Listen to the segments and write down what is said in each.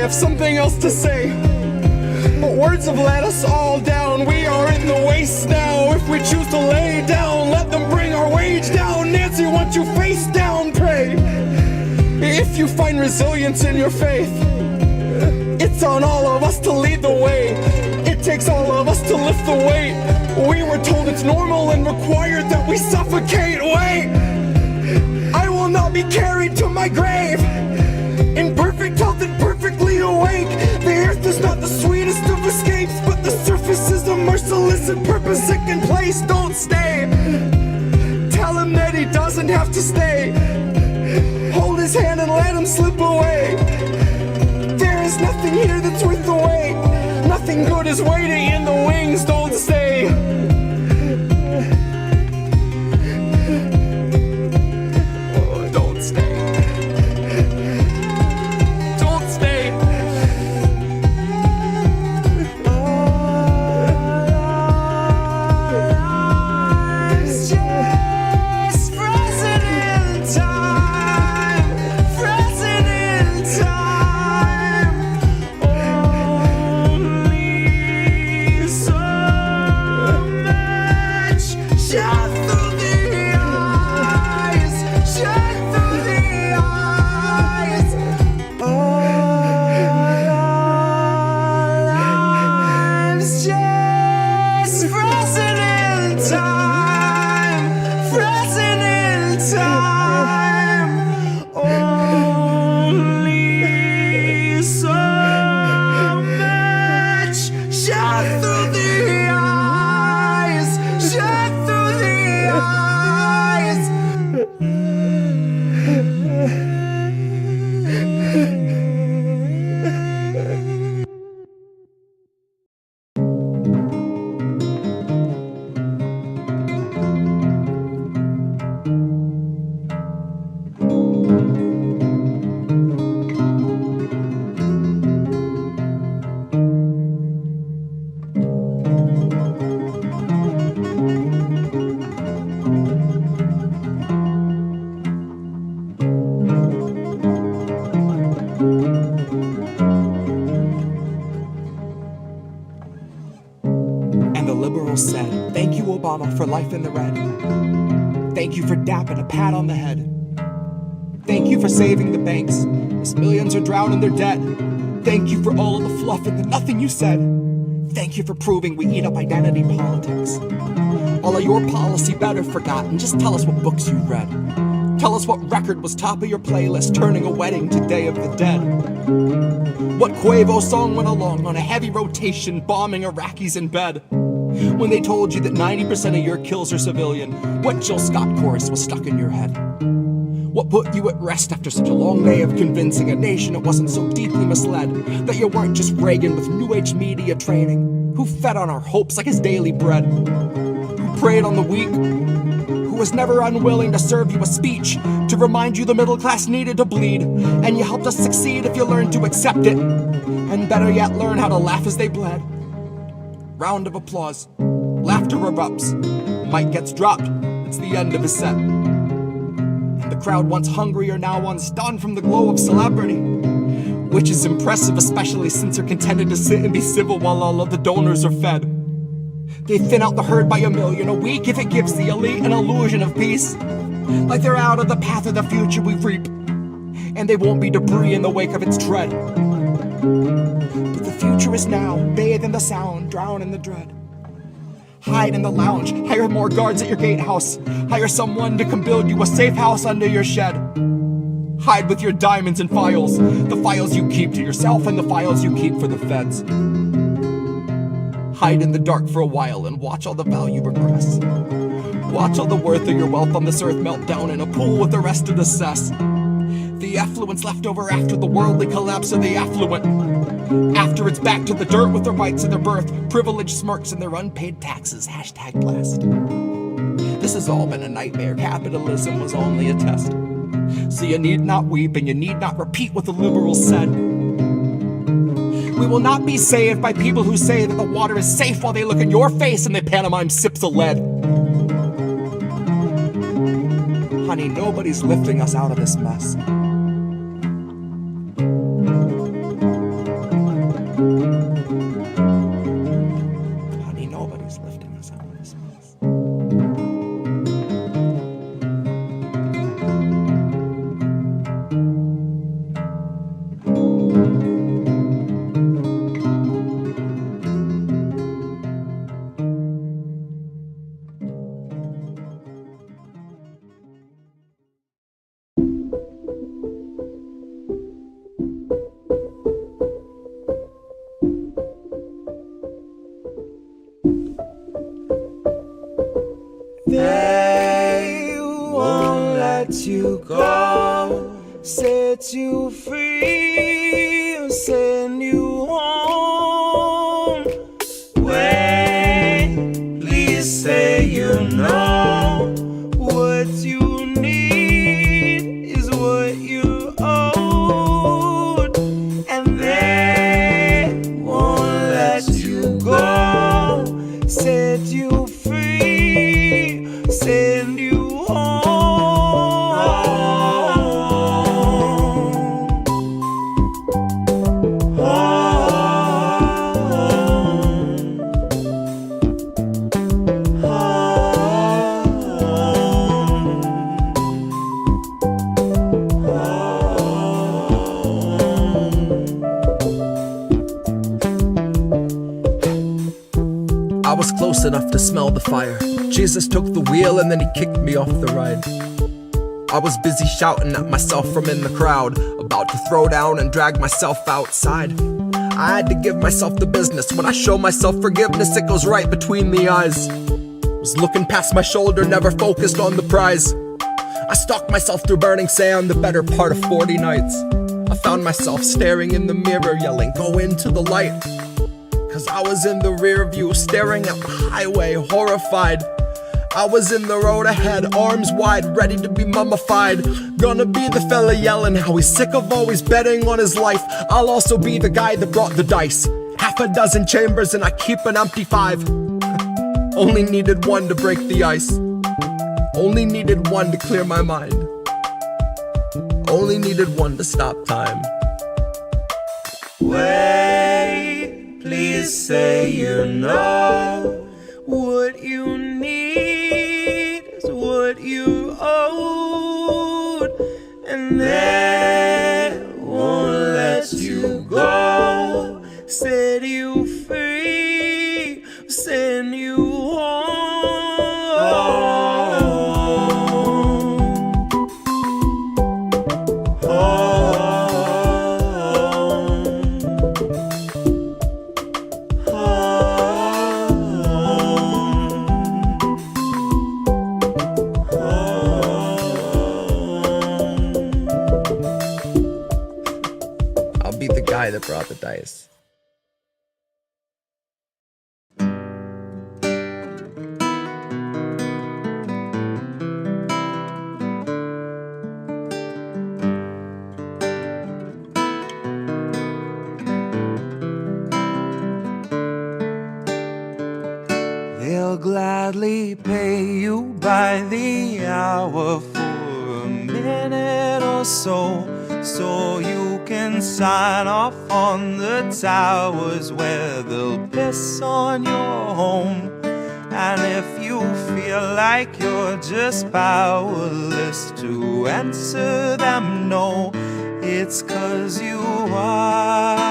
have something else to say, but words have let us all down. We are in the waste now. If we choose to lay down, let them bring our wage down. Nancy, want you face down, pray. If you find resilience in your faith, it's on all of us to lead the way. It takes all of us to lift the weight. We were told it's normal and required that we suffocate. Wait, I will not be carried to my grave in perfect health and perfectly awake. The earth is not the sweetest of escapes, but the surface is a merciless and purpose-sicken place. Don't stay. Tell him that he doesn't have to stay. Hold his hand and let him slip away. There is nothing here that's worth the wait. Nothing good is waiting in the wings. Don't stay. Oh, don't stay. Don't stay. It's just frozen in time. Frozen in time. Only so much shot through the eyes. Shot through the eyes. Lives just frozen in time. Frozen in time. Only so much shot through the eyes. Shot through the eyes. And the liberals said, "Thank you, Obama, for life in the red. Thank you for DAP and a pat on the head. Thank you for saving the banks, as millions are drowning their debt. Thank you for all of the fluff and the nothing you said. Thank you for proving we eat up identity politics. All of your policy better forgotten, just tell us what books you read. Tell us what record was top of your playlist, turning a wedding to Day of the Dead. What Quavo song went along on a heavy rotation, bombing Iraqis in bed. When they told you that 90% of your kills are civilian, what Jill Scott chorus was stuck in your head? What put you at rest after such a long day of convincing a nation it wasn't so deeply misled, that you weren't just Reagan with new age media training, who fed on our hopes like his daily bread, who preyed on the weak, who was never unwilling to serve you a speech to remind you the middle class needed to bleed, and you helped us succeed if you learned to accept it, and better yet, learn how to laugh as they bled. Round of applause. Laughter erupts. Mike gets dropped. It's the end of his set. And the crowd, once hungry, are now unstunned from the glow of celebrity, which is impressive, especially since they're contented to sit and be civil while all of the donors are fed. They thin out the herd by 1 million a week if it gives the elite an illusion of peace, like they're out of the path of the future we reap, and they won't be debris in the wake of its tread. But the future is now, bathe in the sound, drown in the dread. Hide in the lounge, hire more guards at your gatehouse, hire someone to come build you a safe house under your shed. Hide with your diamonds and files, the files you keep to yourself and the files you keep for the feds. Hide in the dark for a while and watch all the value regress. Watch all the worth of your wealth on this earth melt down in a pool with the rest of the cess. The affluence left over after the worldly collapse of the affluent. After it's back to the dirt with the rights of their birth, privileged smirks and their unpaid taxes, hashtag blessed. This has all been a nightmare, capitalism was only a test. So you need not weep and you need not repeat what the liberals said. We will not be saved by people who say that the water is safe while they look in your face and they pantomime sips of lead. Honey, nobody's lifting us out of this mess. let you go, set you free, send you home. Wait, please say you know what you need is what you owed, and they won't let you go, set you free, send you home. I was close enough to smell the fire. Jesus took the wheel and then he kicked me off the ride. I was busy shouting at myself from in the crowd, about to throw down and drag myself outside. I had to give myself the business. When I show myself forgiveness, it goes right between the eyes. Was looking past my shoulder, never focused on the prize. I stalked myself through burning sand the better part of 40 nights. I found myself staring in the mirror, yelling, go into the light. Cause I was in the rear view, staring at the highway, horrified. I was in the road ahead, arms wide, ready to be mummified. Gonna be the fella yelling how he's sick of always betting on his life. I'll also be the guy that brought the dice. Half a dozen chambers and I keep an empty 5. Only needed one to break the ice. Only needed one to clear my mind. Only needed one to stop time. Wait, please say you know what you need is what you owed, and they won't let you go, set you free, send you home. That brought the dice. They'll gladly pay you by the hour for a minute or so, so you can sign off on the towers where they'll piss on your home. And if you feel like you're just powerless to answer them no, it's 'cause you are.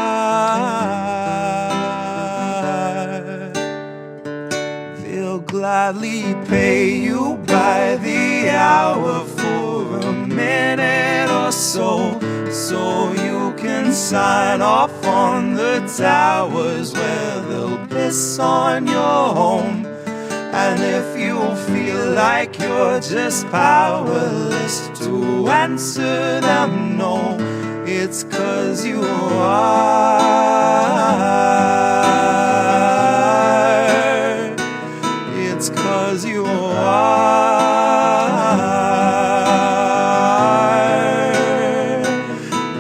They'll gladly pay you by the hour for a minute or so, so you can sign off on the towers where they'll piss on your home. And if you feel like you're just powerless to answer them no, it's 'cause you are. It's 'cause you are.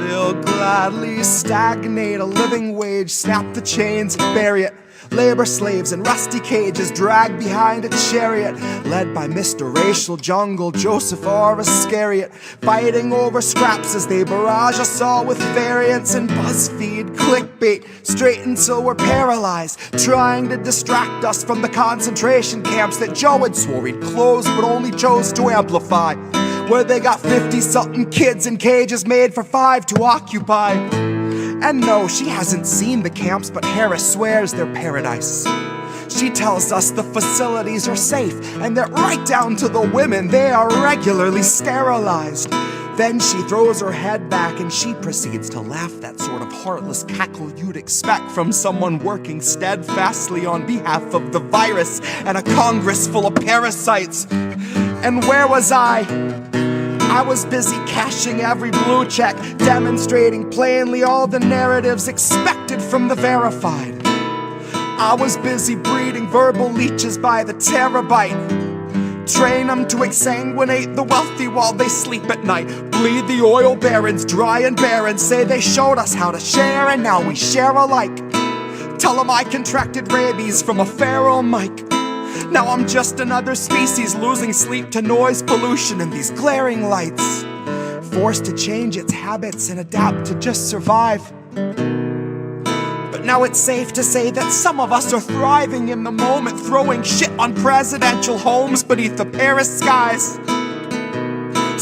They'll gladly stagnate a living wage, snap the chains, bury it. Labor slaves in rusty cages dragged behind a chariot, led by Mr. Racial Jungle, Joseph or Iscariot, fighting over scraps as they barrage us all with variants and BuzzFeed clickbait, straight until we're paralyzed, trying to distract us from the concentration camps that Joe had swore he'd close but only chose to amplify, where they got 50-something kids in cages made for 5 to occupy. And no, she hasn't seen the camps, but Harris swears they're paradise. She tells us the facilities are safe, and that right down to the women, they are regularly sterilized. Then she throws her head back and she proceeds to laugh, that sort of heartless cackle you'd expect from someone working steadfastly on behalf of the virus and a Congress full of parasites. And where was I? I was busy cashing every blue check, demonstrating plainly all the narratives expected from the verified. I was busy breeding verbal leeches by the terabyte. Train them to exsanguinate the wealthy while they sleep at night. Bleed the oil barons dry and barren. Say they showed us how to share and now we share alike. Tell them I contracted rabies from a feral mic. Now I'm just another species losing sleep to noise pollution and these glaring lights. Forced to change its habits and adapt to just survive. But now it's safe to say that some of us are thriving in the moment, throwing shit on presidential homes beneath the Paris skies.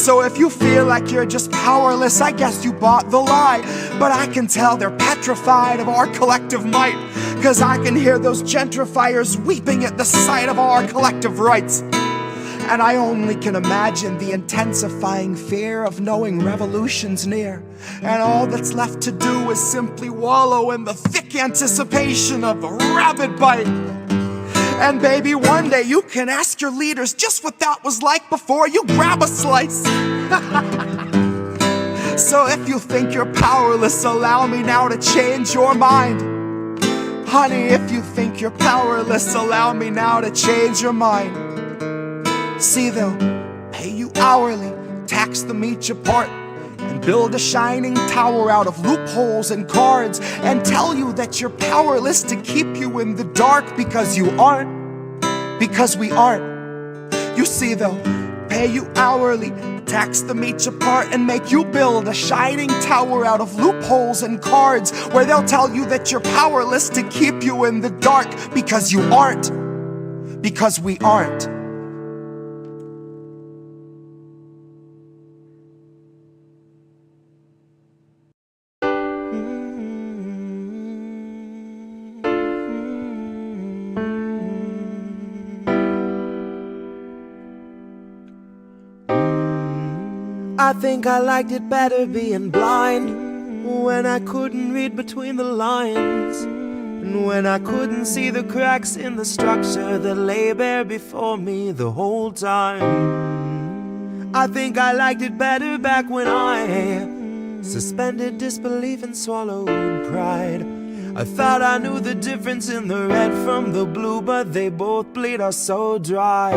So if you feel like you're just powerless, I guess you bought the lie. But I can tell they're petrified of our collective might, 'cause I can hear those gentrifiers weeping at the sight of our collective rights. And I only can imagine the intensifying fear of knowing revolution's near. And all that's left to do is simply wallow in the thick anticipation of a rabid bite. And baby, one day you can ask your leaders just what that was like before you grab a slice. So if you think you're powerless, allow me now to change your mind. Honey, if you think you're powerless, allow me now to change your mind. See, they'll pay you hourly, tax them each apart, and build a shining tower out of loopholes and cards, and tell you that you're powerless to keep you in the dark because you aren't, because we aren't. You see, they'll pay you hourly, tax them each apart, and make you build a shining tower out of loopholes and cards, where they'll tell you that you're powerless to keep you in the dark because you aren't, because we aren't. I think I liked it better being blind, when I couldn't read between the lines, and when I couldn't see the cracks in the structure that lay bare before me the whole time. I think I liked it better back when I suspended disbelief and swallowed pride. I thought I knew the difference in the red from the blue, but they both bleed us so dry.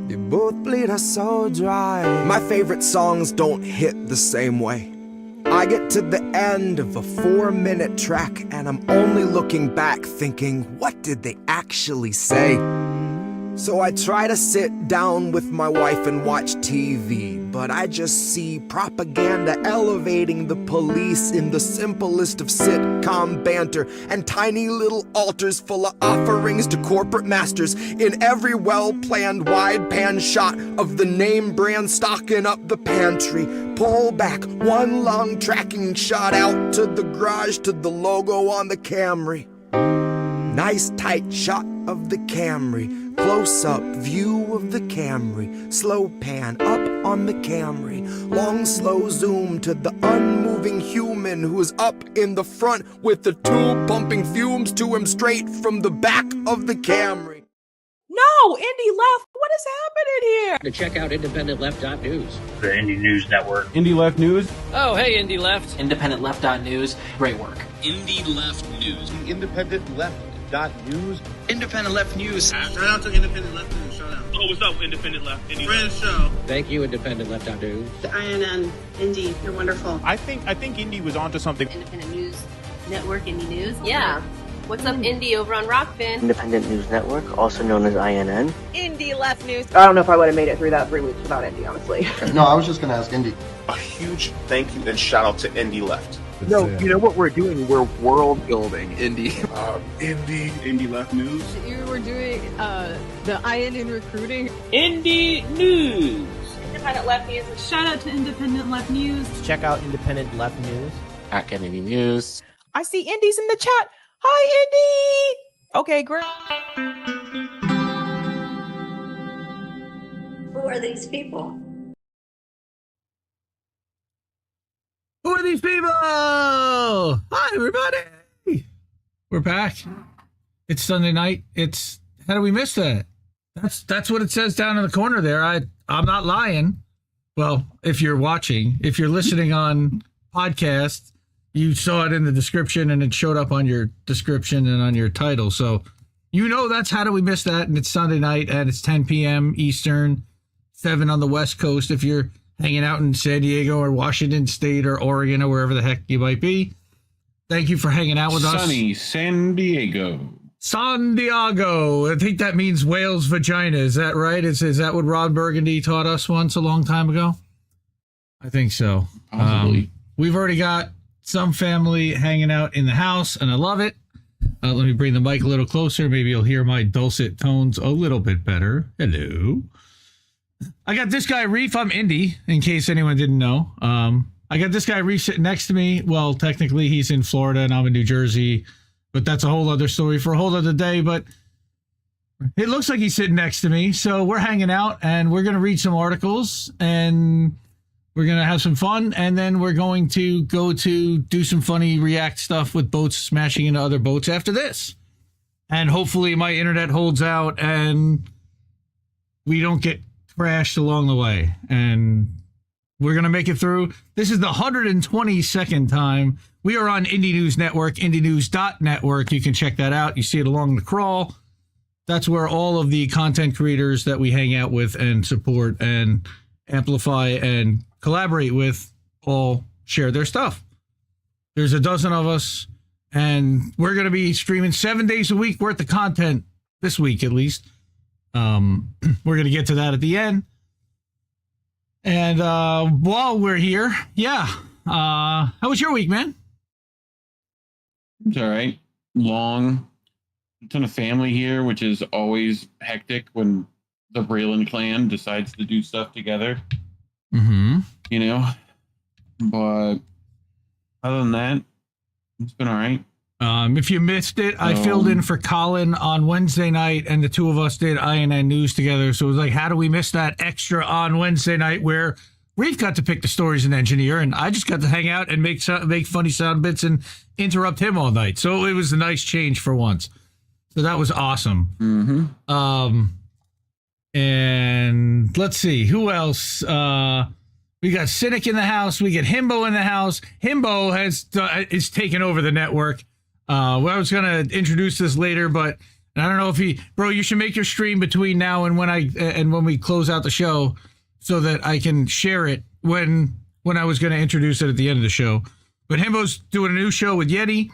They both bleed us so dry. My favorite songs don't hit the same way. I get to the end of a 4-minute track and I'm only looking back thinking, what did they actually say? So I try to sit down with my wife and watch TV, but I just see propaganda elevating the police in the simplest of sitcom banter, and tiny little altars full of offerings to corporate masters in every well-planned wide pan shot of the name brand stocking up the pantry. Pull back one long tracking shot out to the garage to the logo on the Camry. Nice tight shot of the Camry, close-up view of the Camry, slow pan up on the Camry, long slow zoom to the unmoving human who is up in the front with the tube pumping fumes to him straight from the back of the Camry. No, Indy Left, what is happening here? To check out IndependentLeft.news. The Indie News Network. Indie Left News. Oh, hey, Indie Left. IndependentLeft.news. Great work. Indie Left News. IndependentLeft.news. Independent Left News. Shout out to Independent Left News. Shout out. Oh, what's up, Independent Left? Friend show. Thank you, IndependentLeft.news. The INN, Indy, you're wonderful. I think Indy was onto something. Independent News Network, Indie News. Yeah. What's up, Indy, over on Rockfin? Independent News Network, also known as INN. Indie Left News. I don't know if I would have made it through that 3 weeks without Indy, honestly. No, I was just going to ask Indy. A huge thank you and shout out to Indie Left. No, you know what we're doing? We're world building, Indy. Indie Left News. You were doing the INN recruiting. Indie News. Independent Left News. Shout out to Independent Left News. Check out Independent Left News. At Kennedy News. I see Indy's in the chat. Hi, Indy. Okay, great. Who are these people? Who are these people? Hi, everybody. We're back. It's Sunday night. How do we miss that? That's what it says down in the corner there. I'm not lying. well, if you're watching, if you're listening on podcast, you saw it in the description and it showed up on your description and on your title. So that's How Do We Miss That? And it's Sunday night and it's 10 p.m. Eastern, 7 on the West Coast. If you're hanging out in San Diego or Washington State or Oregon or wherever the heck you might be, thank you for hanging out with us. Sunny San Diego. San Diego. I think that means whale's vagina. Is that right? Is that what Ron Burgundy taught us once a long time ago? I think so. Possibly. We've already got some family hanging out in the house, and I love it. Let me bring the mic a little closer. Maybe you'll hear my dulcet tones a little bit better. Hello. I got this guy, Reef. I'm Indy, in case anyone didn't know. I got this guy, Reef, sitting next to me. Well, technically, he's in Florida, and I'm in New Jersey. But that's a whole other story for a whole other day. But it looks like he's sitting next to me. So we're hanging out, and we're going to read some articles, and we're going to have some fun. And then we're going to go to do some funny React stuff with boats smashing into other boats after this. And hopefully my internet holds out, and we don't get crashed along the way. And we're going to make it through. This is the 122nd time. We are on Indie News Network, indienews.network. You can check that out. You see it along the crawl. That's where all of the content creators that we hang out with and support and amplify and collaborate with all share their stuff. There's a dozen of us, and we're going to be streaming 7 days a week worth of content this week, at least. We're going to get to that at the end. And while we're here, how was your week, man? It's all right. Long. A ton of family here, which is always hectic when the Breland clan decides to do stuff together. Mm-hmm. But other than that, it's been all right. If you missed it, I filled in for Colin on Wednesday night, and the two of us did INN News together. So it was like, how do we miss that extra on Wednesday night where Reef got to pick the stories and engineer, and I just got to hang out and make funny sound bits and interrupt him all night. So it was a nice change for once. So that was awesome. Mm-hmm. And let's see, who else? We got Cynic in the house. We get Himbo in the house. Himbo is taking over the network. I was going to introduce this later, but I don't know if you should make your stream between now and when we close out the show so that I can share it when I was going to introduce it at the end of the show. But Himbo's doing a new show with Yeti.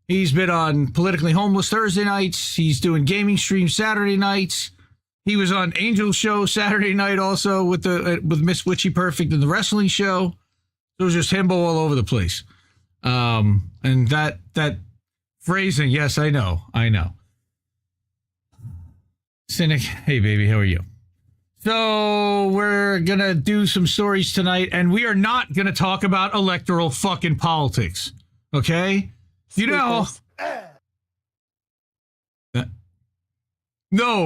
He's been on Politically Homeless Thursday nights. He's doing gaming streams Saturday nights. He was on Angel's show Saturday night also with Miss Witchy Perfect and the wrestling show. It was just Himbo all over the place. And that phrasing, yes, I know. Cynic, hey baby, how are you? So we're going to do some stories tonight, and we are not going to talk about electoral fucking politics. Okay? No,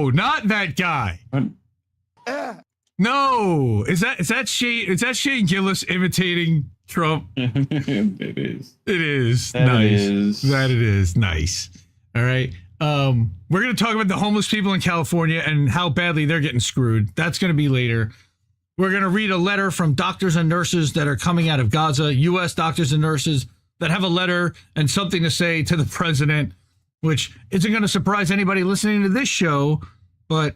not that guy. No, is that Shane Gillis imitating Trump? It is. It is nice. That it is nice. All right. We're going to talk about the homeless people in California and how badly they're getting screwed. That's going to be later. We're going to read a letter from doctors and nurses that are coming out of Gaza, U.S. doctors and nurses that have a letter and something to say to the president, which isn't going to surprise anybody listening to this show, but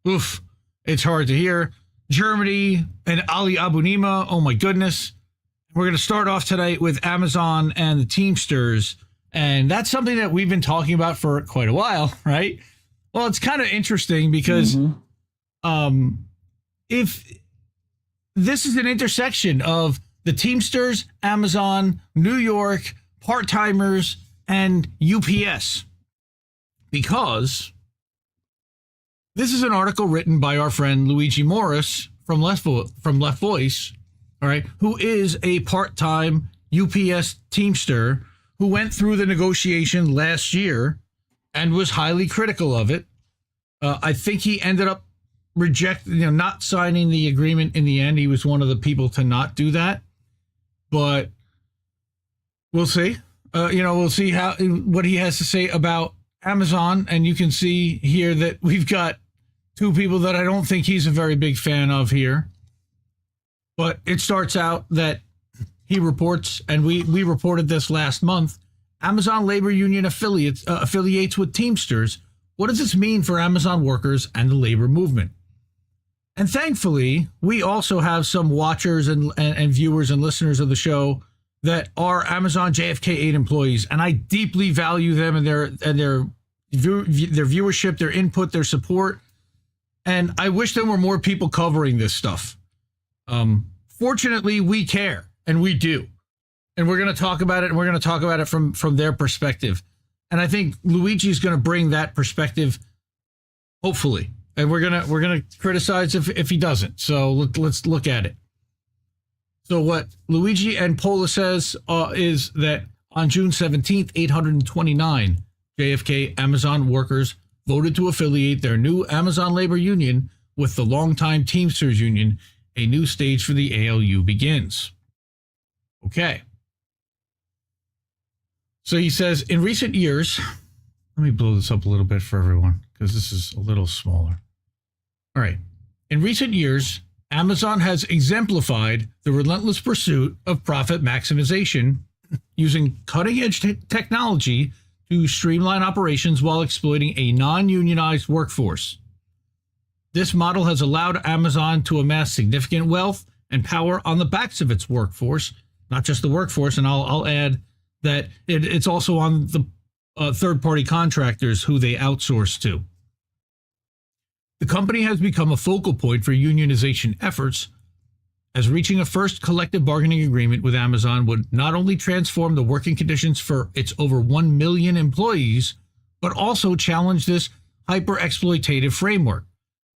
oof, it's hard to hear. Germany and Ali Abunimah, oh my goodness. We're going to start off tonight with Amazon and the Teamsters, and that's something that we've been talking about for quite a while, right? Well, it's kind of interesting because if this is an intersection of the Teamsters, Amazon, New York, part-timers, and UPS, because this is an article written by our friend Luigi Morris from Left Voice, all right, who is a part-time UPS Teamster who went through the negotiation last year and was highly critical of it. I think he ended up not signing the agreement in the end. He was one of the people to not do that, but we'll see. We'll see what he has to say about Amazon, and you can see here that we've got two people that I don't think he's a very big fan of here. But it starts out that he reports, and we reported this last month, Amazon labor union affiliates with Teamsters. What does this mean for Amazon workers and the labor movement? And thankfully, we also have some watchers and viewers and listeners of the show that are Amazon JFK8 employees, and I deeply value them and their viewership, their input, their support. And I wish there were more people covering this stuff. Fortunately, we care, and we do. And we're going to talk about it, and we're going to talk about it from their perspective. And I think Luigi's going to bring that perspective, hopefully. And we're gonna criticize if he doesn't. So let's look at it. So what Luigi and Pola says is that on June 17th, 829 JFK Amazon workers voted to affiliate their new Amazon labor union with the longtime Teamsters union. A new stage for the ALU begins. Okay. So he says, in recent years, let me blow this up a little bit for everyone because this is a little smaller. All right. In recent years, Amazon has exemplified the relentless pursuit of profit maximization using cutting-edge technology to streamline operations while exploiting a non-unionized workforce. This model has allowed Amazon to amass significant wealth and power on the backs of its workforce, not just the workforce, and I'll add that it's also on the third-party contractors who they outsource to. The company has become a focal point for unionization efforts, as reaching a first collective bargaining agreement with Amazon would not only transform the working conditions for its over 1 million employees, but also challenge this hyper-exploitative framework,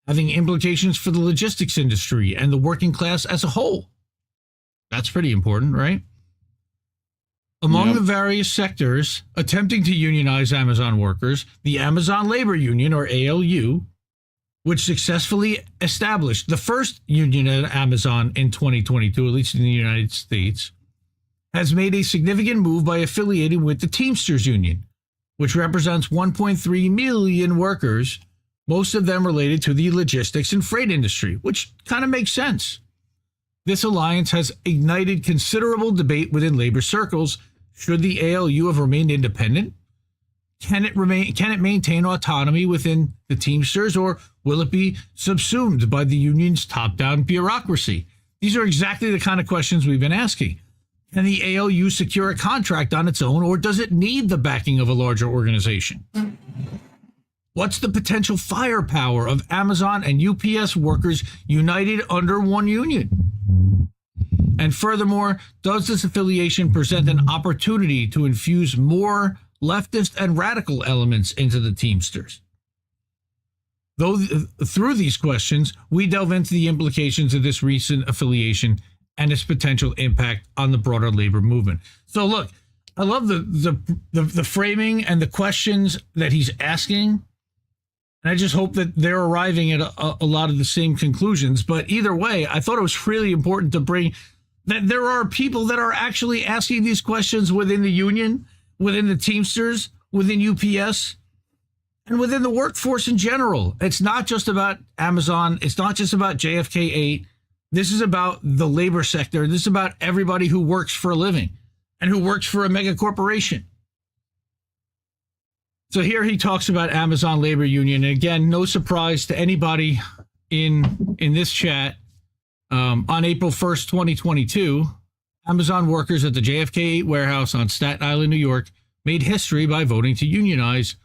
having implications for the logistics industry and the working class as a whole. That's pretty important, right? Among the various sectors attempting to unionize Amazon workers, the Amazon Labor Union, or ALU, which successfully established the first union at Amazon in 2022, at least in the United States, has made a significant move by affiliating with the Teamsters Union, which represents 1.3 million workers, most of them related to the logistics and freight industry, which kind of makes sense. This alliance has ignited considerable debate within labor circles. Should the ALU have remained independent? Can it maintain autonomy within the Teamsters, or will it be subsumed by the union's top-down bureaucracy? These are exactly the kind of questions we've been asking. Can the ALU secure a contract on its own, or does it need the backing of a larger organization? What's the potential firepower of Amazon and UPS workers united under one union? And furthermore, does this affiliation present an opportunity to infuse more leftist and radical elements into the Teamsters? Though through these questions, we delve into the implications of this recent affiliation and its potential impact on the broader labor movement. So look, I love the framing and the questions that he's asking. And I just hope that they're arriving at a lot of the same conclusions. But either way, I thought it was really important to bring that there are people that are actually asking these questions within the union, within the Teamsters, within UPS, and within the workforce in general. It's not just about Amazon. It's not just about JFK8. This is about the labor sector. This is about everybody who works for a living and who works for a mega corporation. So here he talks about Amazon Labor Union. And again, no surprise to anybody in this chat. On April 1st, 2022, Amazon workers at the JFK8 warehouse on Staten Island, New York, made history by voting to unionize,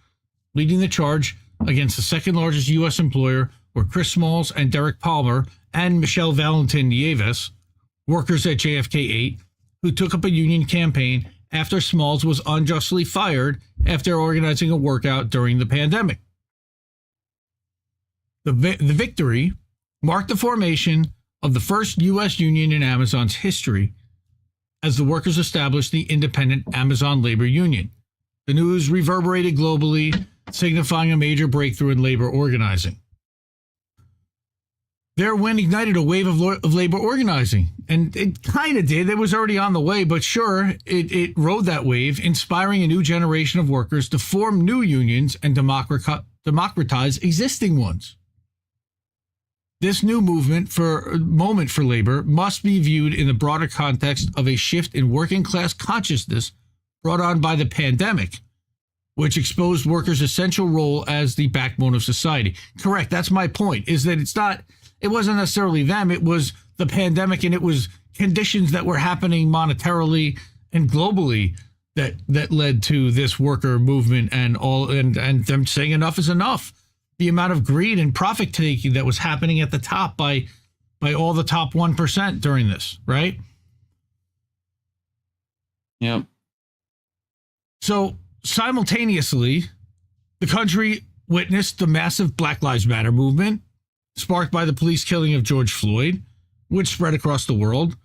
leading the charge against the second largest U.S. employer were Chris Smalls and Derek Palmer and Michelle Valentin Nieves, workers at JFK8, who took up a union campaign after Smalls was unjustly fired after organizing a workout during the pandemic. The victory marked the formation of the first U.S. union in Amazon's history as the workers established the independent Amazon Labor Union. The news reverberated globally, signifying a major breakthrough in labor organizing. Their win ignited a wave of labor organizing, and it kind of did. It was already on the way, but sure, it rode that wave, inspiring a new generation of workers to form new unions and democratize existing ones. This new moment for labor must be viewed in the broader context of a shift in working class consciousness brought on by the pandemic, which exposed workers' essential role as the backbone of society. Correct. That's my point, is that it wasn't necessarily them. It was the pandemic, and it was conditions that were happening monetarily and globally that led to this worker movement and them saying enough is enough. The amount of greed and profit taking that was happening at the top by all the top 1% during this, right? Yep. So simultaneously, the country witnessed the massive Black Lives Matter movement sparked by the police killing of George Floyd, which spread across the world.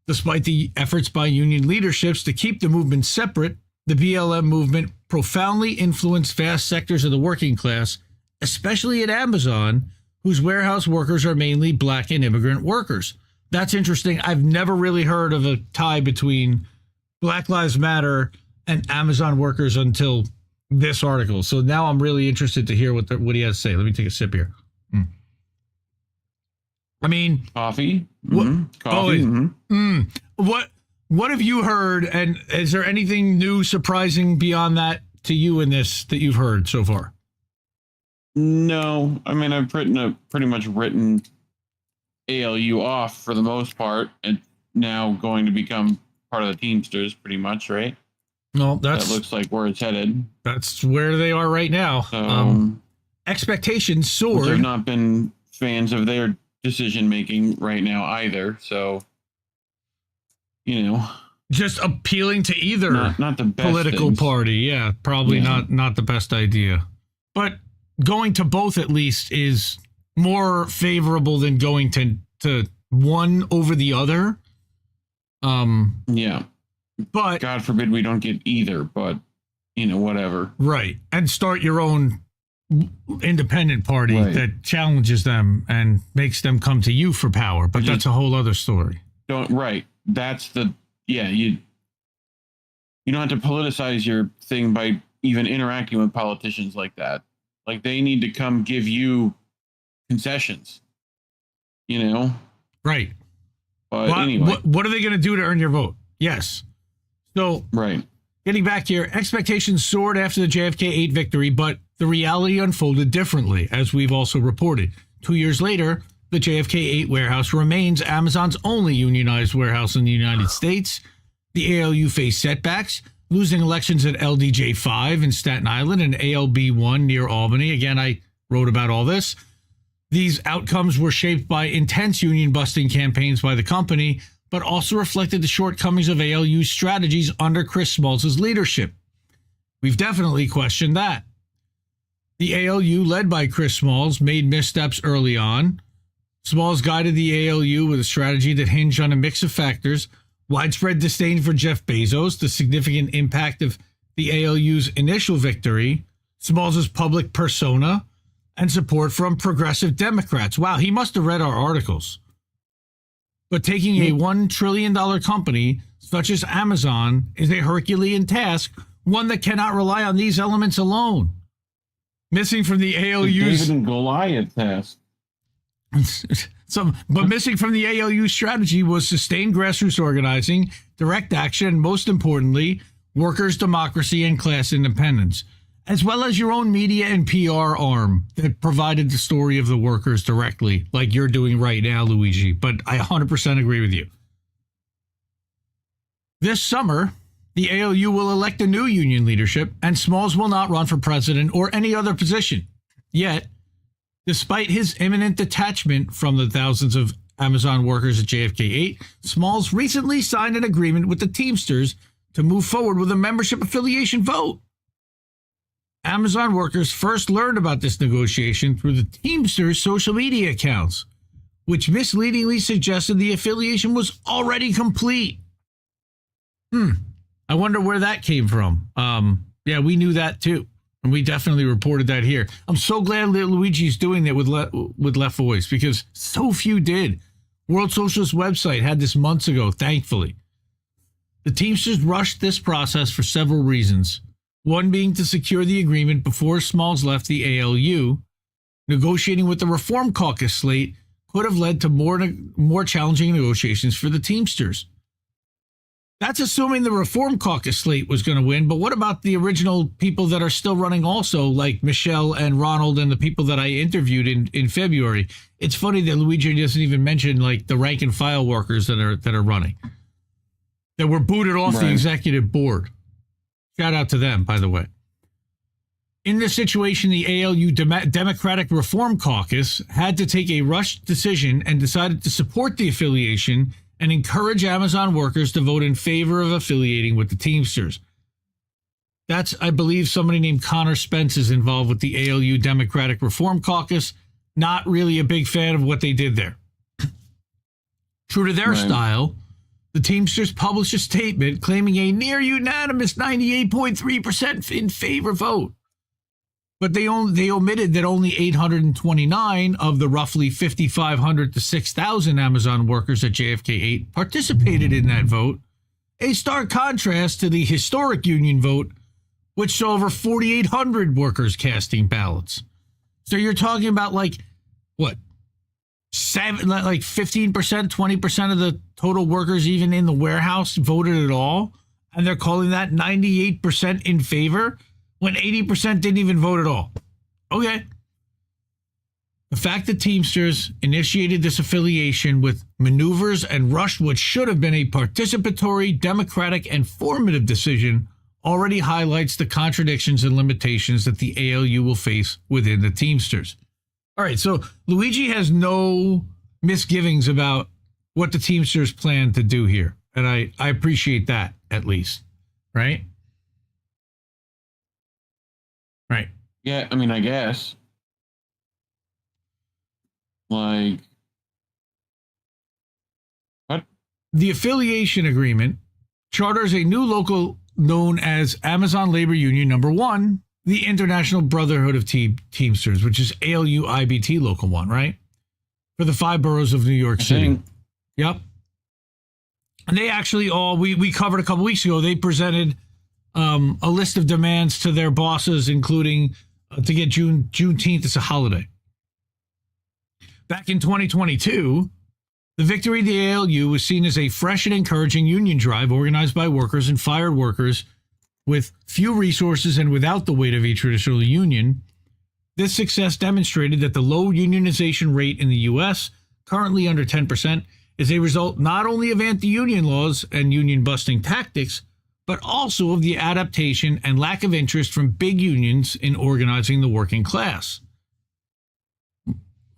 Despite the efforts by union leaderships to keep the movement separate, the BLM movement profoundly influenced vast sectors of the working class, especially at Amazon, whose warehouse workers are mainly Black and immigrant workers. That's interesting. I've never really heard of a tie between Black Lives Matter and Amazon workers until this article. So now I'm really interested to hear what he has to say. Let me take a sip here. I mean, coffee. Coffee. What have you heard? And is there anything new, surprising beyond that to you in this that you've heard so far? No, I mean, I've pretty much written ALU off for the most part, and now going to become part of the Teamsters, pretty much, right? No, that looks like where it's headed. That's where they are right now. So, expectations soared. I've not been fans of their decision making right now either. So, just appealing to either not the best political party. Yeah, probably not the best idea. But going to both at least is more favorable than going to one over the other. Yeah. But God forbid we don't get either, but whatever. Right. And start your own independent party that challenges them and makes them come to you for power. But that's a whole other story. That's you don't have to politicize your thing by even interacting with politicians like that. Like, they need to come give you concessions, Right. But anyway. What are they going to do to earn your vote? Yes. So, right. Getting back here, expectations soared after the JFK 8 victory, but the reality unfolded differently, as we've also reported. 2 years later, the JFK 8 warehouse remains Amazon's only unionized warehouse in the United States. The ALU faced setbacks, losing elections at LDJ 5 in Staten Island and ALB 1 near Albany. Again, I wrote about all this. These outcomes were shaped by intense union-busting campaigns by the company, but also reflected the shortcomings of ALU's strategies under Chris Smalls' leadership. We've definitely questioned that. The ALU, led by Chris Smalls, made missteps early on. Smalls guided the ALU with a strategy that hinged on a mix of factors: widespread disdain for Jeff Bezos, the significant impact of the ALU's initial victory, Smalls' public persona, and support from progressive Democrats. Wow, he must have read our articles. But taking a $1 trillion company such as Amazon is a Herculean task, one that cannot rely on these elements alone. Missing from the ALU's David and Goliath task. But missing from the ALU strategy was sustained grassroots organizing, direct action, and most importantly, workers' democracy and class independence, as well as your own media and PR arm that provided the story of the workers directly, like you're doing right now, Luigi. But I 100% agree with you. This summer, the ALU will elect a new union leadership, and Smalls will not run for president or any other position. Yet, despite his imminent detachment from the thousands of Amazon workers at JFK 8, Smalls recently signed an agreement with the Teamsters to move forward with a membership affiliation vote. Amazon workers first learned about this negotiation through the Teamsters' social media accounts, which misleadingly suggested the affiliation was already complete. I wonder where that came from. Yeah, we knew that too. And we definitely reported that here. I'm so glad that Luigi's doing that with Left Voice, because so few did. World Socialist website had this months ago, thankfully. The Teamsters rushed this process for several reasons. One being to secure the agreement before Smalls left the ALU. Negotiating with the Reform Caucus slate could have led to more challenging negotiations for the Teamsters. That's assuming the Reform Caucus slate was going to win, but what about the original people that are still running also, like Michelle and Ronald and the people that I interviewed in February? It's funny that Luigi doesn't even mention like the rank and file workers that are running, that were booted off the executive board. Shout out to them, by the way. In this situation, the ALU Democratic Reform Caucus had to take a rushed decision and decided to support the affiliation and encourage Amazon workers to vote in favor of affiliating with the Teamsters. That's, I believe, somebody named Connor Spence is involved with the ALU Democratic Reform Caucus. Not really a big fan of what they did there. True to their style, the Teamsters published a statement claiming a near unanimous 98.3% in favor vote. But they omitted that only 829 of the roughly 5,500 to 6,000 Amazon workers at JFK 8 participated in that vote, a stark contrast to the historic union vote, which saw over 4,800 workers casting ballots. So you're talking about like 15%, 20% of the total workers even in the warehouse voted at all, and they're calling that 98% in favor when 80% didn't even vote at all. Okay. The fact that Teamsters initiated this affiliation with maneuvers and rushed what should have been a participatory, democratic, and formative decision already highlights the contradictions and limitations that the ALU will face within the Teamsters. All right, so Luigi has no misgivings about what the Teamsters plan to do here, and I appreciate that, at least, right? Right. Yeah, I mean, I guess. Like, what? The affiliation agreement charters a new local known as Amazon Labor Union Number 1, the International Brotherhood of Teamsters, which is ALU IBT Local 1, right? For the 5 boroughs of New York City. Yep. And they actually we covered a couple weeks ago, they presented a list of demands to their bosses, including to get Juneteenth as a holiday. Back in 2022, the victory of the ALU was seen as a fresh and encouraging union drive organized by workers and fired workers with few resources and without the weight of a traditional union. This success demonstrated that the low unionization rate in the U.S., currently under 10%, is a result not only of anti-union laws and union-busting tactics, but also of the adaptation and lack of interest from big unions in organizing the working class.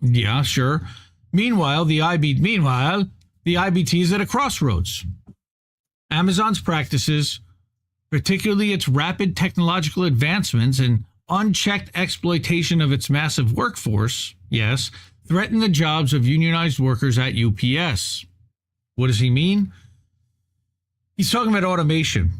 Yeah, sure. Meanwhile, the IBT is at a crossroads. Amazon's practices, particularly its rapid technological advancements and unchecked exploitation of its massive workforce, yes, threaten the jobs of unionized workers at UPS. What does he mean? He's talking about automation.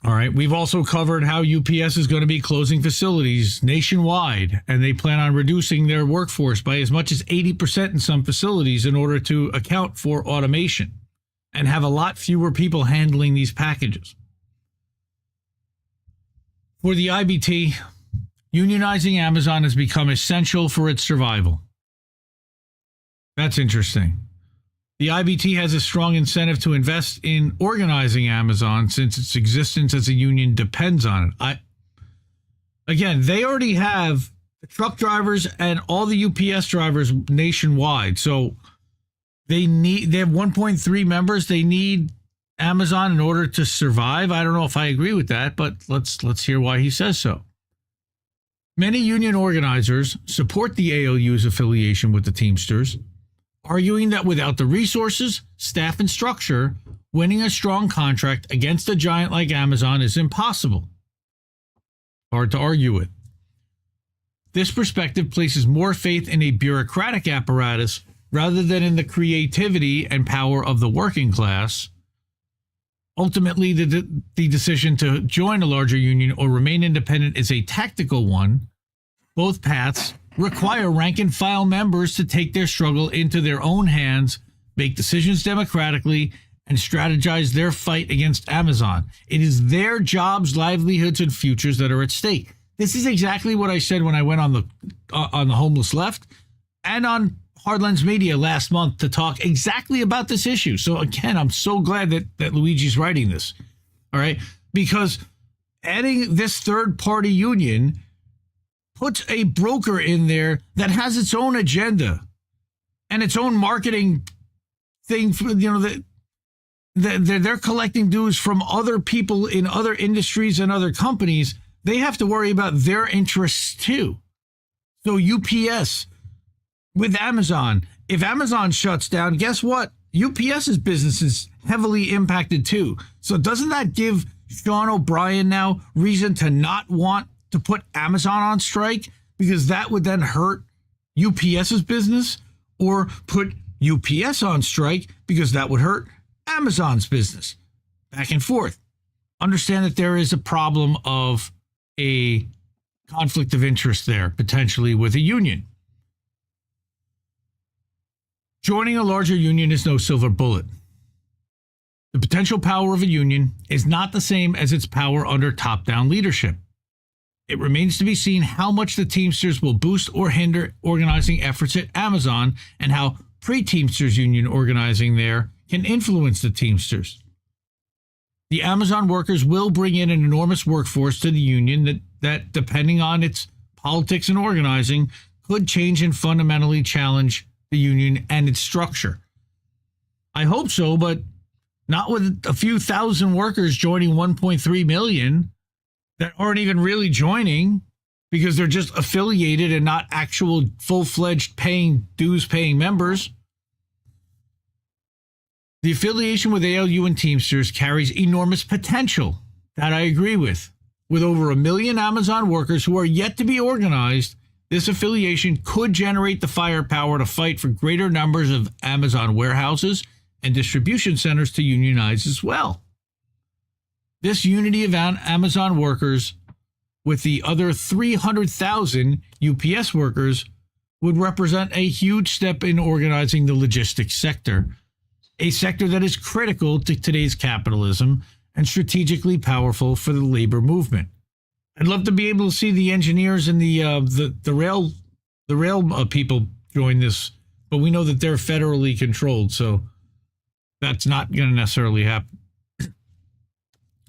All right, we've also covered how UPS is going to be closing facilities nationwide, and they plan on reducing their workforce by as much as 80% in some facilities in order to account for automation and have a lot fewer people handling these packages. For the IBT, unionizing Amazon has become essential for its survival. That's interesting. The IBT has a strong incentive to invest in organizing Amazon since its existence as a union depends on it. Again, they already have the truck drivers and all the UPS drivers nationwide. So they have 1.3 members. They need Amazon in order to survive. I don't know if I agree with that, but let's hear why he says so. Many union organizers support the ALU's affiliation with the Teamsters, arguing that without the resources, staff, and structure, winning a strong contract against a giant like Amazon is impossible. Hard to argue with. This perspective places more faith in a bureaucratic apparatus rather than in the creativity and power of the working class. Ultimately, the decision to join a larger union or remain independent is a tactical one. Both paths require rank-and-file members to take their struggle into their own hands, make decisions democratically, and strategize their fight against Amazon. It is their jobs, livelihoods, and futures that are at stake. This is exactly what I said when I went on the homeless left and on Hardlens Media last month to talk exactly about this issue. So again, I'm so glad that Luigi's writing this. All right. Because adding this third-party union puts a broker in there that has its own agenda and its own marketing thing. For, that they're collecting dues from other people in other industries and other companies. They have to worry about their interests too. So UPS with Amazon, if Amazon shuts down, guess what? UPS's business is heavily impacted too. So doesn't that give Sean O'Brien now reason to not want to put Amazon on strike? Because that would then hurt UPS's business, or put UPS on strike because that would hurt Amazon's business. Back and forth. Understand that there is a problem of a conflict of interest there, potentially with a union. Joining a larger union is no silver bullet. The potential power of a union is not the same as its power under top-down leadership. It remains to be seen how much the Teamsters will boost or hinder organizing efforts at Amazon, and how pre-Teamsters union organizing there can influence the Teamsters. The Amazon workers will bring in an enormous workforce to the union that depending on its politics and organizing, could change and fundamentally challenge the union and its structure. I hope so, but not with a few thousand workers joining 1.3 million that aren't even really joining because they're just affiliated and not actual full-fledged dues-paying members. The affiliation with ALU and Teamsters carries enormous potential. That I agree with. With over 1 million Amazon workers who are yet to be organized, this affiliation could generate the firepower to fight for greater numbers of Amazon warehouses and distribution centers to unionize as well. This unity of Amazon workers with the other 300,000 UPS workers would represent a huge step in organizing the logistics sector, a sector that is critical to today's capitalism and strategically powerful for the labor movement. I'd love to be able to see the engineers and the rail people join this, but we know that they're federally controlled, so that's not going to necessarily happen.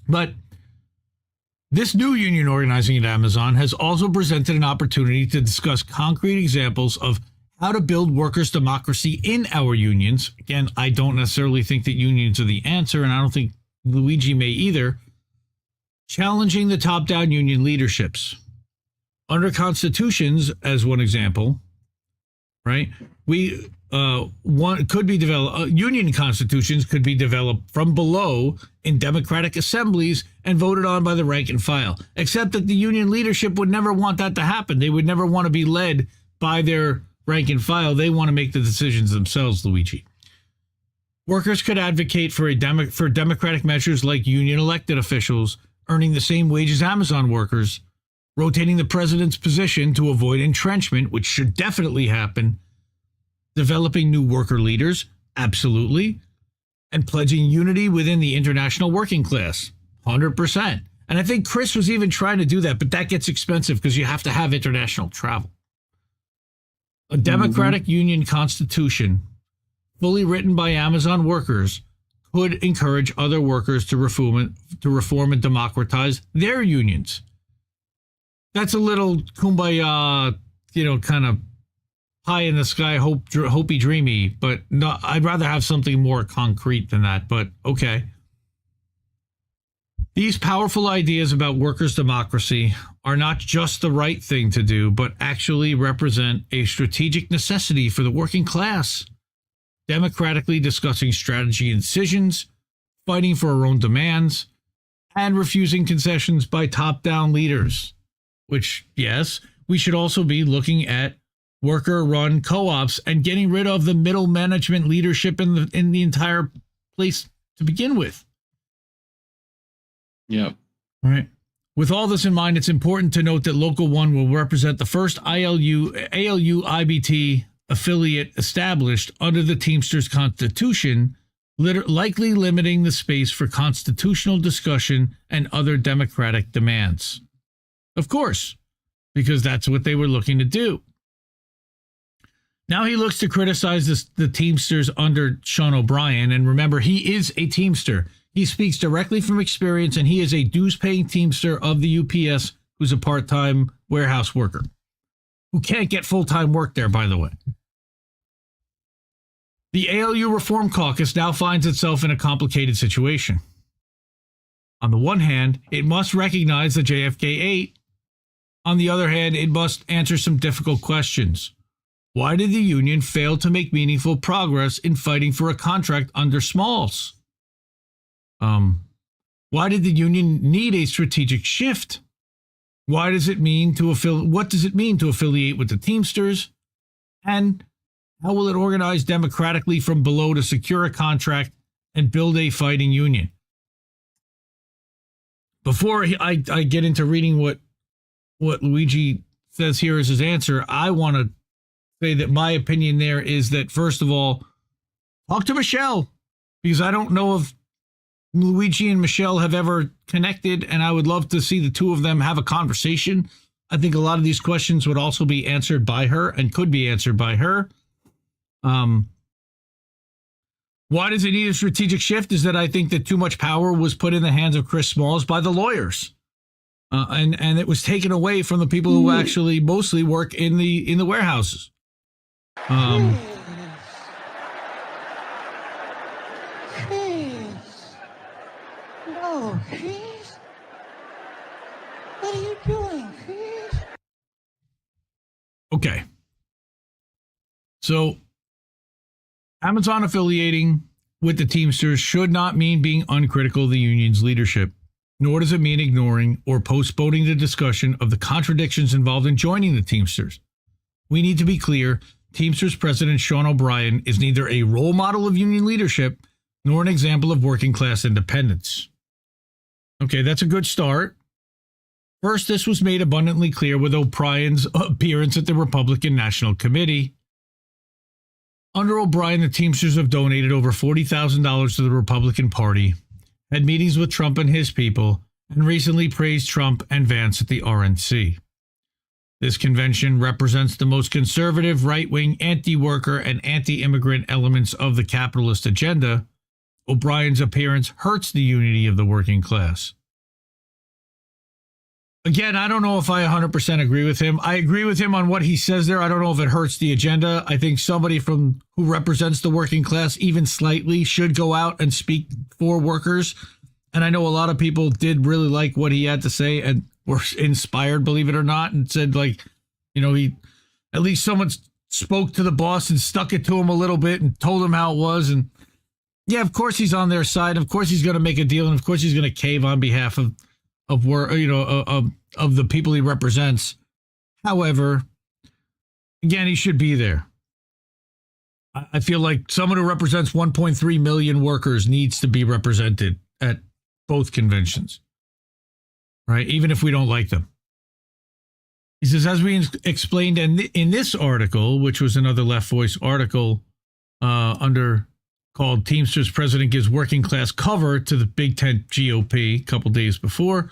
But this new union organizing at Amazon has also presented an opportunity to discuss concrete examples of how to build workers' democracy in our unions. Again, I don't necessarily think that unions are the answer, and I don't think Luigi may either. Challenging the top-down union leaderships. Under constitutions, as one example, right? Union constitutions could be developed from below in democratic assemblies and voted on by the rank and file. Except that the union leadership would never want that to happen. They would never want to be led by their rank and file. They want to make the decisions themselves, Luigi. Workers could advocate for democratic measures like union elected officials earning the same wage as Amazon workers, rotating the president's position to avoid entrenchment, which should definitely happen, developing new worker leaders, absolutely, and pledging unity within the international working class, 100%. And I think Chris was even trying to do that, but that gets expensive because you have to have international travel. A democratic union constitution, fully written by Amazon workers, could encourage other workers to reform and democratize their unions. That's a little kumbaya, kind of pie in the sky, hopey dreamy, but no, I'd rather have something more concrete than that, but okay. These powerful ideas about workers' democracy are not just the right thing to do, but actually represent a strategic necessity for the working class. Democratically discussing strategy and decisions, fighting for our own demands, and refusing concessions by top-down leaders. Which, yes, we should also be looking at worker-run co-ops and getting rid of the middle management leadership in the entire place to begin with. Yep. All right. With all this in mind, it's important to note that Local 1 will represent the first ALU-IBT affiliate established under the Teamsters Constitution, likely limiting the space for constitutional discussion and other democratic demands. Of course, because that's what they were looking to do. Now he looks to criticize the Teamsters under Sean O'Brien. And remember, he is a Teamster. He speaks directly from experience, and he is a dues-paying Teamster of the UPS who's a part-time warehouse worker who can't get full-time work there, by the way. The ALU Reform Caucus now finds itself in a complicated situation. On the one hand, it must recognize the JFK 8. On the other hand, it must answer some difficult questions. Why did the union fail to make meaningful progress in fighting for a contract under Smalls? Why did the union need a strategic shift? What does it mean to affiliate with the Teamsters? And how will it organize democratically from below to secure a contract and build a fighting union? Before I get into reading what Luigi says here as his answer, I want to say that my opinion there is that, first of all, talk to Michelle, because I don't know if Luigi and Michelle have ever connected, and I would love to see the two of them have a conversation. I think a lot of these questions would also be answered by her and could be answered by her. Why does it need a strategic shift is that I think that too much power was put in the hands of Chris Smalls by the lawyers. And it was taken away from the people who actually mostly work in the warehouses. No, Chris. What are you doing, Chris? Okay. So, Amazon affiliating with the Teamsters should not mean being uncritical of the union's leadership, nor does it mean ignoring or postponing the discussion of the contradictions involved in joining the Teamsters. We need to be clear, Teamsters President Sean O'Brien is neither a role model of union leadership nor an example of working class independence. Okay, that's a good start. First, this was made abundantly clear with O'Brien's appearance at the Republican National Committee. Under O'Brien, the Teamsters have donated over $40,000 to the Republican Party, had meetings with Trump and his people, and recently praised Trump and Vance at the RNC. This convention represents the most conservative, right-wing, anti-worker, and anti-immigrant elements of the capitalist agenda. O'Brien's appearance hurts the unity of the working class. Again, I don't know if I 100% agree with him. I agree with him on what he says there. I don't know if it hurts the agenda. I think somebody who represents the working class even slightly should go out and speak for workers. And I know a lot of people did really like what he had to say and were inspired, believe it or not, and said, like, you know, at least someone spoke to the boss and stuck it to him a little bit and told him how it was. And yeah, of course he's on their side. Of course he's going to make a deal, and of course he's going to cave on behalf of the people he represents. However, again, he should be there. I feel like someone who represents 1.3 million workers needs to be represented at both conventions, right? Even if we don't like them. He says, as we explained in this article, which was another Left Voice article called Teamsters President Gives Working Class Cover to the Big Tent GOP a couple days before,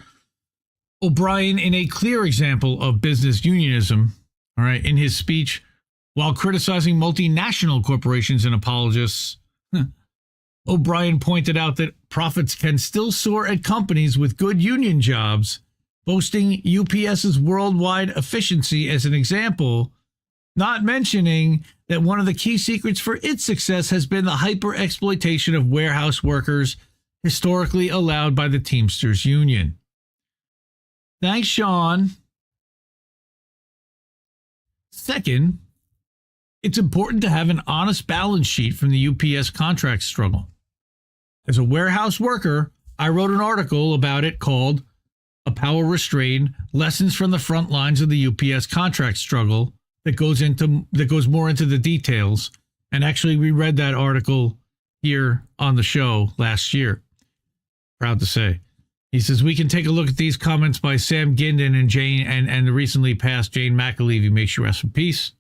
O'Brien, in a clear example of business unionism, all right, in his speech, while criticizing multinational corporations and apologists, O'Brien pointed out that profits can still soar at companies with good union jobs, boasting UPS's worldwide efficiency as an example, not mentioning that one of the key secrets for its success has been the hyper-exploitation of warehouse workers historically allowed by the Teamsters Union. Thanks, Sean. Second, it's important to have an honest balance sheet from the UPS contract struggle. As a warehouse worker, I wrote an article about it called A Power Restrained: Lessons from the Front Lines of the UPS Contract Struggle that goes more into the details. And actually, we read that article here on the show last year. Proud to say. He says, we can take a look at these comments by Sam Gindin and Jane and the recently passed Jane McAlevey. May she rest in peace.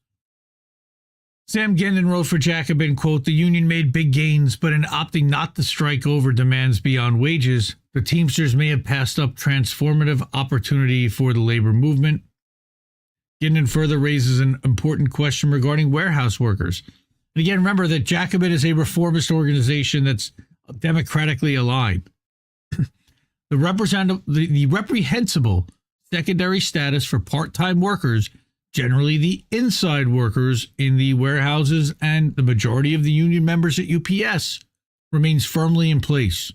Sam Gindin wrote for Jacobin, quote, the union made big gains, but in opting not to strike over demands beyond wages, the Teamsters may have passed up transformative opportunity for the labor movement. Guinan further raises an important question regarding warehouse workers. And again, remember that Jacobin is a reformist organization that's democratically aligned. The reprehensible secondary status for part-time workers, generally the inside workers in the warehouses and the majority of the union members at UPS, remains firmly in place.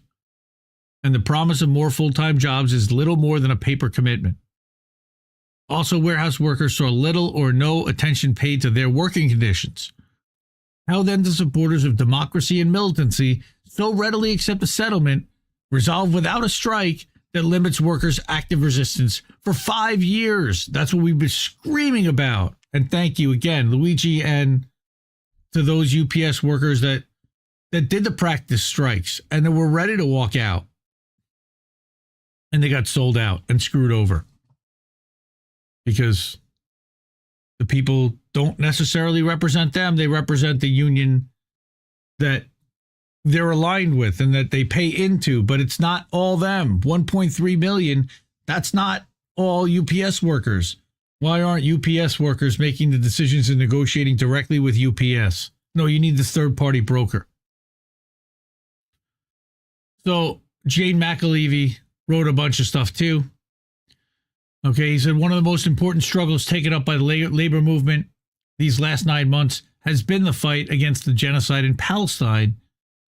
And the promise of more full-time jobs is little more than a paper commitment. Also, warehouse workers saw little or no attention paid to their working conditions. How then do supporters of democracy and militancy so readily accept a settlement resolved without a strike that limits workers' active resistance for 5 years? That's what we've been screaming about. And thank you again, Luigi, and to those UPS workers that did the practice strikes and that were ready to walk out. And they got sold out and screwed over. Because the people don't necessarily represent them. They represent the union that they're aligned with and that they pay into, but it's not all them. 1.3 million, that's not all UPS workers. Why aren't UPS workers making the decisions and negotiating directly with UPS? No, you need the third-party broker. So Jane McAlevey wrote a bunch of stuff too. Okay, he said one of the most important struggles taken up by the labor movement these last 9 months has been the fight against the genocide in Palestine,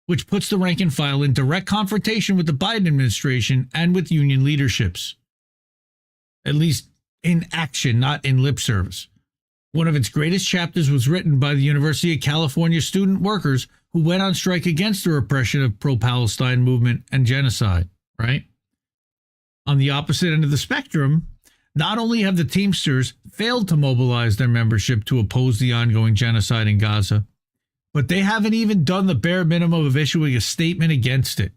which puts the rank and file in direct confrontation with the Biden administration and with union leaderships. At least in action, not in lip service. One of its greatest chapters was written by the University of California student workers who went on strike against the repression of pro-Palestine movement and genocide, right? On the opposite end of the spectrum, not only have the Teamsters failed to mobilize their membership to oppose the ongoing genocide in Gaza, but they haven't even done the bare minimum of issuing a statement against it.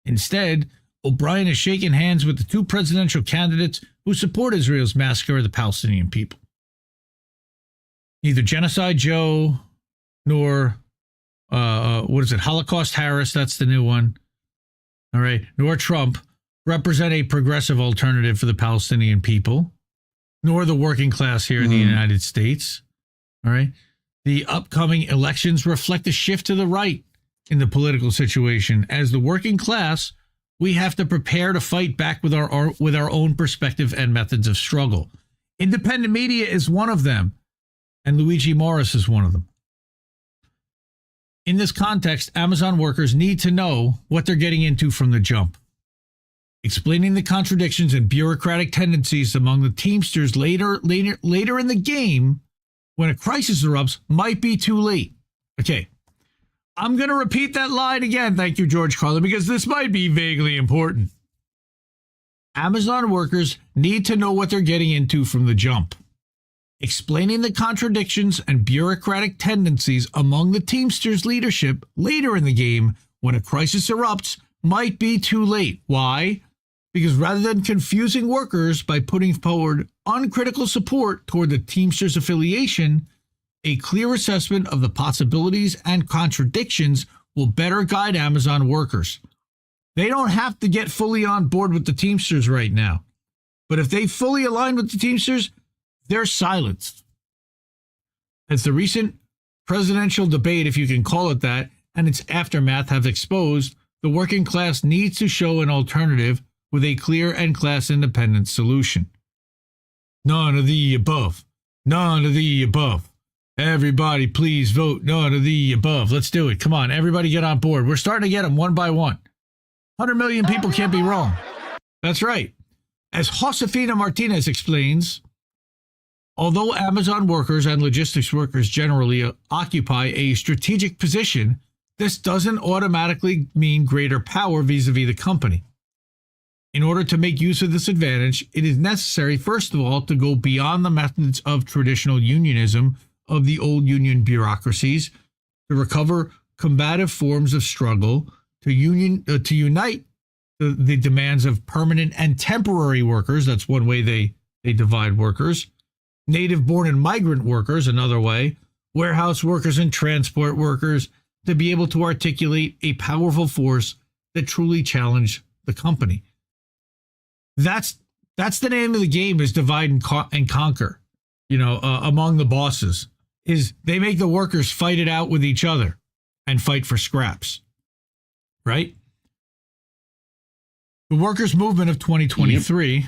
Instead, O'Brien has shaken hands with the two presidential candidates who support Israel's massacre of the Palestinian people. Neither Genocide Joe nor, Holocaust Harris, that's the new one, all right, nor Trump represent a progressive alternative for the Palestinian people, nor the working class here in the United States. All right. The upcoming elections reflect a shift to the right in the political situation. As the working class, we have to prepare to fight back with our own perspective and methods of struggle. Independent media is one of them, and Luigi Morris is one of them. In this context, Amazon workers need to know what they're getting into from the jump. Explaining the contradictions and bureaucratic tendencies among the Teamsters later in the game, when a crisis erupts, might be too late. Okay, I'm going to repeat that line again, thank you, George Carlin, because this might be vaguely important. Amazon workers need to know what they're getting into from the jump. Explaining the contradictions and bureaucratic tendencies among the Teamsters leadership later in the game, when a crisis erupts, might be too late. Why? Because rather than confusing workers by putting forward uncritical support toward the Teamsters affiliation, a clear assessment of the possibilities and contradictions will better guide Amazon workers. They don't have to get fully on board with the Teamsters right now. But if they fully align with the Teamsters, they're silenced. As the recent presidential debate, if you can call it that, and its aftermath have exposed, the working class needs to show an alternative with a clear and class-independent solution. None of the above. None of the above. Everybody, please vote none of the above. Let's do it. Come on, everybody get on board. We're starting to get them one by one. 100 million people can't be wrong. That's right. As Josefina Martinez explains, although Amazon workers and logistics workers generally occupy a strategic position, this doesn't automatically mean greater power vis-a-vis the company. In order to make use of this advantage, it is necessary, first of all, to go beyond the methods of traditional unionism of the old union bureaucracies, to recover combative forms of struggle, to unite the demands of permanent and temporary workers. That's one way they divide workers. Native-born and migrant workers, another way. Warehouse workers and transport workers, to be able to articulate a powerful force that truly challenged the company. That's the name of the game, is divide and conquer. among the bosses, is they make the workers fight it out with each other and fight for scraps, right? The workers' movement of 2023,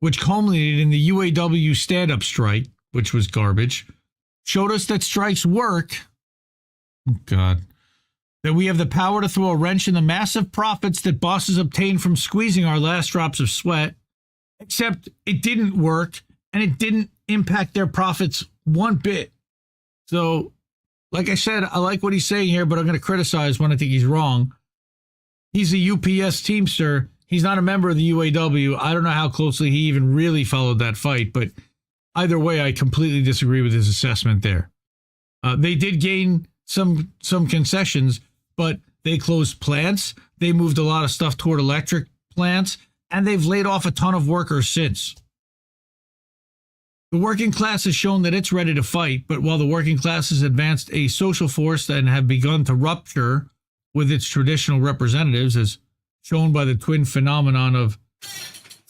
which culminated in the UAW stand-up strike, which was garbage, showed us that strikes work. Oh, God. That we have the power to throw a wrench in the massive profits that bosses obtain from squeezing our last drops of sweat, except it didn't work and it didn't impact their profits one bit. So, like I said, I like what he's saying here, but I'm going to criticize when I think he's wrong. He's a UPS Teamster. He's not a member of the UAW. I don't know how closely he even really followed that fight, but either way, I completely disagree with his assessment there. They did gain some concessions, but they closed plants. They moved a lot of stuff toward electric plants, and they've laid off a ton of workers since. The working class has shown that it's ready to fight, but while the working class has advanced a social force and have begun to rupture with its traditional representatives, as shown by the twin phenomenon of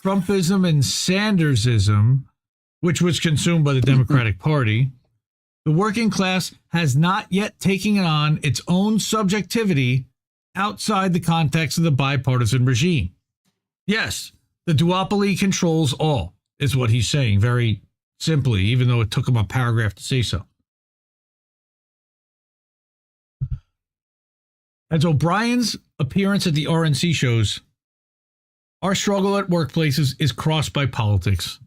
Trumpism and Sandersism, which was consumed by the Democratic Party, the working class has not yet taken on its own subjectivity outside the context of the bipartisan regime. Yes, the duopoly controls all, is what he's saying very simply, even though it took him a paragraph to say so. As O'Brien's appearance at the RNC shows, our struggle at workplaces is crossed by politics.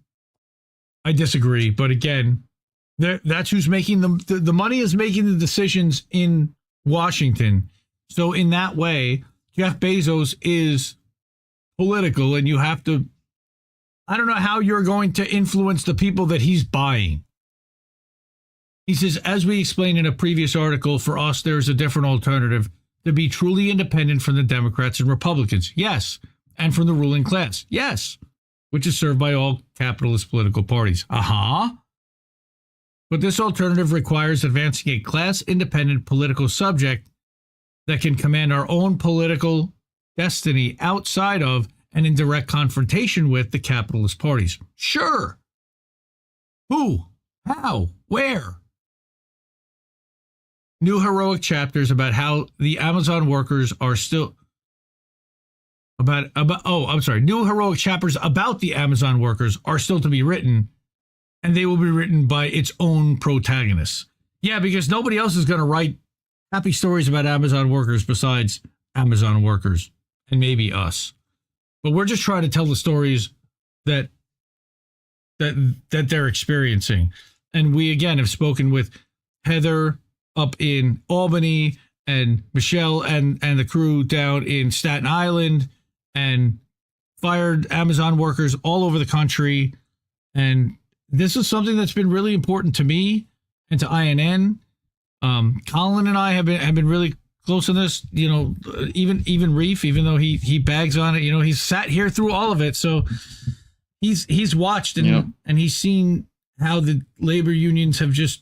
I disagree, but again, that's who's making the money is making the decisions in Washington. So in that way, Jeff Bezos is political, and you have to, I don't know how you're going to influence the people that he's buying. He says, as we explained in a previous article, for us, there's a different alternative: to be truly independent from the Democrats and Republicans. Yes. And from the ruling class. Yes. Which is served by all capitalist political parties. But this alternative requires advancing a class-independent political subject that can command our own political destiny outside of and in direct confrontation with the capitalist parties. Sure. Who? How? Where? New heroic chapters about how the Amazon workers are still... New heroic chapters about the Amazon workers are still to be written, and they will be written by its own protagonists. Yeah, because nobody else is going to write happy stories about Amazon workers besides Amazon workers and maybe us. But we're just trying to tell the stories that they're experiencing. And we, again, have spoken with Heather up in Albany and Michelle and the crew down in Staten Island, and fired Amazon workers all over the country. And this is something that's been really important to me and to INN. Colin and I have been really close on this, even Reef, even though he bags on it, he's sat here through all of it. So he's watched and he's seen how the labor unions have just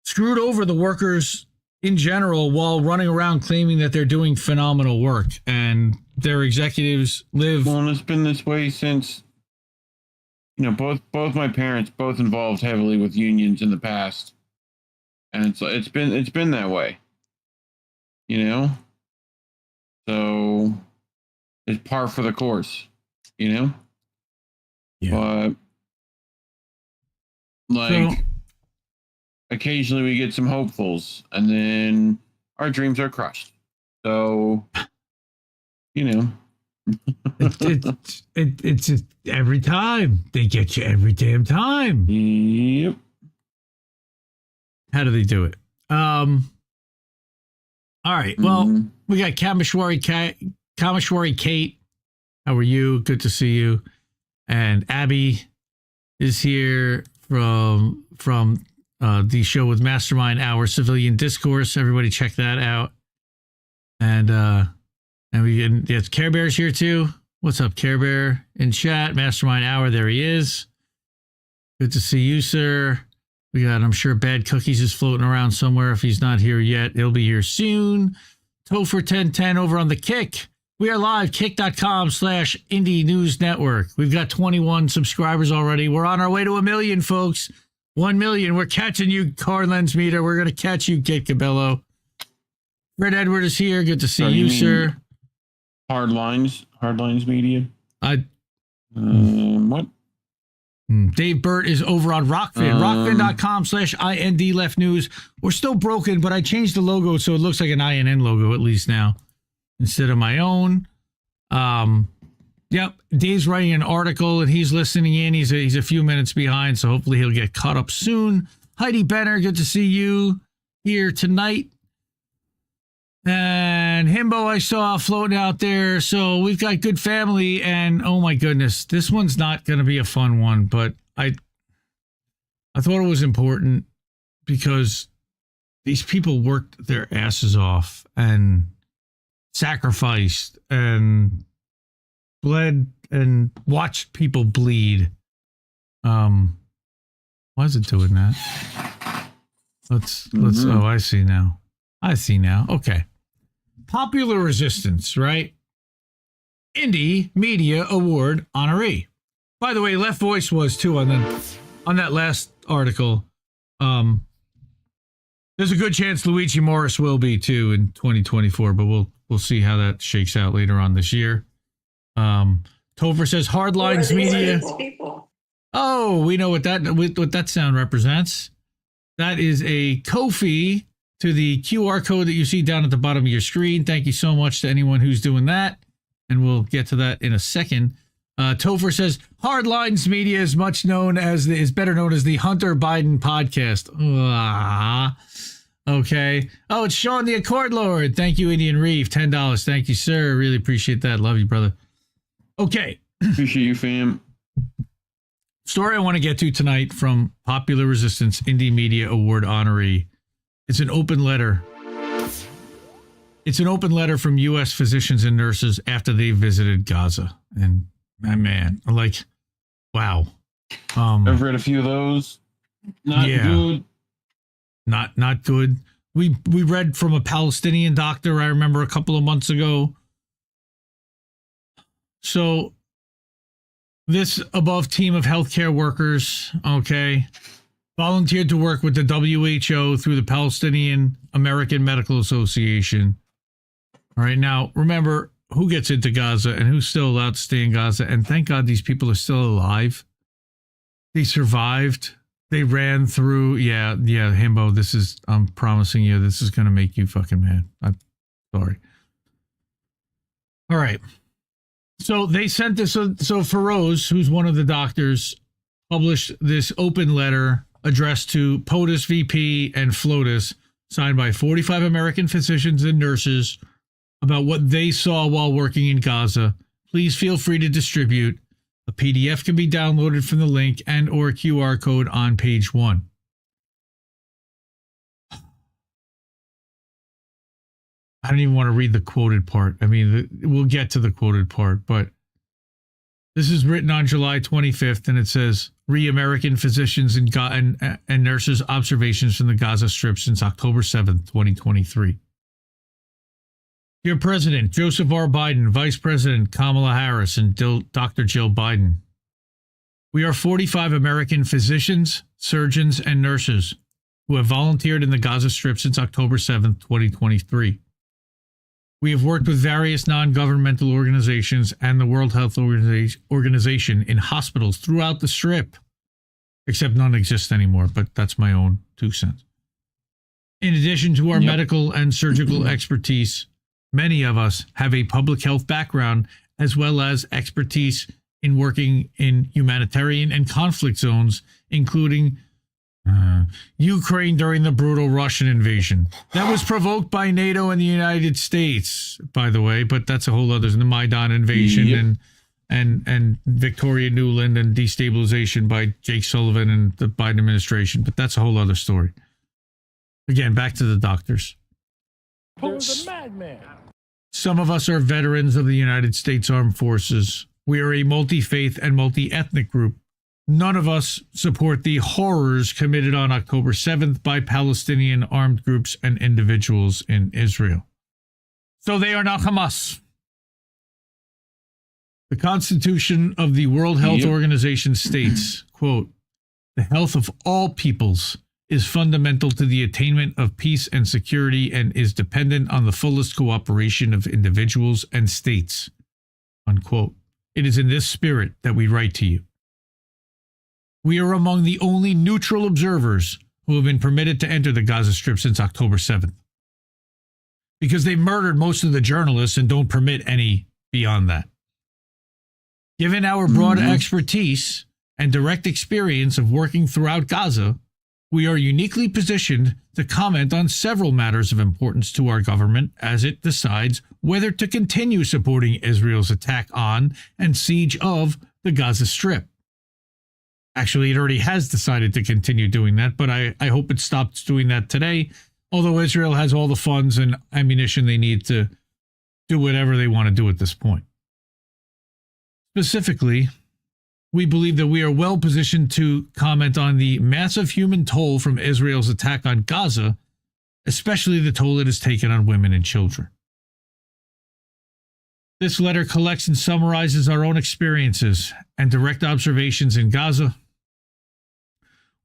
screwed over the workers in general while running around claiming that they're doing phenomenal work, and their executives live. Well, and it's been this way since, both my parents both involved heavily with unions in the past, and it's been that way, so it's par for the course, but occasionally we get some hopefuls, and then our dreams are crushed. So, it's just every time they get you every damn time. Yep. How do they do it? All right. Well, we got Kameshwari Kate. How are you? Good to see you. And Abby is here from the show with Mastermind Hour Civilian Discourse. Everybody check that out. And it's Care Bear's here too. What's up, Care Bear? In chat, Mastermind Hour, there he is. Good to see you, sir. We got, I'm sure, Bad Cookies is floating around somewhere. If he's not here yet, he'll be here soon. Topher 1010 over on the Kick. We are live, kick.com/Indie News Network. We've got 21 subscribers already. We're on our way to 1 million, folks. 1 million. We're catching you, Car Lens Meter. We're going to catch you, Kit Cabello. Fred Edward is here. Good to see you, sir. Hardlines Media. What? Dave Burt is over on Rockfin. Rockfin.com/IND Left News. We're still broken, but I changed the logo so it looks like an INN logo at least now instead of my own. Yep. Dave's writing an article and he's listening in. He's a few minutes behind, so hopefully he'll get caught up soon. Heidi Benner, good to see you here tonight. And Himbo, I saw floating out there. So we've got good family, and oh my goodness, this one's not going to be a fun one, but I thought it was important because these people worked their asses off and sacrificed and bled and watched people bleed. Why is it doing that? Let's oh, I see now. Okay. Popular Resistance, right? Indie Media Award honoree. By the way, Left Voice was too on that last article. There's a good chance Luigi Morris will be too in 2024, but we'll see how that shakes out later on this year. Topher says Hardlines Media. Oh, we know what that sound represents. That is a Ko-fi to the QR code that you see down at the bottom of your screen. Thank you so much to anyone who's doing that. And we'll get to that in a second. Topher says, Hardlines Media is better known as the Hunter Biden podcast. Okay. Oh, it's Sean the Accord Lord. Thank you, Indian Reeve. $10. Thank you, sir. Really appreciate that. Love you, brother. Okay. Appreciate you, fam. Story I want to get to tonight from Popular Resistance Indie Media Award honoree. It's an open letter. It's an open letter from U.S. physicians and nurses after they visited Gaza. And man, I'm like, wow. I've read a few of those. Not good. Not good. We read from a Palestinian doctor, I remember a couple of months ago. So this above team of healthcare workers, okay, volunteered to work with the WHO through the Palestinian American Medical Association. All right, now remember who gets into Gaza and who's still allowed to stay in Gaza. And thank God these people are still alive. They survived. They ran through. Yeah, Himbo, I'm promising you, this is going to make you fucking mad. I'm sorry. All right. So they sent this. So Feroz, who's one of the doctors, published this open letter addressed to POTUS VP and FLOTUS, signed by 45 American physicians and nurses, about what they saw while working in Gaza. Please feel free to distribute. A PDF can be downloaded from the link and or QR code on page 1. I don't even want to read the quoted part. I mean, we'll get to the quoted part, but this is written on July 25th, and it says, American physicians and nurses' observations from the Gaza Strip since October 7th, 2023. Dear President Joseph R. Biden, Vice President Kamala Harris, and Dr. Jill Biden, we are 45 American physicians, surgeons, and nurses who have volunteered in the Gaza Strip since October 7th, 2023. We have worked with various non-governmental organizations and the World Health Organization in hospitals throughout the Strip, except none exist anymore, but that's my own 2 cents. In addition to our medical and surgical expertise, many of us have a public health background as well as expertise in working in humanitarian and conflict zones, including Ukraine during the brutal Russian invasion. That was provoked by NATO and the United States, by the way, but that's a whole other, the Maidan invasion and Victoria Nuland and destabilization by Jake Sullivan and the Biden administration, but that's a whole other story. Again, back to the doctors. Who's a madman? Some of us are veterans of the United States Armed Forces. We are a multi-faith and multi-ethnic group. None of us support the horrors committed on October 7th by Palestinian armed groups and individuals in Israel. So they are not Hamas. The Constitution of the World Health Organization states, quote, "The health of all peoples is fundamental to the attainment of peace and security and is dependent on the fullest cooperation of individuals and states," unquote. It is in this spirit that we write to you. We are among the only neutral observers who have been permitted to enter the Gaza Strip since October 7th. Because they murdered most of the journalists and don't permit any beyond that. Given our broad expertise and direct experience of working throughout Gaza, we are uniquely positioned to comment on several matters of importance to our government as it decides whether to continue supporting Israel's attack on and siege of the Gaza Strip. Actually, it already has decided to continue doing that, but I hope it stops doing that today, although Israel has all the funds and ammunition they need to do whatever they want to do at this point. Specifically, we believe that we are well positioned to comment on the massive human toll from Israel's attack on Gaza, especially the toll it has taken on women and children. This letter collects and summarizes our own experiences and direct observations in Gaza.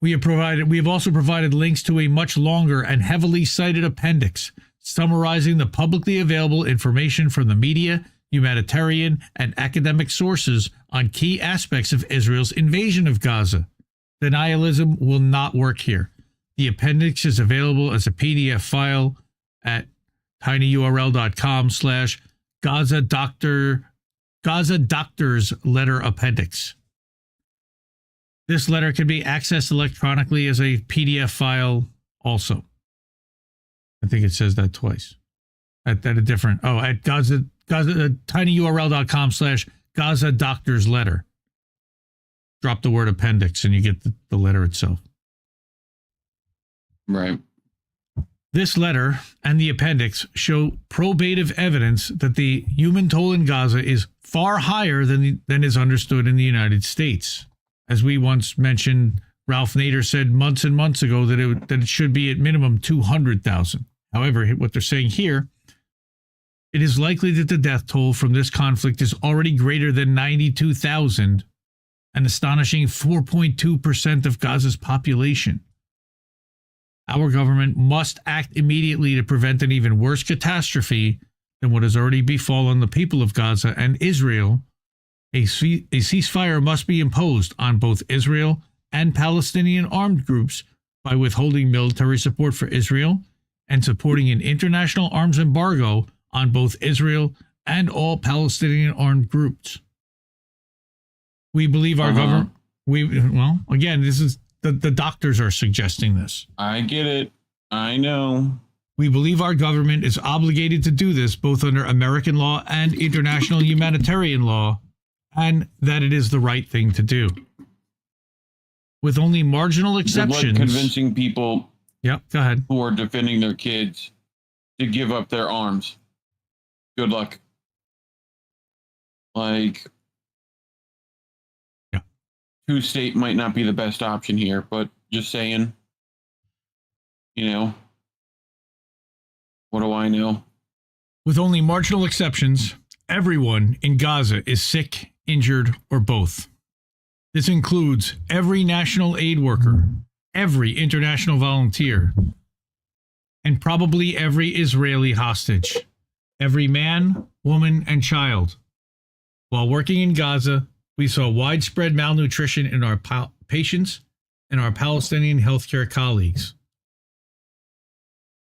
We have also provided links to a much longer and heavily cited appendix summarizing the publicly available information from the media, humanitarian, and academic sources on key aspects of Israel's invasion of Gaza. Denialism will not work here. The appendix is available as a PDF file at tinyurl.com/Gaza Doctor's Letter Appendix. This letter can be accessed electronically as a PDF file also. I think it says that twice. At a different, at tinyurl.com/Gaza Doctor's Letter. Drop the word appendix and you get the letter itself. Right. This letter and the appendix show probative evidence that the human toll in Gaza is far higher than is understood in the United States. As we once mentioned, Ralph Nader said months and months ago that it should be at minimum 200,000. However, what they're saying here, it is likely that the death toll from this conflict is already greater than 92,000, an astonishing 4.2% of Gaza's population. Our government must act immediately to prevent an even worse catastrophe than what has already befallen the people of Gaza and Israel. A ceasefire must be imposed on both Israel and Palestinian armed groups by withholding military support for Israel and supporting an international arms embargo on both Israel and all Palestinian armed groups. We believe our government... again, this is the doctors are suggesting this. I get it. I know. We believe our government is obligated to do this both under American law and international humanitarian law, and that it is the right thing to do. With only marginal exceptions... Good luck convincing people go ahead. Who are defending their kids to give up their arms. Good luck. Two-state might not be the best option here, but just saying, what do I know? With only marginal exceptions, everyone in Gaza is sick, injured, or both. This includes every national aid worker, every international volunteer, and probably every Israeli hostage, every man, woman, and child. While working in Gaza, we saw widespread malnutrition in our patients and our Palestinian healthcare colleagues.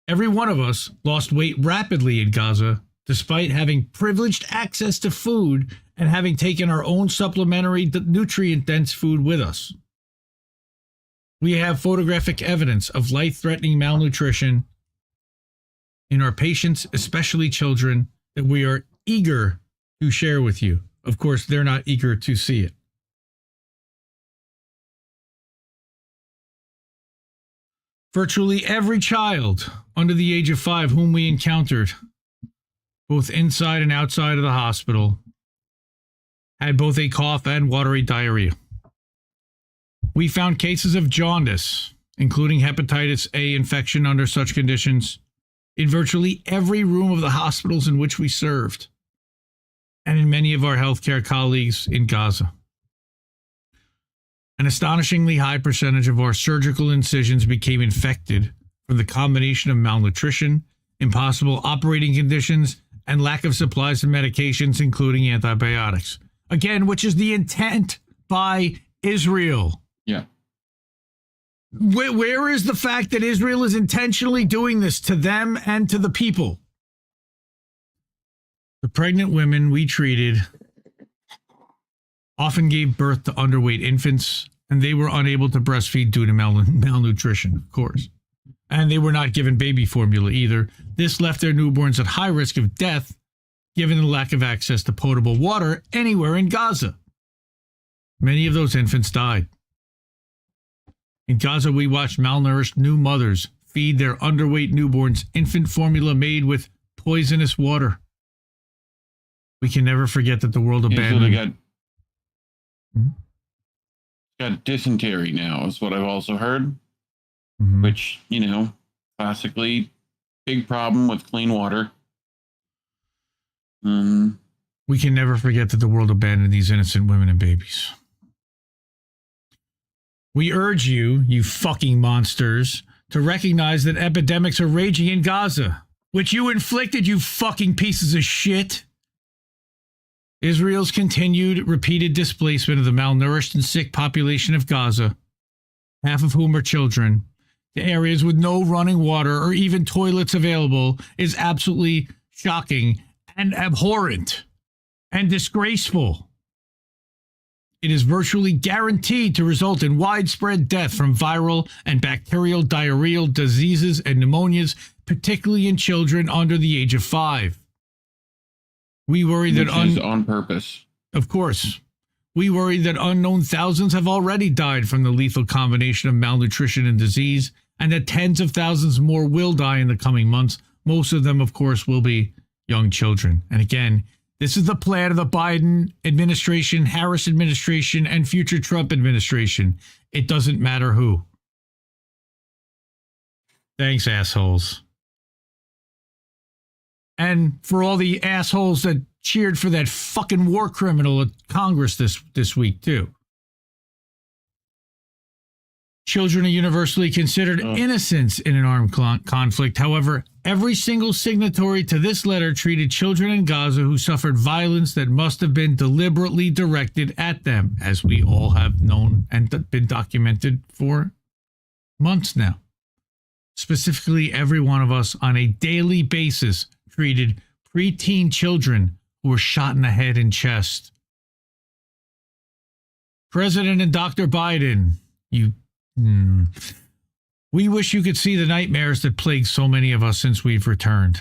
Every one of us lost weight rapidly in Gaza, despite having privileged access to food and having taken our own supplementary nutrient-dense food with us. We have photographic evidence of life-threatening malnutrition in our patients, especially children, that we are eager to share with you. Of course, they're not eager to see it. Virtually every child under the age of 5 whom we encountered, both inside and outside of the hospital, had both a cough and watery diarrhea. We found cases of jaundice, including hepatitis A infection under such conditions, in virtually every room of the hospitals in which we served. and in many of our healthcare colleagues in Gaza. An astonishingly high percentage of our surgical incisions became infected from the combination of malnutrition, impossible operating conditions, and lack of supplies and medications, including antibiotics. Again, which is the intent by Israel. Yeah. Where is the fact that Israel is intentionally doing this to them and to the people? The pregnant women we treated often gave birth to underweight infants, and they were unable to breastfeed due to malnutrition, of course. And they were not given baby formula either. This left their newborns at high risk of death, given the lack of access to potable water anywhere in Gaza. Many of those infants died. In Gaza, we watched malnourished new mothers feed their underweight newborns infant formula made with poisonous water. We can never forget that the world abandoned. So they got dysentery now, is what I've also heard. Mm-hmm. Which, classically, big problem with clean water. We can never forget that the world abandoned these innocent women and babies. We urge you, you fucking monsters, to recognize that epidemics are raging in Gaza, which you inflicted, you fucking pieces of shit. Israel's continued repeated displacement of the malnourished and sick population of Gaza, half of whom are children, to areas with no running water or even toilets available, is absolutely shocking and abhorrent and disgraceful. It is virtually guaranteed to result in widespread death from viral and bacterial diarrheal diseases and pneumonias, particularly in children under the age of 5. We worry that is on purpose. Of course. We worry that unknown thousands have already died from the lethal combination of malnutrition and disease, and that tens of thousands more will die in the coming months. Most of them, of course, will be young children. And again, this is the plan of the Biden administration, Harris administration, and future Trump administration. It doesn't matter who. Thanks, assholes. And for all the assholes that cheered for that fucking war criminal at Congress this week, too. Children are universally considered innocents in an armed conflict. However, every single signatory to this letter treated children in Gaza who suffered violence that must have been deliberately directed at them, as we all have known and been documented for months now. Specifically, every one of us on a daily basis treated preteen children who were shot in the head and chest. President and Dr. Biden, we wish you could see the nightmares that plague so many of us since we've returned.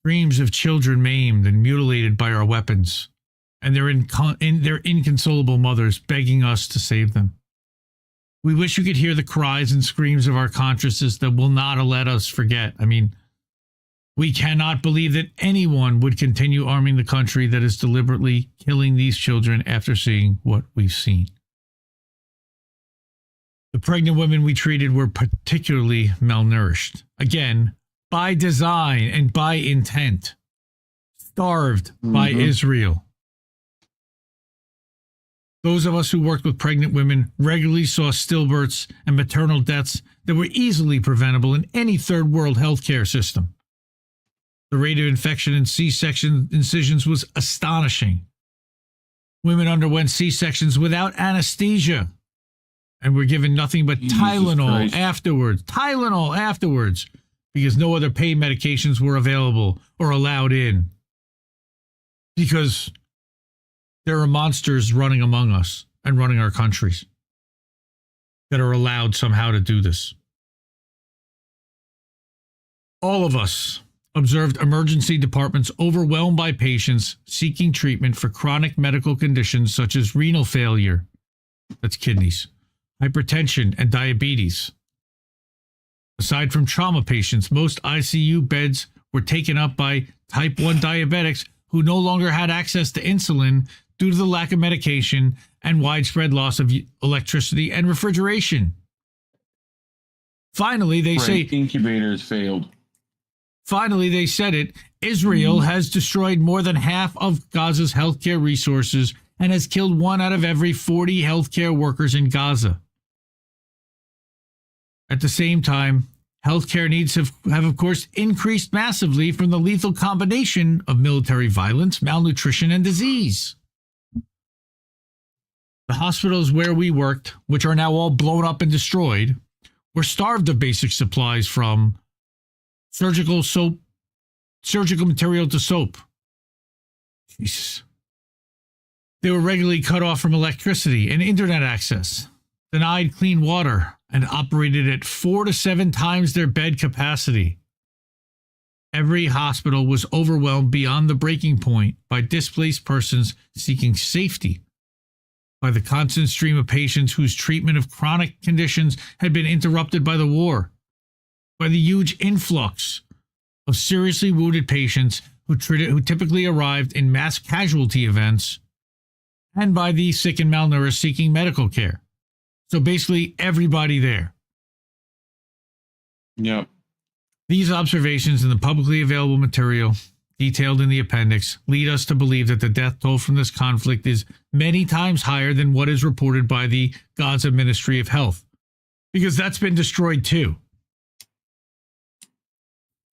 Dreams of children maimed and mutilated by our weapons, and their inconsolable mothers begging us to save them. We wish you could hear the cries and screams of our consciences that will not let us forget. I mean, we cannot believe that anyone would continue arming the country that is deliberately killing these children after seeing what we've seen. The pregnant women we treated were particularly malnourished. Again, by design and by intent. Starved by Israel. Those of us who worked with pregnant women regularly saw stillbirths and maternal deaths that were easily preventable in any third world healthcare system. The rate of infection in C-section incisions was astonishing. Women underwent C-sections without anesthesia and were given nothing but Tylenol afterwards, because no other pain medications were available or allowed in. Because there are monsters running among us and running our countries that are allowed somehow to do this. All of us observed emergency departments overwhelmed by patients seeking treatment for chronic medical conditions such as renal failure, that's kidneys, hypertension, and diabetes. Aside from trauma patients, most ICU beds were taken up by type 1 diabetics who no longer had access to insulin due to the lack of medication and widespread loss of electricity and refrigeration. Finally, they say incubators failed. Finally, they said it. Israel has destroyed more than half of Gaza's healthcare resources and has killed 1 out of every 40 healthcare workers in Gaza. At the same time, healthcare needs have of course, increased massively from the lethal combination of military violence, malnutrition, and disease. The hospitals where we worked, which are now all blown up and destroyed, were starved of basic supplies from surgical material to soap. Jesus. They were regularly cut off from electricity and internet access, denied clean water, and operated at 4 to 7 times their bed capacity. Every hospital was overwhelmed beyond the breaking point by displaced persons seeking safety, by the constant stream of patients whose treatment of chronic conditions had been interrupted by the war, by the huge influx of seriously wounded patients who typically arrived in mass casualty events, and by the sick and malnourished seeking medical care. So basically everybody there. Yep. These observations in the publicly available material detailed in the appendix lead us to believe that the death toll from this conflict is many times higher than what is reported by the Gaza Ministry of Health, because that's been destroyed too.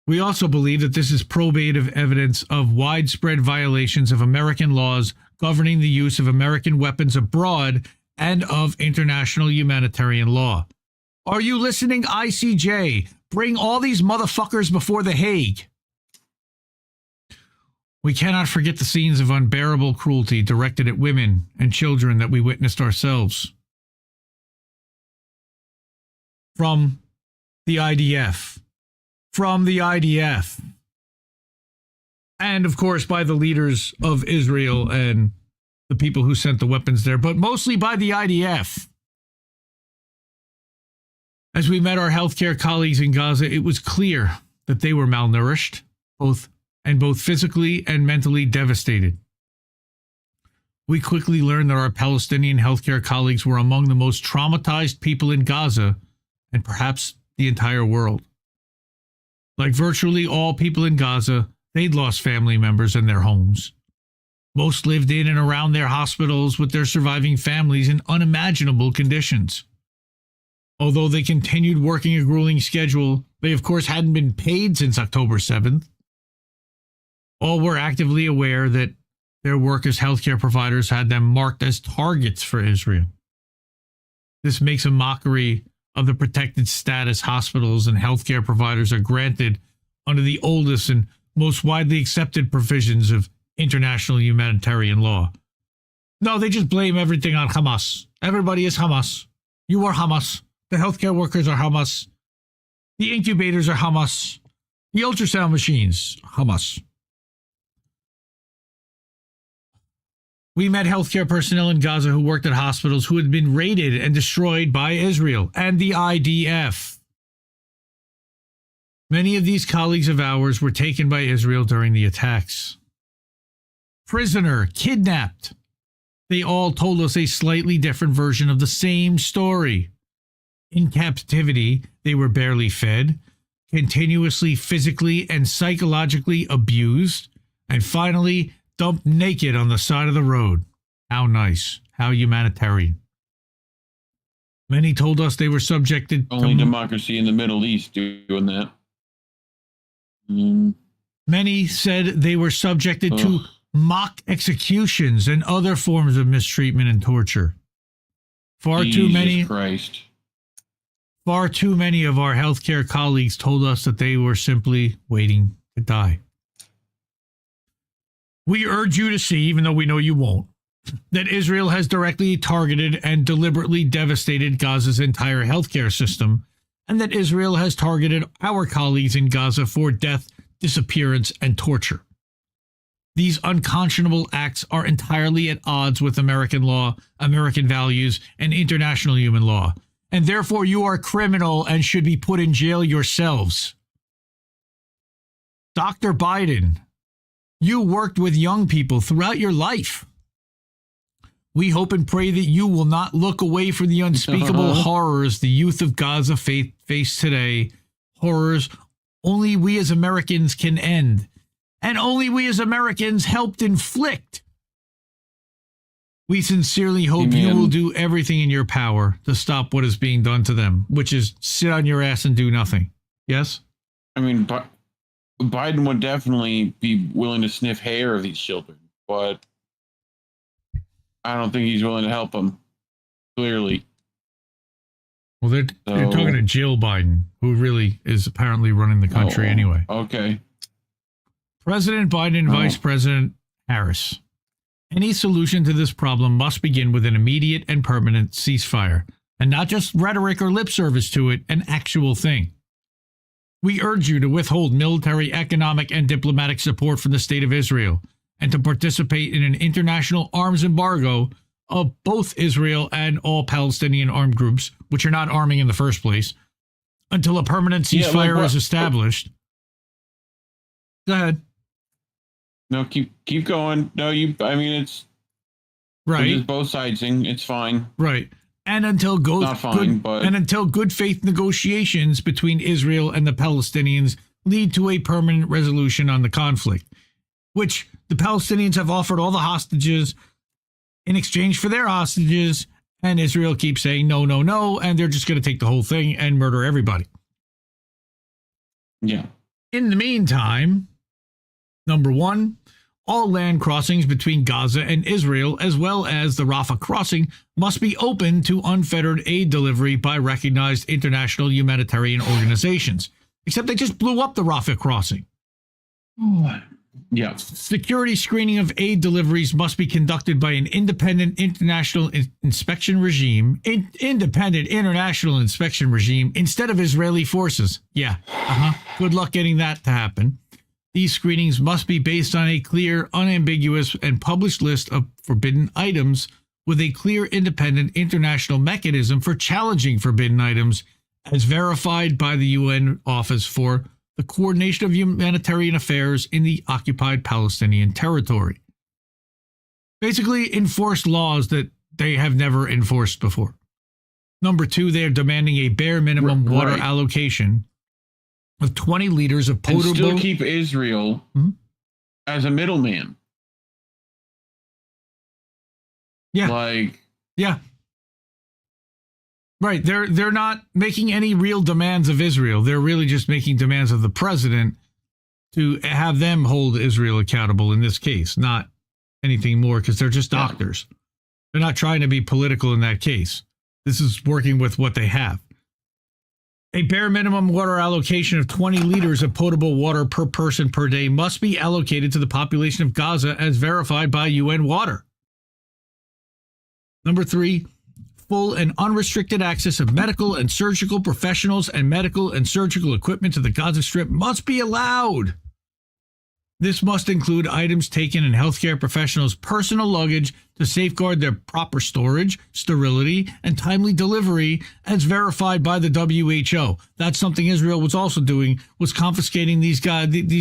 We also believe that this is probative evidence of widespread violations of American laws governing the use of American weapons abroad and of international humanitarian law. Are you listening, ICJ? Bring all these motherfuckers before The Hague. We cannot forget the scenes of unbearable cruelty directed at women and children that we witnessed ourselves. From the IDF. And, of course, by the leaders of Israel and the people who sent the weapons there, but mostly by the IDF. As we met our healthcare colleagues in Gaza, it was clear that they were malnourished, both physically and mentally devastated. We quickly learned that our Palestinian healthcare colleagues were among the most traumatized people in Gaza and perhaps the entire world. Like virtually all people in Gaza, they'd lost family members and their homes. Most lived in and around their hospitals with their surviving families in unimaginable conditions. Although they continued working a grueling schedule, they of course hadn't been paid since October 7th. All were actively aware that their work as healthcare providers had them marked as targets for Israel. This makes a mockery of the protected status hospitals and healthcare providers are granted under the oldest and most widely accepted provisions of international humanitarian law. No, they just blame everything on Hamas. Everybody is Hamas. You are Hamas. The healthcare workers are Hamas. The incubators are Hamas. The ultrasound machines, Hamas. We met healthcare personnel in Gaza who worked at hospitals who had been raided and destroyed by Israel and the IDF. Many of these colleagues of ours were taken by Israel during the attacks. Prisoner, kidnapped. They all told us a slightly different version of the same story. In captivity, they were barely fed, continuously physically and psychologically abused, and finally dumped naked on the side of the road. How nice. How humanitarian. Many told us they were subjected to... Only democracy in the Middle East doing that. Many said they were subjected to mock executions and other forms of mistreatment and torture. Far too many of our healthcare colleagues told us that they were simply waiting to die. We urge you to see, even though we know you won't, that Israel has directly targeted and deliberately devastated Gaza's entire healthcare system, and that Israel has targeted our colleagues in Gaza for death, disappearance, and torture. These unconscionable acts are entirely at odds with American law, American values, and international human law, and therefore you are criminal and should be put in jail yourselves. Dr. Biden, you worked with young people throughout your life. We hope and pray that you will not look away from the unspeakable horrors the youth of Gaza face today, horrors only we as Americans can end, and only we as Americans helped inflict. We sincerely hope you will do everything in your power to stop what is being done to them, which is sit on your ass and do nothing. Yes? I mean, Biden would definitely be willing to sniff hair of these children, but I don't think he's willing to help them, clearly. Well, they're talking to Jill Biden, who really is apparently running the country anyway. Okay. President Biden and Vice President Harris. Any solution to this problem must begin with an immediate and permanent ceasefire, and not just rhetoric or lip service to it, an actual thing. We urge you to withhold military, economic, and diplomatic support from the State of Israel, and to participate in an international arms embargo of both Israel and all Palestinian armed groups, which are not arming in the first place, until a permanent ceasefire is established. Go ahead. No, keep going. No, it's right. It's both sidesing. It's fine. Right. And until until good faith negotiations between Israel and the Palestinians lead to a permanent resolution on the conflict, which the Palestinians have offered all the hostages in exchange for their hostages, and Israel keeps saying no, no, no, and they're just going to take the whole thing and murder everybody. Yeah. In the meantime, number one, all land crossings between Gaza and Israel, as well as the Rafah crossing, must be open to unfettered aid delivery by recognized international humanitarian organizations. Except they just blew up the Rafah crossing. Yeah. Security screening of aid deliveries must be conducted by an independent international inspection regime. Independent international inspection regime instead of Israeli forces. Yeah. Good luck getting that to happen. These screenings must be based on a clear, unambiguous, and published list of forbidden items with a clear, independent international mechanism for challenging forbidden items as verified by the UN Office for the Coordination of Humanitarian Affairs in the Occupied Palestinian Territory. Basically, enforce laws that they have never enforced before. Number two, they are demanding a bare minimum water allocation of 20 liters of potable... And still keep Israel as a middleman. Yeah. Yeah. Right. They're not making any real demands of Israel. They're really just making demands of the president to have them hold Israel accountable in this case, not anything more, because they're just doctors. They're not trying to be political in that case. This is working with what they have. A bare minimum water allocation of 20 liters of potable water per person per day must be allocated to the population of Gaza as verified by UN Water. Number three, full and unrestricted access of medical and surgical professionals and medical and surgical equipment to the Gaza Strip must be allowed. This must include items taken in healthcare professionals' personal luggage to safeguard their proper storage, sterility, and timely delivery as verified by the WHO. That's something Israel was also doing, was confiscating these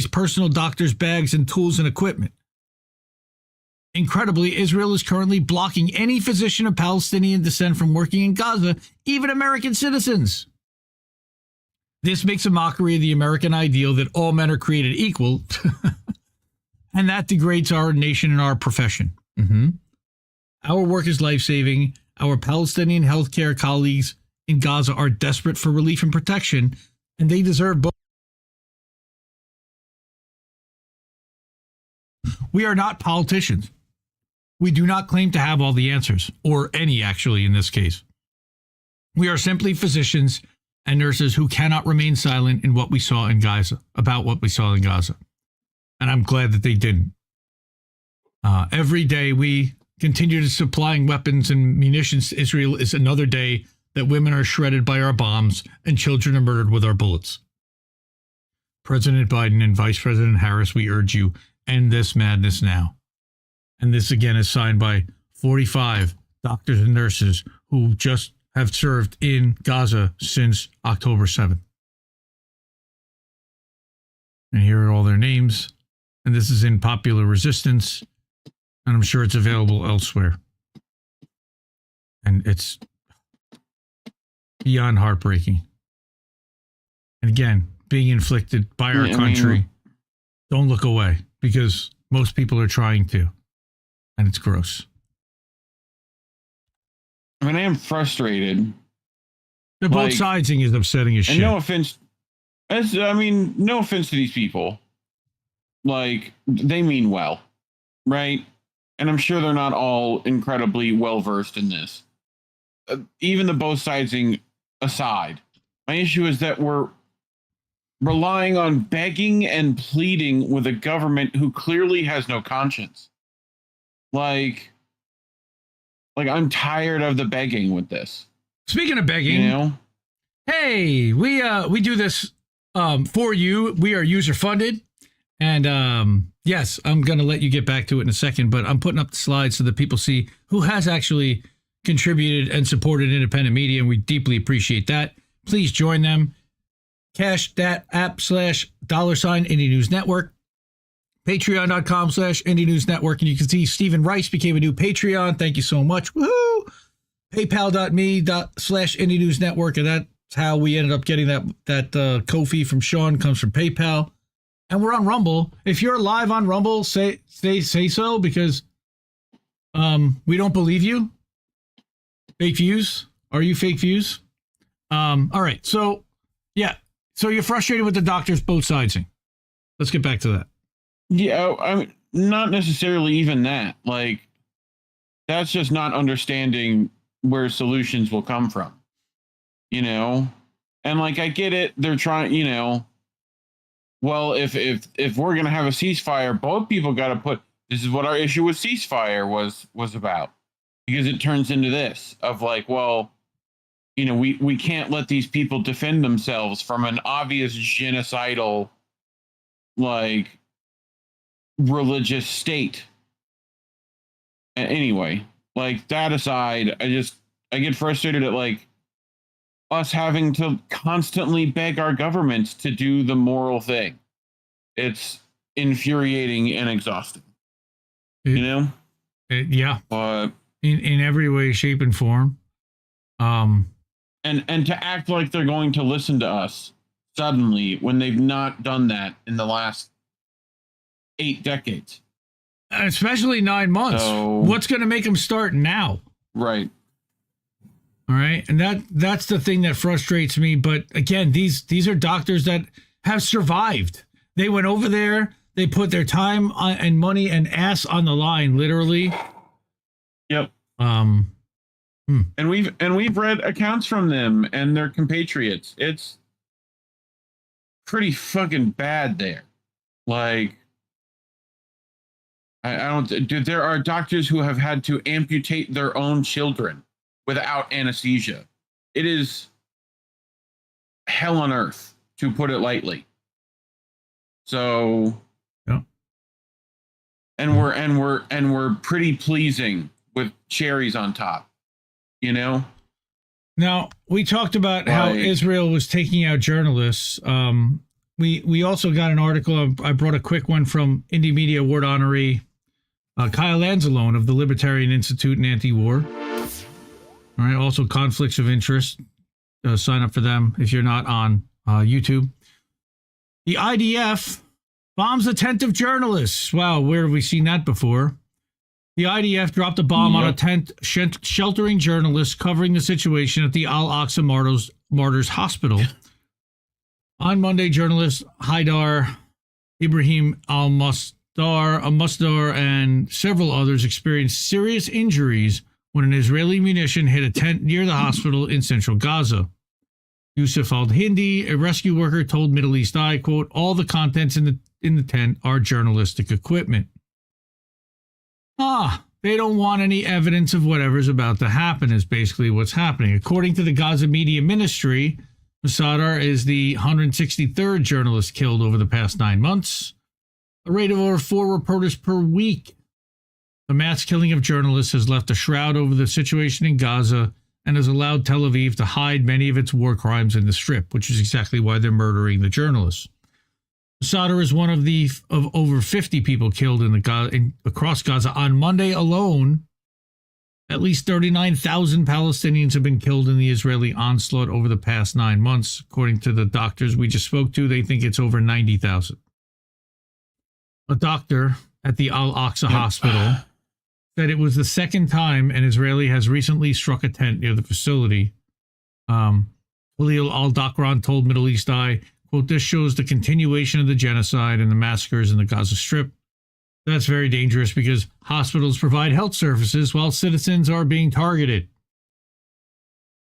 personal doctors' bags and tools and equipment. Incredibly, Israel is currently blocking any physician of Palestinian descent from working in Gaza, even American citizens. This makes a mockery of the American ideal that all men are created equal, and that degrades our nation and our profession. Our work is life-saving. Our Palestinian healthcare colleagues in Gaza are desperate for relief and protection, and they deserve both. We are not politicians. We do not claim to have all the answers, or any actually in this case. We are simply physicians and nurses who cannot remain silent in what we saw in Gaza, about what we saw in Gaza. And I'm glad that they didn't. Every day we continue to supplying weapons and munitions to Israel is another day that women are shredded by our bombs and children are murdered with our bullets. President Biden and Vice President Harris, we urge you, end this madness now. And this again is signed by 45 doctors and nurses who just have served in Gaza since October 7th. And here are all their names. And this is in Popular Resistance. And I'm sure it's available elsewhere. And it's beyond heartbreaking. And again, being inflicted by our country, don't look away, because most people are trying to, and it's gross. I mean, I am frustrated. The both sidesing is upsetting as shit. And no offense, no offense to these people. Like, they mean well, right? And I'm sure they're not all incredibly well versed in this. Even the both sidesing aside, my issue is that we're relying on begging and pleading with a government who clearly has no conscience. Like I'm tired of the begging with this. Speaking of begging, hey, we do this for you. We are user funded, and yes, I'm going to let you get back to it in a second, but I'm putting up the slides so that people see who has actually contributed and supported independent media, and we deeply appreciate that. Please join them. Cash that app /$ Indie News Network. Patreon.com/Indie News Network. And you can see Stephen Rice became a new Patreon. Thank you so much. Woohoo! PayPal.me/Indie News Network. And that's how we ended up getting that Ko-fi from Sean, comes from PayPal. And we're on Rumble. If you're live on Rumble, say so, because we don't believe you. Fake views. Are you fake views? All right. So, yeah. So you're frustrated with the doctors both sidesing. Let's get back to that. Yeah, I mean, not necessarily even that. Like, that's just not understanding where solutions will come from. And like, I get it. They're trying, well, if we're going to have a ceasefire, both people got to put, this is what our issue with ceasefire was about. Because it turns into this of like, well, we can't let these people defend themselves from an obvious genocidal, like, religious state. Anyway, like, that aside, I get frustrated at like us having to constantly beg our governments to do the moral thing. It's infuriating and exhausting. Yeah. But in every way, shape, and form. And to act like they're going to listen to us suddenly when they've not done that in the last 8 decades. Especially 9 months. So, what's going to make them start now? Right. All right. And that's the thing that frustrates me. But again, these are doctors that have survived. They went over there. They put their time and money and ass on the line, literally. Yep. And we've read accounts from them and their compatriots. It's pretty fucking bad there. Like, there are doctors who have had to amputate their own children without anesthesia. It is hell on earth, to put it lightly. So, yeah. And we're pretty pleasing with cherries on top. Now, we talked about how Israel was taking out journalists. We also got an article. I brought a quick one from Indie Media Award honoree Kyle Anzalone of the Libertarian Institute and Anti-War. All right. Also, conflicts of interest. Sign up for them if you're not on YouTube. The IDF bombs a tent of journalists. Wow, where have we seen that before? The IDF dropped a bomb on a tent sheltering journalists covering the situation at the Al-Aqsa Martyrs Hospital. On Monday, journalist Haidar Ibrahim al-Musdar and several others experienced serious injuries when an Israeli munition hit a tent near the hospital in central Gaza. Yusuf al-Hindi, a rescue worker, told Middle East Eye, quote, "All the contents in the tent are journalistic equipment." They don't want any evidence of whatever's about to happen is basically what's happening. According to the Gaza Media Ministry, Massadar is the 163rd journalist killed over the past 9 months, a rate of over 4 reporters per week. The mass killing of journalists has left a shroud over the situation in Gaza and has allowed Tel Aviv to hide many of its war crimes in the Strip, which is exactly why they're murdering the journalists. Massadar is one of over 50 people killed across Gaza on Monday alone, At least 39,000 Palestinians have been killed in the Israeli onslaught over the past 9 months. According to the doctors we just spoke to, they think it's over 90,000. A doctor at the Al-Aqsa Hospital said it was the second time an Israeli has recently struck a tent near the facility. Khalil al-Dakran told Middle East Eye, quote, "This shows the continuation of the genocide and the massacres in the Gaza Strip. That's very dangerous because hospitals provide health services while citizens are being targeted."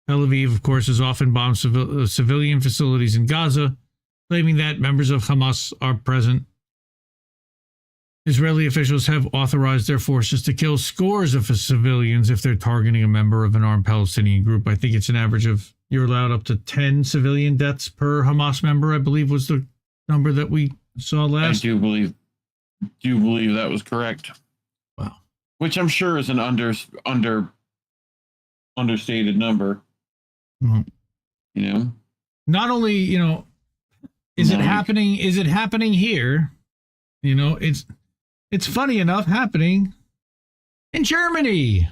Tel Aviv, of course, has often bombed civilian facilities in Gaza, claiming that members of Hamas are present. Israeli officials have authorized their forces to kill scores of civilians if they're targeting a member of an armed Palestinian group. I think it's an average of, you're allowed up to 10 civilian deaths per Hamas member, I believe was the number that we saw last. I do believe that was correct. Wow. Which I'm sure is an understated number. Mm-hmm. You know? Not only, you know, is it happening here? You know, it's funny enough happening in Germany.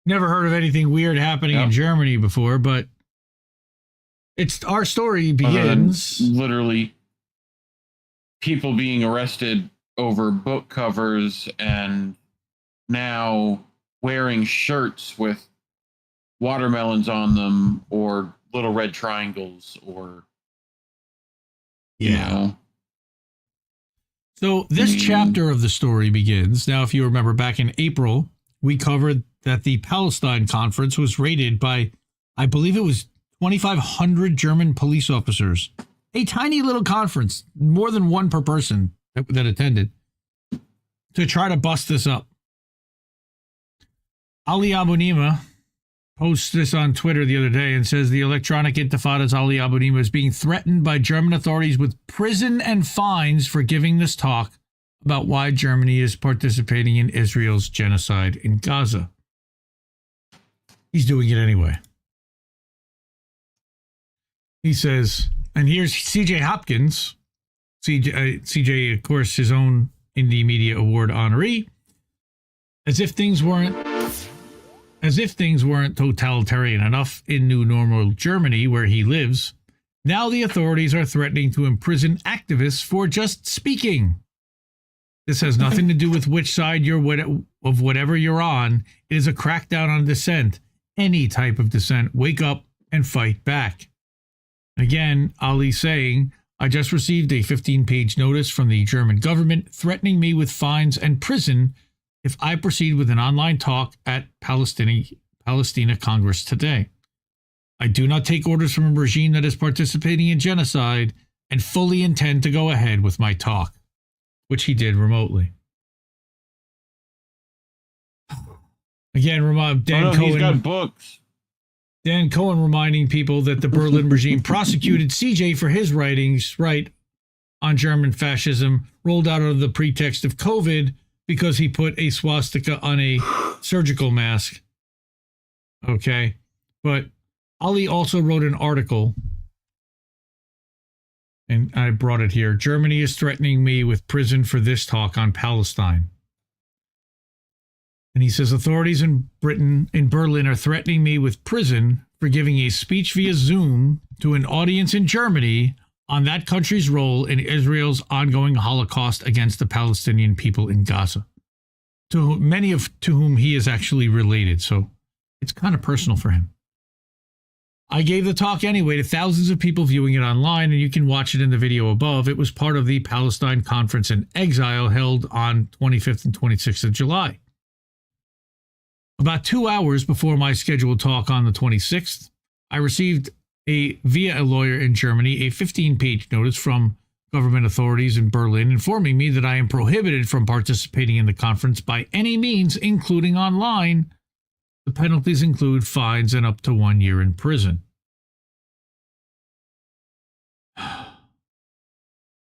Never heard of anything weird happening in Germany before, but it's our story begins literally people being arrested over book covers and now wearing shirts with watermelons on them or little red triangles or you know. So this chapter of the story begins. Now, if you remember back in April, we covered that the Palestine conference was raided by, I believe it was 2,500 German police officers. A tiny little conference, more than one per person that attended, to try to bust this up. Ali Abunimah posts this on Twitter the other day and says the Electronic Intifada's Ali Abunimah is being threatened by German authorities with prison and fines for giving this talk about why Germany is participating in Israel's genocide in Gaza. He's doing it anyway. He says, and here's CJ Hopkins, CJ, of course, his own Indie Media Award honoree, as if things weren't totalitarian enough in New Normal Germany, where he lives. Now the authorities are threatening to imprison activists for just speaking. This has nothing to do with which side of whatever you're on. It is a crackdown on dissent. Any type of dissent. Wake up and fight back. Again, Ali saying, I just received a 15-page notice from the German government threatening me with fines and prison if I proceed with an online talk at Palestina Congress today. I do not take orders from a regime that is participating in genocide and fully intend to go ahead with my talk, which he did remotely. Again, Dan Cohen. He's got books. Dan Cohen reminding people that the Berlin regime prosecuted CJ for his writings, on German fascism, rolled out under the pretext of COVID because he put a swastika on a surgical mask. Okay. But Ali also wrote an article, and I brought it here. Germany is threatening me with prison for this talk on Palestine. And he says authorities in Berlin are threatening me with prison for giving a speech via Zoom to an audience in Germany on that country's role in Israel's ongoing Holocaust against the Palestinian people in Gaza, to whom he is actually related. So it's kind of personal for him. I gave the talk anyway to thousands of people viewing it online, and you can watch it in the video above. It was part of the Palestine Conference in Exile held on 25th and 26th of July. About 2 hours before my scheduled talk on the 26th, I received via a lawyer in Germany, a 15-page notice from government authorities in Berlin informing me that I am prohibited from participating in the conference by any means, including online. The penalties include fines and up to 1 year in prison.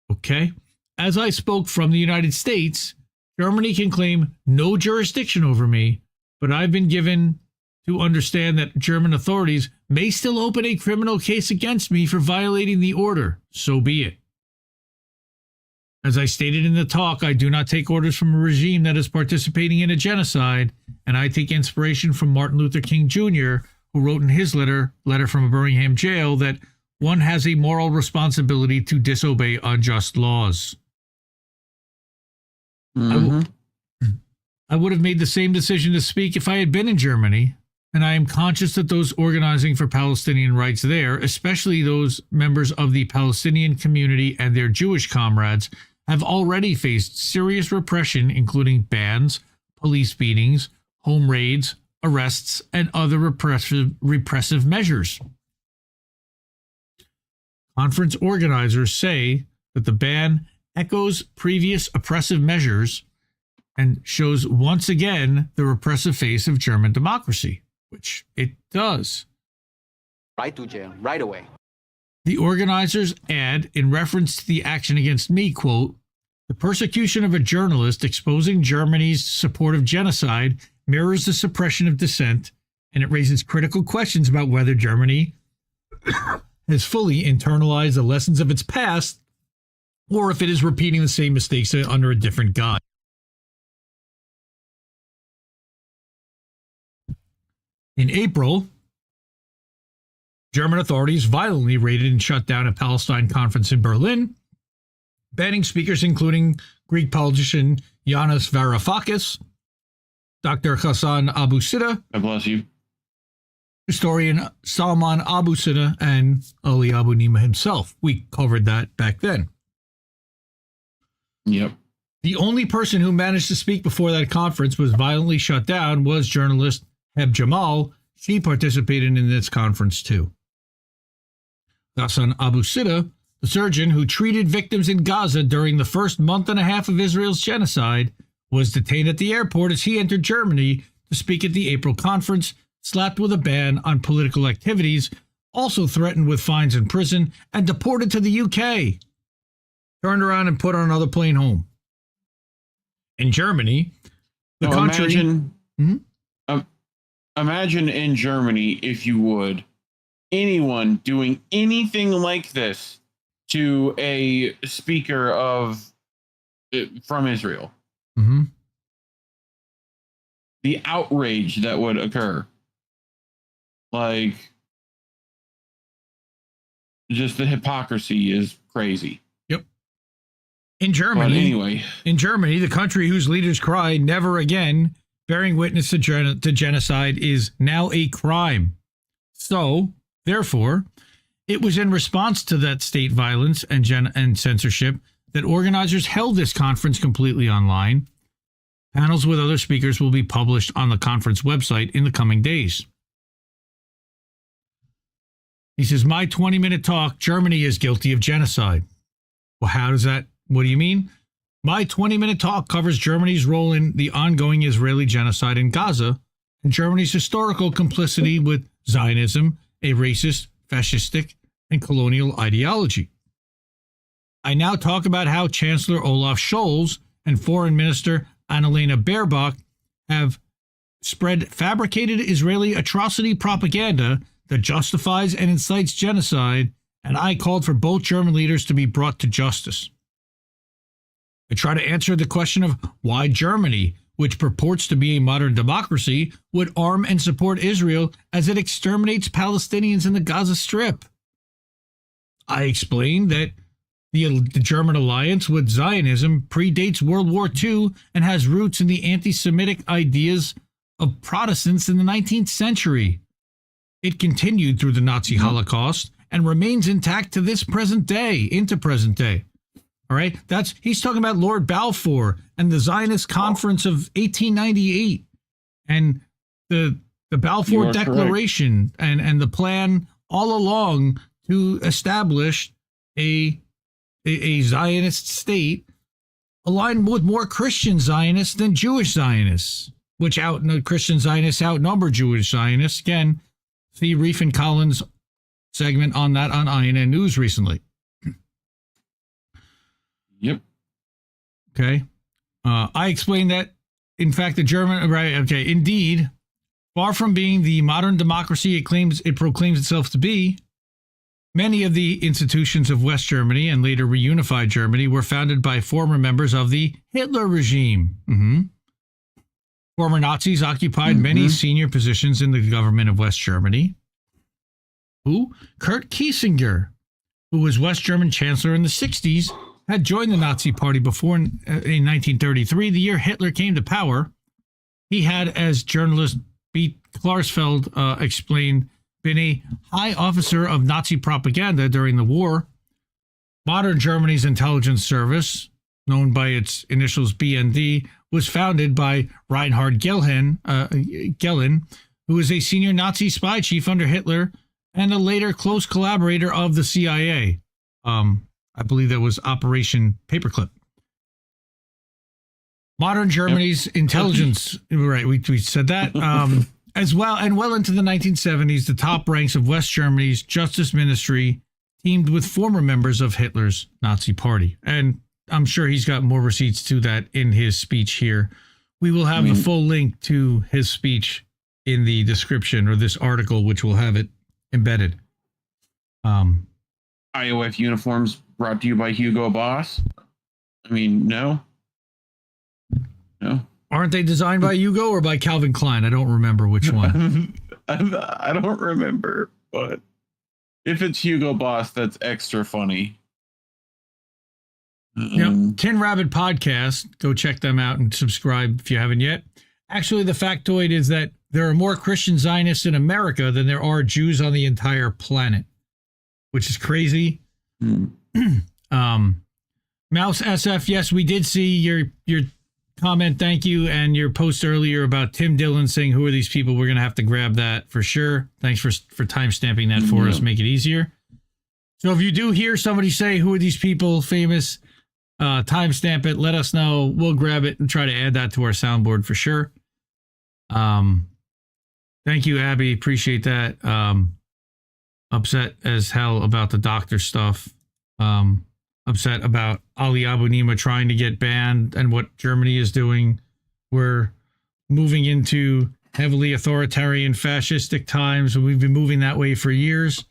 Okay. As I spoke from the United States, Germany can claim no jurisdiction over me, but I've been given to understand that German authorities may still open a criminal case against me for violating the order. So be it. As I stated in the talk, I do not take orders from a regime that is participating in a genocide, and I take inspiration from Martin Luther King Jr., who wrote in his letter from a Birmingham jail, that one has a moral responsibility to disobey unjust laws. I would have made the same decision to speak if I had been in Germany, and I am conscious that those organizing for Palestinian rights there, especially those members of the Palestinian community and their Jewish comrades, have already faced serious repression, including bans, police beatings, home raids, arrests, and other repressive measures. Conference organizers say that the ban echoes previous oppressive measures and shows once again the repressive face of German democracy, which it does. Right to jail, right away. The organizers add, in reference to the action against me, quote, "The persecution of a journalist exposing Germany's support of genocide mirrors the suppression of dissent, and it raises critical questions about whether Germany has fully internalized the lessons of its past, or if it is repeating the same mistakes under a different guise." In April, German authorities violently raided and shut down a Palestine conference in Berlin, banning speakers including Greek politician Yanis Varoufakis, Dr. Hassan Abu Sidah, God bless you, historian Salman Abu Sidah, and Ali Abunimah himself. We covered that back then. Yep. The only person who managed to speak before that conference was violently shut down was journalist Heb Jamal. She participated in this conference too. Hassan Abu Sidah, the surgeon who treated victims in Gaza during the first month and a half of Israel's genocide, was detained at the airport as he entered Germany to speak at the April conference, slapped with a ban on political activities, also threatened with fines and prison, and deported to the UK. Turned around and put on another plane home. In Germany, the country... Imagine in Germany, if you would, anyone doing anything like this to a speaker from Israel. Mm-hmm. The outrage that would occur. Like, just the hypocrisy is crazy. Yep. In Germany, but anyway, the country whose leaders cry never again, bearing witness to genocide is now a crime. So, therefore, it was in response to that state violence and censorship that organizers held this conference completely online. Panels with other speakers will be published on the conference website in the coming days. He says, my 20-minute talk, Germany is guilty of genocide. Well, what do you mean? My 20-minute talk covers Germany's role in the ongoing Israeli genocide in Gaza and Germany's historical complicity with Zionism, a racist, fascistic, and colonial ideology. I now talk about how Chancellor Olaf Scholz and Foreign Minister Annalena Baerbock have spread fabricated Israeli atrocity propaganda that justifies and incites genocide, and I called for both German leaders to be brought to justice. I try to answer the question of why Germany, which purports to be a modern democracy, would arm and support Israel as it exterminates Palestinians in the Gaza Strip. I explained that the German alliance with Zionism predates World War II and has roots in the anti-Semitic ideas of Protestants in the 19th century. It continued through the Nazi Holocaust and remains intact to this present day, into present day. All right, he's talking about Lord Balfour and the Zionist Conference of 1898 and the Balfour Declaration and the plan all along to establish a Zionist state aligned with more Christian Zionists than Jewish Zionists, which Christian Zionists outnumber Jewish Zionists. Again, see Reef and Collins' segment on that on INN News recently. Yep. Okay. I explained that, in fact, indeed, far from being the modern democracy it proclaims itself to be, Many of the institutions of West Germany and later reunified Germany were founded by former members of the Hitler regime. Former Nazis occupied many senior positions in the government of West Germany. Who? Kurt Kiesinger, who was West German chancellor in the 60s, had joined the Nazi Party before in 1933, the year Hitler came to power. He had, as journalist Beat Klarsfeld explained, been a high officer of Nazi propaganda during the war. Modern Germany's intelligence service, known by its initials BND, was founded by Reinhard Gehlen, who was a senior Nazi spy chief under Hitler and a later close collaborator of the CIA. I believe that was Operation Paperclip. Modern Germany's intelligence, right, we said that, as well, and well into the 1970s, the top ranks of West Germany's Justice Ministry teamed with former members of Hitler's Nazi Party. And I'm sure he's got more receipts to that in his speech here. We will have the full link to his speech in the description, or this article, which will have it embedded. IOF uniforms brought to you by Hugo Boss. I mean, no. Aren't they designed by Hugo or by Calvin Klein? I don't remember which one. I don't remember, but if it's Hugo Boss, that's extra funny. Tin Rabbit Podcast. Go check them out and subscribe if you haven't yet. Actually, the factoid is that there are more Christian Zionists in America than there are Jews on the entire planet, which is crazy. Mouse SF, yes, we did see your comment, thank you, and your post earlier about Tim Dillon saying, who are these people? We're going to have to grab that for sure. Thanks for time-stamping that for us, make it easier. So if you do hear somebody say, who are these people, famous, timestamp it, let us know. We'll grab it and try to add that to our soundboard for sure. Thank you, Abby. Appreciate that. Upset as hell about the doctor stuff. Upset about Ali Abunimah trying to get banned and what Germany is doing. We're moving into heavily authoritarian, fascistic times, and we've been moving that way for years.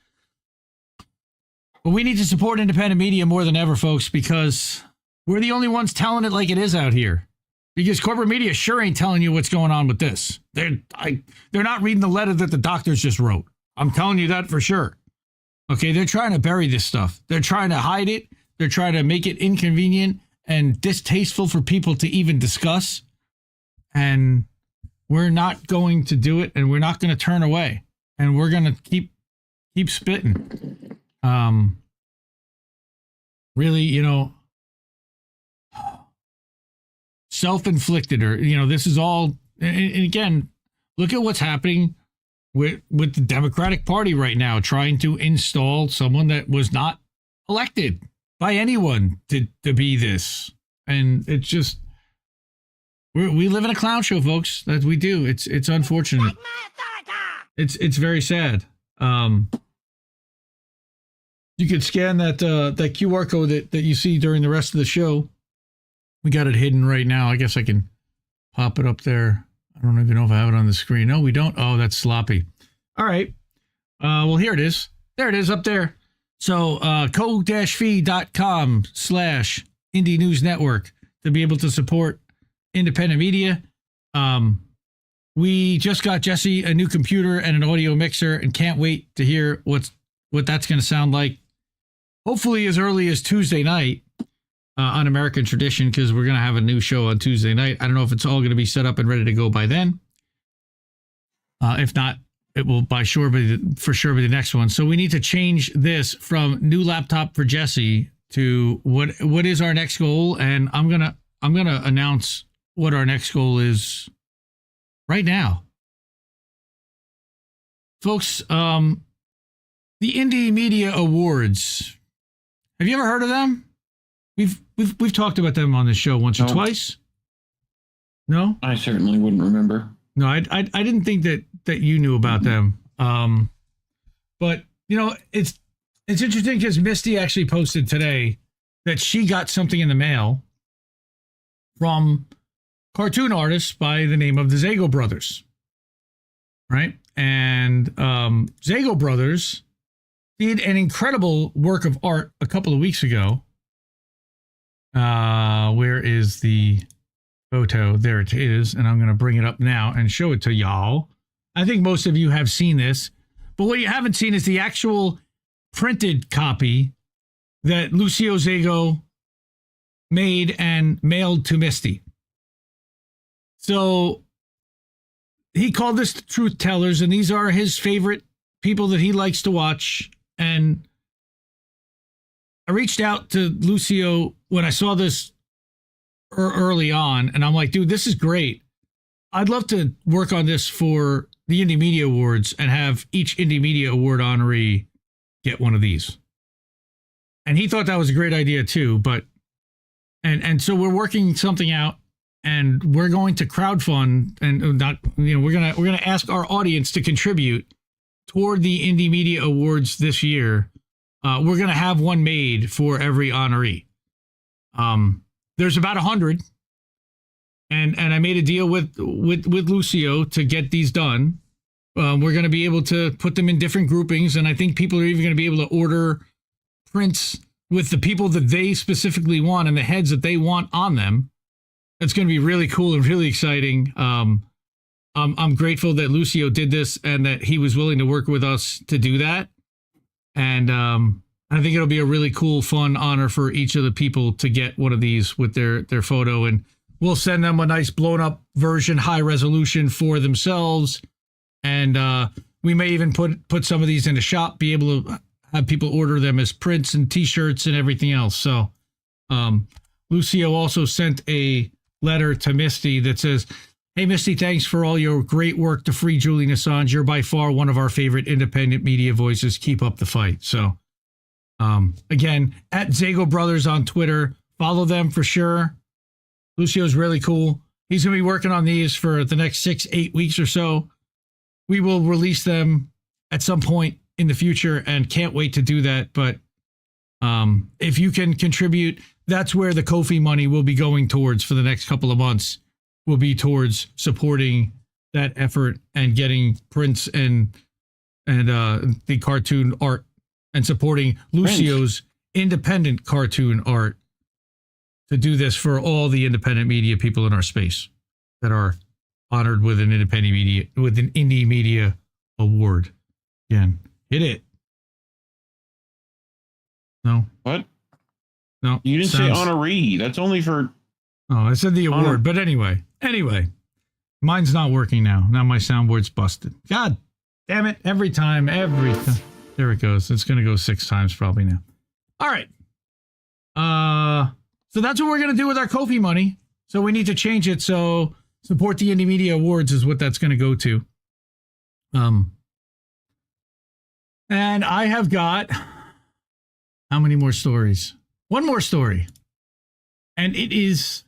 But we need to support independent media more than ever, folks, because we're the only ones telling it like it is out here. Because corporate media sure ain't telling you what's going on with this. They're not reading the letter that the doctors just wrote. I'm telling you that for sure. Okay, they're trying to bury this stuff. They're trying to hide it. They're trying to make it inconvenient and distasteful for people to even discuss. And we're not going to do it, and we're not going to turn away. And we're going to keep spitting. Really, self-inflicted, or, this is all, and again, look at what's happening with the Democratic Party right now, trying to install someone that was not elected by anyone to be this. And it's just, we live in a clown show, folks. That we do. It's unfortunate. It's very sad. You could scan that QR code that you see during the rest of the show. We got it hidden right now. I guess I can pop it up there. I don't even know if I have it on the screen. No, we don't. Oh, that's sloppy. All right. Well, here it is. There it is up there. So co-fi.com/Indie News Network to be able to support independent media. We just got Jesse a new computer and an audio mixer and can't wait to hear what that's going to sound like. Hopefully as early as Tuesday night on American Tradition, because we're going to have a new show on Tuesday night. I don't know if it's all going to be set up and ready to go by then. If not, it will for sure be the next one. So we need to change this from new laptop for Jesse to what is our next goal, and I'm gonna announce what our next goal is right now, folks. The Indie Media Awards. Have you ever heard of them? We've talked about them on this show once or twice. No, I certainly wouldn't remember. No, I didn't think that you knew about them. But it's interesting because Misty actually posted today that she got something in the mail from cartoon artists by the name of the Zago Brothers, right? And Zago Brothers did an incredible work of art a couple of weeks ago. Where is the photo? There it is. And I'm going to bring it up now and show it to y'all. I think most of you have seen this, but what you haven't seen is the actual printed copy that Lucio Zago made and mailed to Misty. So he called this the Truth Tellers, and these are his favorite people that he likes to watch. And I reached out to Lucio when I saw this early on, and I'm like, dude, this is great. I'd love to work on this for the Indie Media Awards and have each Indie Media Award honoree get one of these. And he thought that was a great idea too, but and so we're working something out, and we're going to crowdfund, and not, you know, we're gonna ask our audience to contribute toward the Indie Media Awards this year. We're gonna have one made for every honoree. There's about 100, and I made a deal with Lucio to get these done. We're going to be able to put them in different groupings, and I think people are even going to be able to order prints with the people that they specifically want and the heads that they want on them. That's going to be really cool and really exciting. I'm grateful that Lucio did this and that he was willing to work with us to do that. And I think it'll be a really cool, fun honor for each of the people to get one of these with their photo. And we'll send them a nice blown up version, high resolution for themselves. And we may even put some of these in the shop, be able to have people order them as prints and t-shirts and everything else. So Lucio also sent a letter to Misty that says, "Hey, Misty, thanks for all your great work to free Julian Assange. You're by far one of our favorite independent media voices. Keep up the fight." So again, at Zago Brothers on Twitter, follow them for sure. Lucio's really cool. He's going to be working on these for the next 6-8 weeks or so. We will release them at some point in the future and can't wait to do that. But if you can contribute, that's where the Ko-fi money will be going towards for the next couple of months, will be towards supporting that effort and getting prints and the cartoon art and supporting Lucio's independent cartoon art to do this for all the independent media people in our space that are honored with an indie media award. Again, hit it. No. What? No. You didn't say honoree. That's only for... Oh, I said the award, but anyway, mine's not working now. Now my soundboard's busted. God damn it. Every time. There it goes. It's going to go 6 times probably now. All right. So that's what we're going to do with our Ko-fi money. So we need to change it. So support the Indie Media Awards is what that's going to go to. And I have got how many more stories? One more story. And it is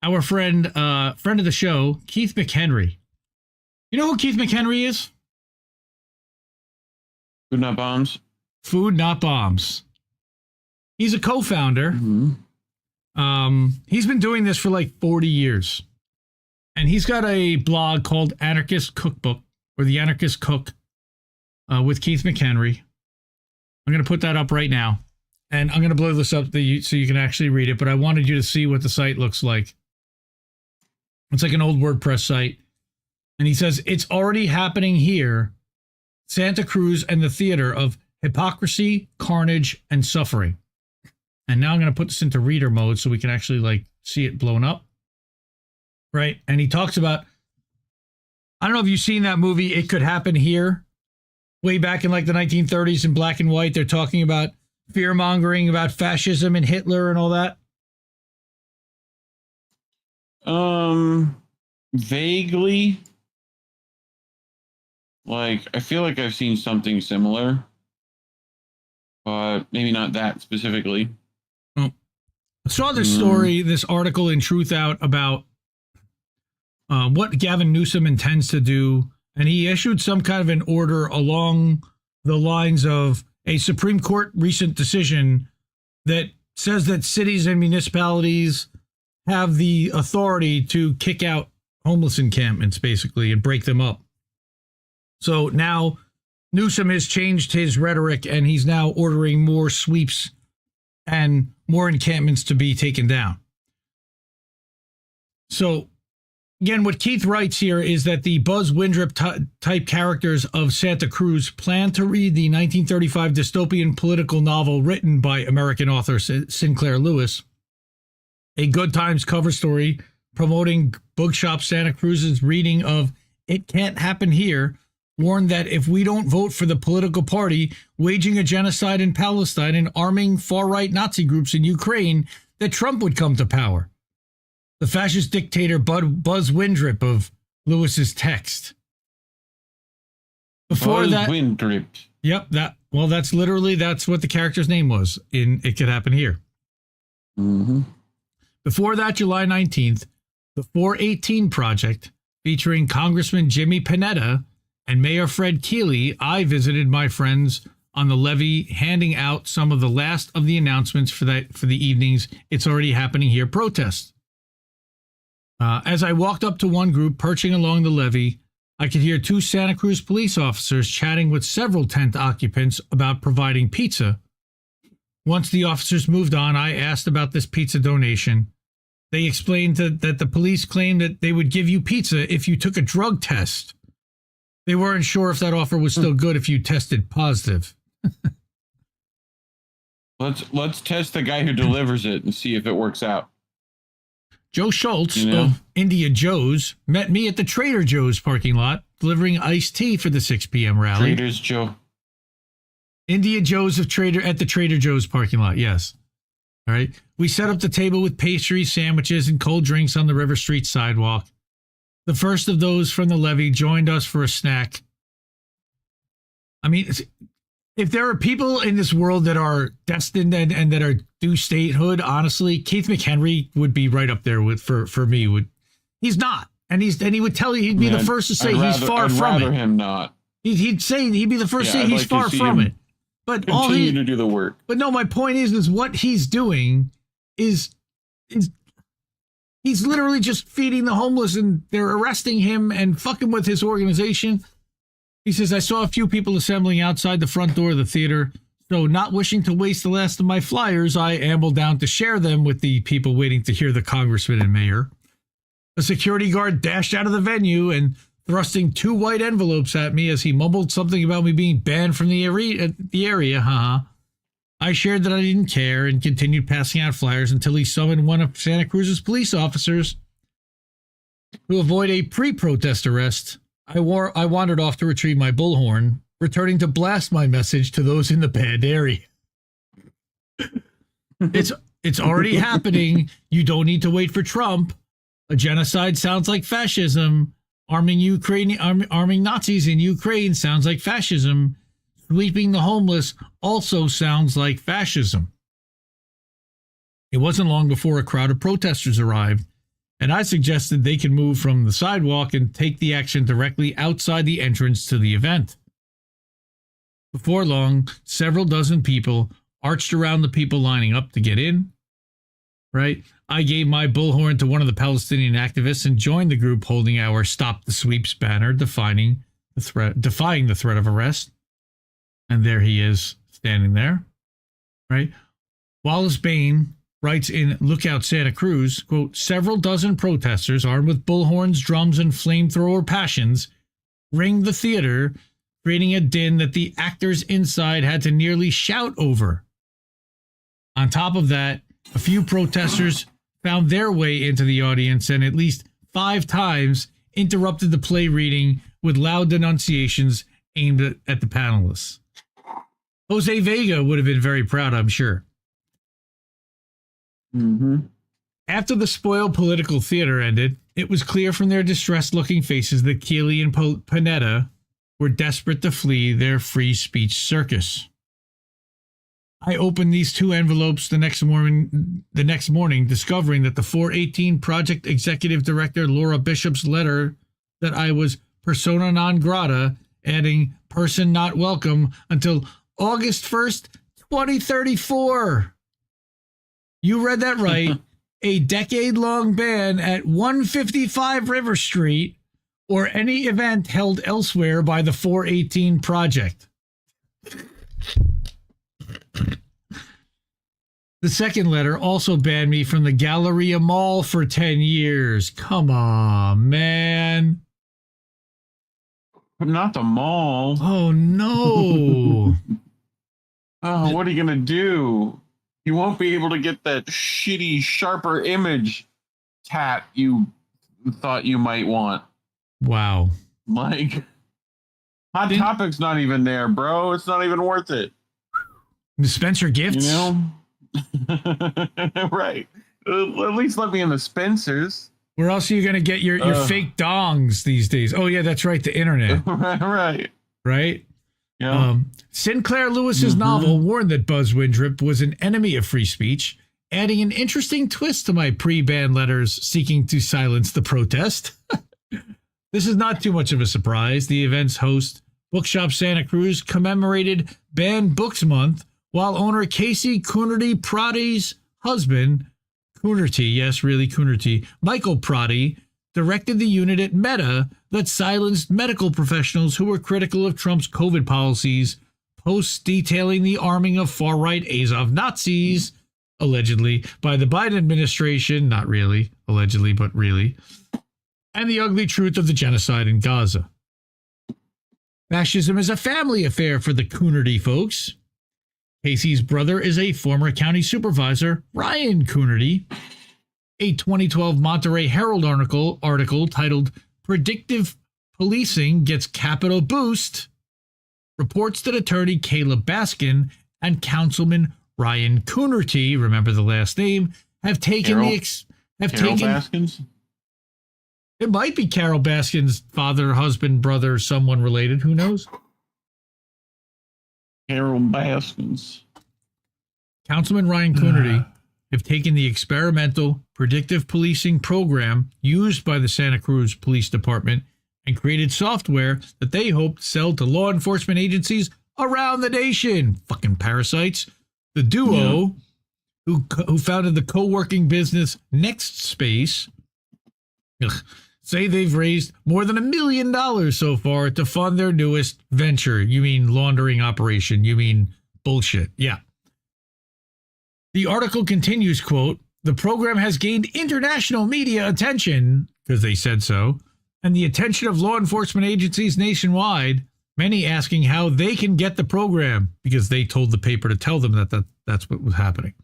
our friend of the show, Keith McHenry. You know who Keith McHenry is? Food Not Bombs. Food Not Bombs. He's a co-founder. Mm-hmm. He's been doing this for like 40 years. And he's got a blog called Anarchist Cookbook, or The Anarchist Cook, with Keith McHenry. I'm going to put that up right now. And I'm going to blow this up so you can actually read it. But I wanted you to see what the site looks like. It's like an old WordPress site. And he says, "It's already happening here. Santa Cruz and the theater of hypocrisy, carnage, and suffering." And now I'm going to put this into reader mode so we can actually like see it blown up. Right. And he talks about, I don't know if you've seen that movie, It Could Happen Here. Way back in like the 1930s in black and white, they're talking about fear mongering about fascism and Hitler and all that. Vaguely. Like, I feel like I've seen something similar, but maybe not that specifically. Well, I saw this story, this article in Truth Out about what Gavin Newsom intends to do, and he issued some kind of an order along the lines of a Supreme Court recent decision that says that cities and municipalities have the authority to kick out homeless encampments, basically, and break them up. So now Newsom has changed his rhetoric, and he's now ordering more sweeps and more encampments to be taken down. So, again, what Keith writes here is that the Buzz Windrip type characters of Santa Cruz plan to read the 1935 dystopian political novel written by American author Sinclair Lewis, a Good Times cover story promoting Bookshop Santa Cruz's reading of It Can't Happen Here, warned that if we don't vote for the political party waging a genocide in Palestine and arming far-right Nazi groups in Ukraine, that Trump would come to power. The fascist dictator Buzz Windrip of Lewis's text. Before Buzz that, Windrip. Yep, that's what the character's name was in It Could Happen Here. Mm-hmm. Before that, July 19th, the 418 Project, featuring Congressman Jimmy Panetta and Mayor Fred Keeley, I visited my friends on the levee, handing out some of the last of the announcements for the evening's It's Already Happening Here protest. As I walked up to one group perching along the levee, I could hear two Santa Cruz police officers chatting with several tent occupants about providing pizza. Once the officers moved on, I asked about this pizza donation. They explained that the police claimed that they would give you pizza if you took a drug test. They weren't sure if that offer was still good if you tested positive. Let's test the guy who delivers it and see if it works out. Joe Schultz of India Joe's met me at the Trader Joe's parking lot, delivering iced tea for the 6 p.m. rally. Trader's Joe. India Joe's at the Trader Joe's parking lot, yes. All right. We set up the table with pastries, sandwiches, and cold drinks on the River Street sidewalk. The first of those from the levee joined us for a snack. I mean, if there are people in this world that are destined and that are due statehood, honestly, Keith McHenry would be right up there with for me. He's not, and he would tell you he'd be the first to say he's far from it. Him not. He'd say he'd be the first to say he's far from it. But continue to do the work. But no, my point is what he's doing is he's literally just feeding the homeless, and they're arresting him and fucking with his organization. He says, I saw a few people assembling outside the front door of the theater, so not wishing to waste the last of my flyers, I ambled down to share them with the people waiting to hear the congressman and mayor. A security guard dashed out of the venue and thrusting 2 white envelopes at me as he mumbled something about me being banned from the area. I shared that I didn't care and continued passing out flyers until he summoned one of Santa Cruz's police officers. To avoid a pre-protest arrest, I wandered off to retrieve my bullhorn, returning to blast my message to those in the bad area. It's already happening. You don't need to wait for Trump. A genocide sounds like fascism. Arming Nazis in Ukraine sounds like fascism. Sweeping the homeless also sounds like fascism. It wasn't long before a crowd of protesters arrived, and I suggested they could move from the sidewalk and take the action directly outside the entrance to the event. Before long, several dozen people arched around the people lining up to get in. Right? I gave my bullhorn to one of the Palestinian activists and joined the group holding our Stop the Sweeps banner, defying the threat of arrest. And there he is, standing there. Right? Wallace Bain writes in Lookout Santa Cruz, quote, several dozen protesters armed with bullhorns, drums, and flamethrower passions ringed the theater, creating a din that the actors inside had to nearly shout over. On top of that, a few protesters found their way into the audience and at least 5 times interrupted the play reading with loud denunciations aimed at the panelists. Jose Vega would have been very proud, I'm sure. Mm-hmm. After the spoiled political theater ended, it was clear from their distressed-looking faces that Keeley and Panetta were desperate to flee their free speech circus. I opened these 2 envelopes the next morning, discovering that the 418 Project Executive Director Laura Bishop's letter that I was persona non grata, adding person not welcome until August 1st, 2034. You read that right. A decade-long ban at 155 River Street or any event held elsewhere by the 418 Project. The second letter also banned me from the Galleria Mall for 10 years. Come on, man. Not the mall. Oh, no. Oh, what are you going to do? You won't be able to get that shitty, sharper image tat you thought you might want. Wow. Like, Hot Topic's not even there, bro. It's not even worth it. Spencer Gifts? You know? Right. At least let me in the Spencers. Where else are you going to get your fake dongs these days? Oh, yeah, that's right. The internet. Right. Right? Yeah. Sinclair Lewis's novel warned that Buzz Windrip was an enemy of free speech, adding an interesting twist to my pre-ban letters seeking to silence the protest. This is not too much of a surprise. The event's host, Bookshop Santa Cruz, commemorated Banned Books Month, while owner Casey Coonerty Pratty's husband, Coonerty, yes, really Coonerty, Michael Pratty, directed the unit at Meta that silenced medical professionals who were critical of Trump's COVID policies, posts detailing the arming of far-right Azov Nazis, allegedly, by the Biden administration, not really, allegedly, but really, and the ugly truth of the genocide in Gaza. Fascism is a family affair for the Coonerty folks. Casey's brother is a former county supervisor, Ryan Coonerty. A 2012 Monterey Herald article titled Predictive Policing Gets Capital Boost reports that attorney Caleb Baskin and Councilman Ryan Coonerty, remember the last name, have taken Baskins? It might be Carol Baskin's father, husband, brother, someone related. Who knows? Carol Baskins. Councilman Ryan Coonerty have taken the experimental predictive policing program used by the Santa Cruz Police Department and created software that they hope to sell to law enforcement agencies around the nation. Fucking parasites. The duo, who founded the co-working business Next Space, say they've raised more than $1 million so far to fund their newest venture. You mean laundering operation? You mean bullshit? Yeah. The article continues, quote, the program has gained international media attention, because they said so, and the attention of law enforcement agencies nationwide, many asking how they can get the program, because they told the paper to tell them that's what was happening.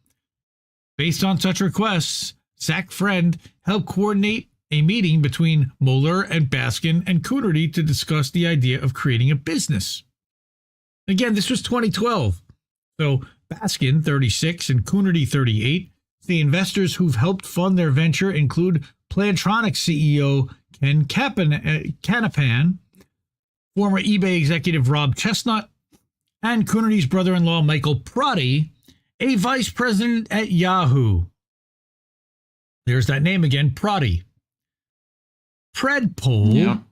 Based on such requests, Zach Friend helped coordinate a meeting between Mueller and Baskin and Coonerty to discuss the idea of creating a business. Again, this was 2012. So Baskin, 36, and Coonerty, 38. The investors who've helped fund their venture include Plantronics CEO Ken Canapan, former eBay executive Rob Chestnut, and Coonerty's brother-in-law Michael Pratty, a vice president at Yahoo. There's that name again, Pratty. Predpol,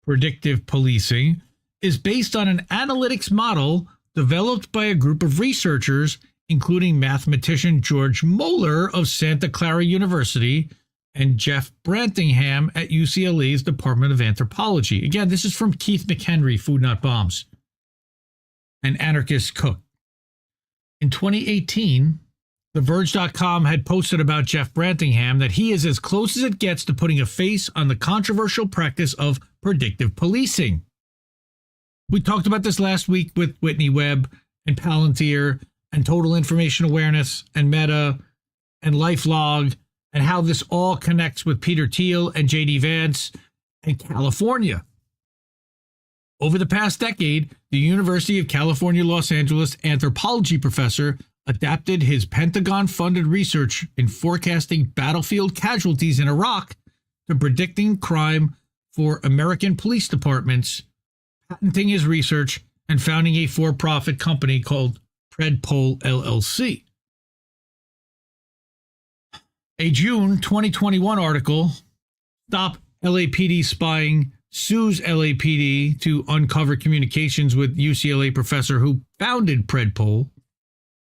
predictive policing, is based on an analytics model developed by a group of researchers, including mathematician George Moeller of Santa Clara University and Jeff Brantingham at UCLA's Department of Anthropology. Again, this is from Keith McHenry, Food Not Bombs, an anarchist cook. In 2018, TheVerge.com had posted about Jeff Brantingham that he is as close as it gets to putting a face on the controversial practice of predictive policing. We talked about this last week with Whitney Webb and Palantir and Total Information Awareness and Meta and LifeLog and how this all connects with Peter Thiel and J.D. Vance and California. Over the past decade, the University of California, Los Angeles anthropology professor adapted his Pentagon-funded research in forecasting battlefield casualties in Iraq to predicting crime for American police departments, patenting his research, and founding a for-profit company called Predpol LLC. A June 2021 article, Stop LAPD Spying, sues LAPD to uncover communications with UCLA professor who founded Predpol,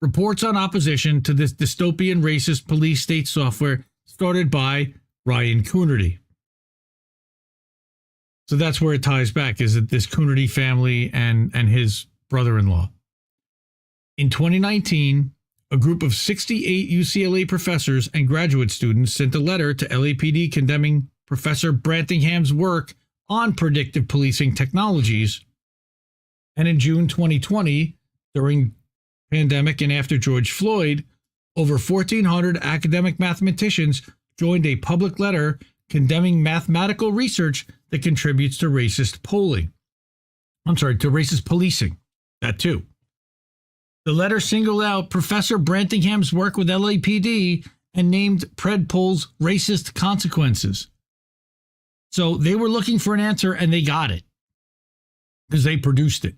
reports on opposition to this dystopian racist police state software started by Ryan Coonerty. So that's where it ties back, is that this Coonerty family and his brother-in-law. In 2019, a group of 68 UCLA professors and graduate students sent a letter to LAPD condemning Professor Brantingham's work on predictive policing technologies. And in June 2020, during pandemic and after George Floyd, over 1,400 academic mathematicians joined a public letter condemning mathematical research that contributes to racist to racist policing. That too. The letter singled out Professor Brantingham's work with LAPD and named PredPol's racist consequences. So they were looking for an answer and they got it because they produced it.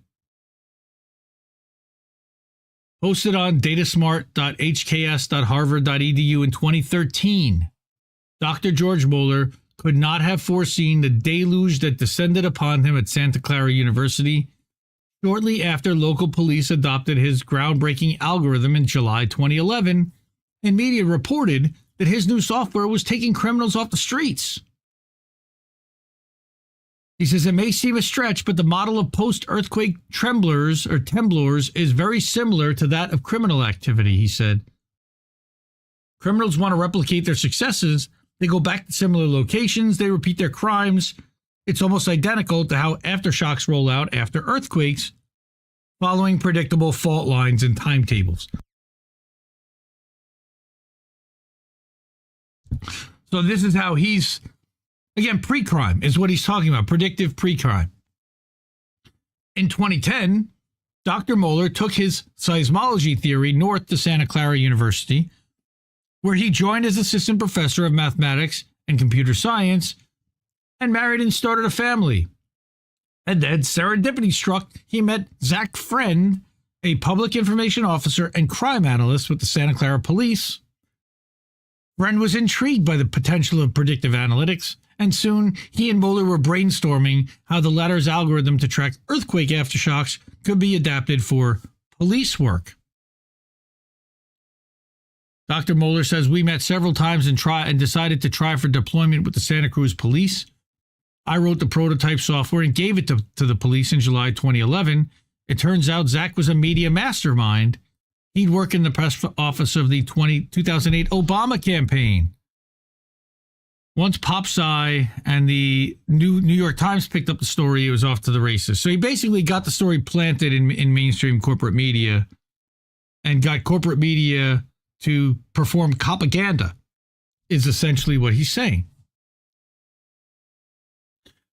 Posted on datasmart.hks.harvard.edu in 2013, Dr. George Moeller could not have foreseen the deluge that descended upon him at Santa Clara University shortly after local police adopted his groundbreaking algorithm in July 2011, and media reported that his new software was taking criminals off the streets. He says, it may seem a stretch, but the model of post-earthquake tremblors is very similar to that of criminal activity, he said. Criminals want to replicate their successes. They go back to similar locations. They repeat their crimes. It's almost identical to how aftershocks roll out after earthquakes, following predictable fault lines and timetables. So this is how he's, again, pre-crime is what he's talking about, predictive pre-crime. In 2010, Dr. Moeller took his seismology theory north to Santa Clara University, where he joined as assistant professor of mathematics and computer science, and married and started a family. And then, serendipity struck, he met Zach Friend, a public information officer and crime analyst with the Santa Clara Police. Friend was intrigued by the potential of predictive analytics, and soon he and Moeller were brainstorming how the latter's algorithm to track earthquake aftershocks could be adapted for police work. Dr. Moeller says, we met several times and decided to try for deployment with the Santa Cruz Police. I wrote the prototype software and gave it to the police in July 2011. It turns out Zach was a media mastermind. He'd work in the press office of the 2008 Obama campaign. Once Pop Sci and the New York Times picked up the story, it was off to the races. So he basically got the story planted in mainstream corporate media and got corporate media to perform propaganda, is essentially what he's saying.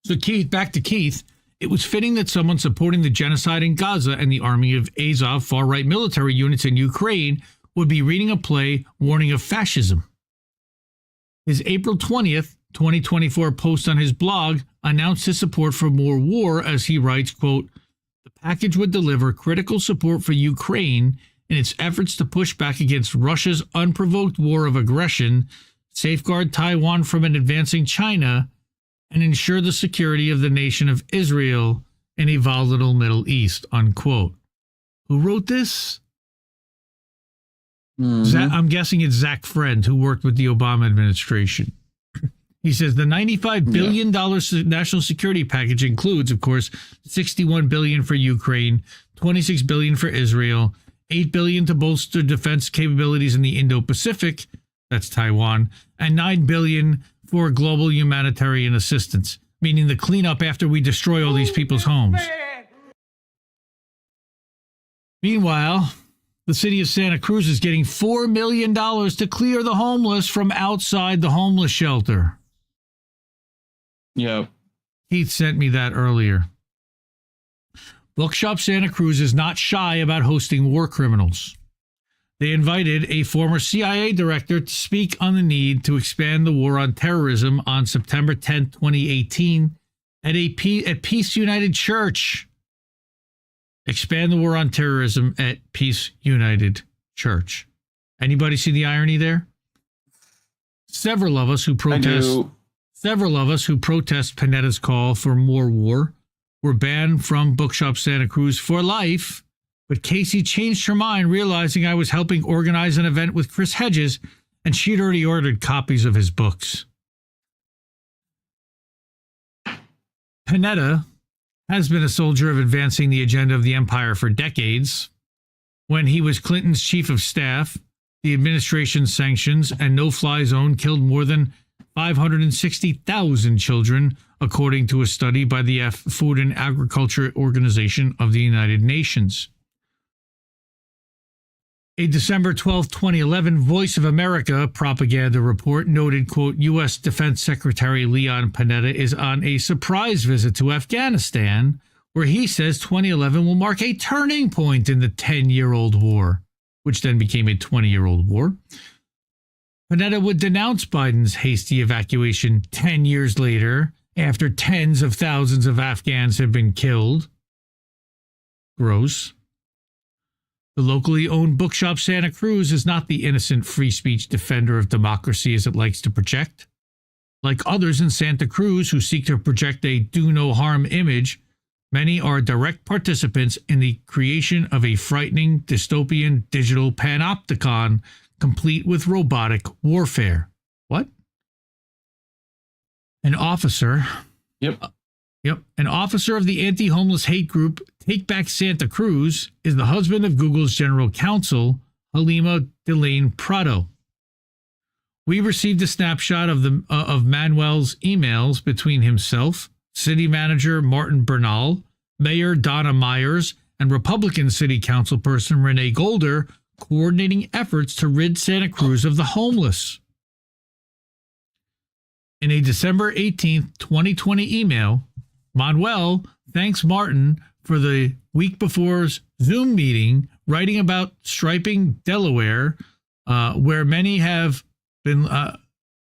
So Keith, back to Keith, it was fitting that someone supporting the genocide in Gaza and the army of Azov far-right military units in Ukraine would be reading a play warning of fascism. His April 20th, 2024 post on his blog announced his support for more war as he writes, quote, the package would deliver critical support for Ukraine in its efforts to push back against Russia's unprovoked war of aggression, safeguard Taiwan from an advancing China, and ensure the security of the nation of Israel in a volatile Middle East, unquote. Who wrote this? I'm guessing it's Zach Friend, who worked with the Obama administration. He says the $95 billion national security package includes, of course, $61 billion for Ukraine, $26 billion for Israel, $8 billion to bolster defense capabilities in the Indo-Pacific, that's Taiwan, and $9 billion for global humanitarian assistance, meaning the cleanup after we destroy all these people's homes. Meanwhile, the city of Santa Cruz is getting $4 million to clear the homeless from outside the homeless shelter. Yep. Keith sent me that earlier. Bookshop Santa Cruz is not shy about hosting war criminals. They invited a former CIA director to speak on the need to expand the war on terrorism on September 10, 2018 at Peace United Church. Expand the war on terrorism at Peace United Church. Anybody see the irony there? Several of us who protest Panetta's call for more war were banned from Bookshop Santa Cruz for life. But Casey changed her mind, realizing I was helping organize an event with Chris Hedges, and she'd already ordered copies of his books. Panetta has been a soldier of advancing the agenda of the empire for decades. When he was Clinton's chief of staff, the administration's sanctions and no-fly zone killed more than 560,000 children, according to a study by the Food and Agriculture Organization of the United Nations. A December 12, 2011 Voice of America propaganda report noted, quote, U.S. Defense Secretary Leon Panetta is on a surprise visit to Afghanistan, where he says 2011 will mark a turning point in the 10-year-old war, which then became a 20-year-old war. Panetta would denounce Biden's hasty evacuation 10 years later, after tens of thousands of Afghans have been killed. Gross. The locally owned bookshop Santa Cruz is not the innocent free speech defender of democracy as it likes to project. Like others in Santa Cruz who seek to project a do-no-harm image, many are direct participants in the creation of a frightening dystopian digital panopticon complete with robotic warfare. What? An officer... An officer of the anti-homeless hate group Take Back Santa Cruz is the husband of Google's general counsel, Halima Delane Prado. We received a snapshot of Manuel's emails between himself, city manager Martin Bernal, Mayor Donna Myers, and Republican city councilperson Renee Golder coordinating efforts to rid Santa Cruz of the homeless. In a December 18, 2020 email, Manuel thanks Martin for the week before's Zoom meeting, writing about striping Delaware, where many have been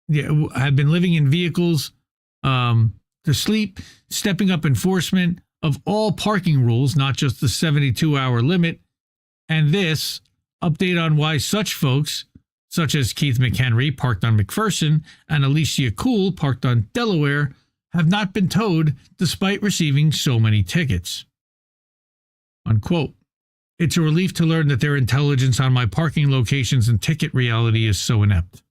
living in vehicles to sleep, stepping up enforcement of all parking rules, not just the 72-hour limit, and this update on why such folks, such as Keith McHenry, parked on McPherson, and Alicia Cool, parked on Delaware, have not been towed despite receiving so many tickets. Unquote. It's a relief to learn that their intelligence on my parking locations and ticket reality is so inept.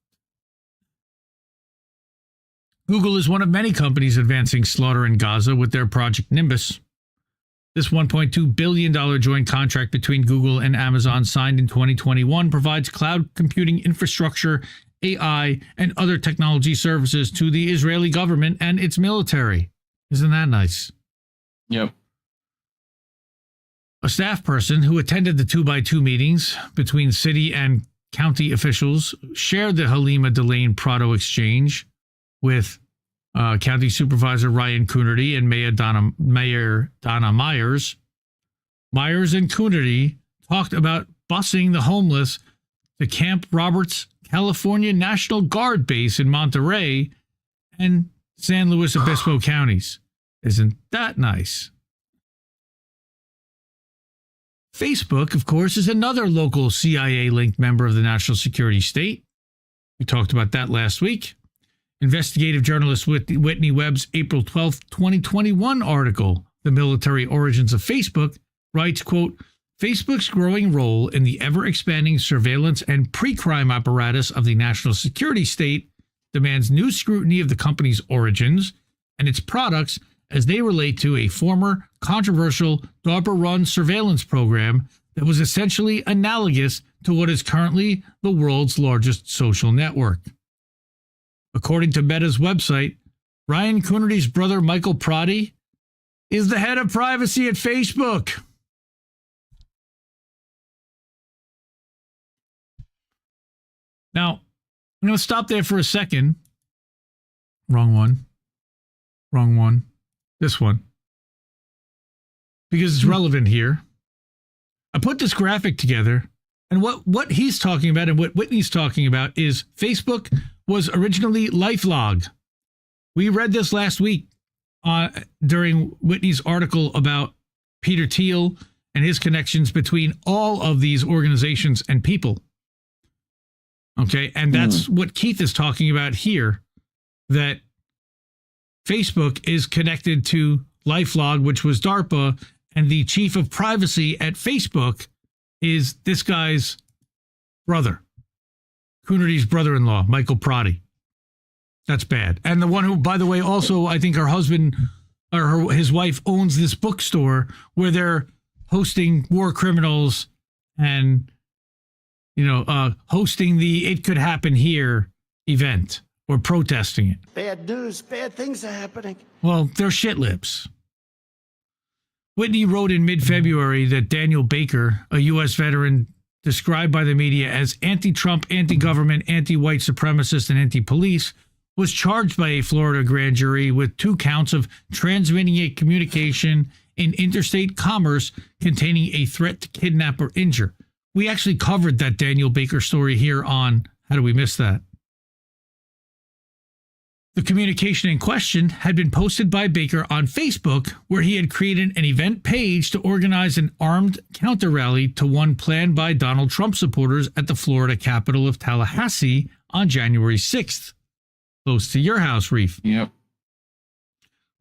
Google is one of many companies advancing slaughter in Gaza with their Project Nimbus. This $1.2 billion joint contract between Google and Amazon signed in 2021 provides cloud computing infrastructure, AI, and other technology services to the Israeli government and its military. Isn't that nice? Yep. A staff person who attended the 2x2 meetings between city and county officials shared the Halima Delane Prado exchange with County Supervisor Ryan Coonerty and Mayor Donna Myers. Myers and Coonerty talked about busing the homeless to Camp Roberts California National Guard Base in Monterey and San Luis Obispo counties. Isn't that nice? Facebook, of course, is another local CIA-linked member of the national security state. We talked about that last week. Investigative journalist Whitney Webb's April 12, 2021 article, The Military Origins of Facebook, writes, quote, Facebook's growing role in the ever-expanding surveillance and pre-crime apparatus of the national security state demands new scrutiny of the company's origins and its products as they relate to a former controversial DARPA-run surveillance program that was essentially analogous to what is currently the world's largest social network. According to Meta's website, Ryan Coonerty's brother Michael Prodi is the head of privacy at Facebook. Now, I'm going to stop there for a second. Wrong one. This one. Because it's relevant here. I put this graphic together, and what he's talking about and what Whitney's talking about is Facebook was originally LifeLog. We read this last week during Whitney's article about Peter Thiel and his connections between all of these organizations and people. Okay, and that's what Keith is talking about here, that Facebook is connected to LifeLog, which was DARPA, and the chief of privacy at Facebook is this guy's brother, Coonerty's brother-in-law, Michael Prodi. That's bad. And the one who, by the way, also, I think her husband his wife owns this bookstore where they're hosting war criminals and, hosting the It Could Happen Here event or protesting it. Bad news, bad things are happening. Well, they're shit lips. Whitney wrote in mid-February that Daniel Baker, a U.S. veteran described by the media as anti-Trump, anti-government, anti-white supremacist, and anti-police, was charged by a Florida grand jury with 2 counts of transmitting a communication in interstate commerce containing a threat to kidnap or injure. We actually covered that Daniel Baker story here on How Do We Miss That? The communication in question had been posted by Baker on Facebook, where he had created an event page to organize an armed counter rally to one planned by Donald Trump supporters at the Florida capital of Tallahassee on January 6th. Close to your house, Reef. Yep.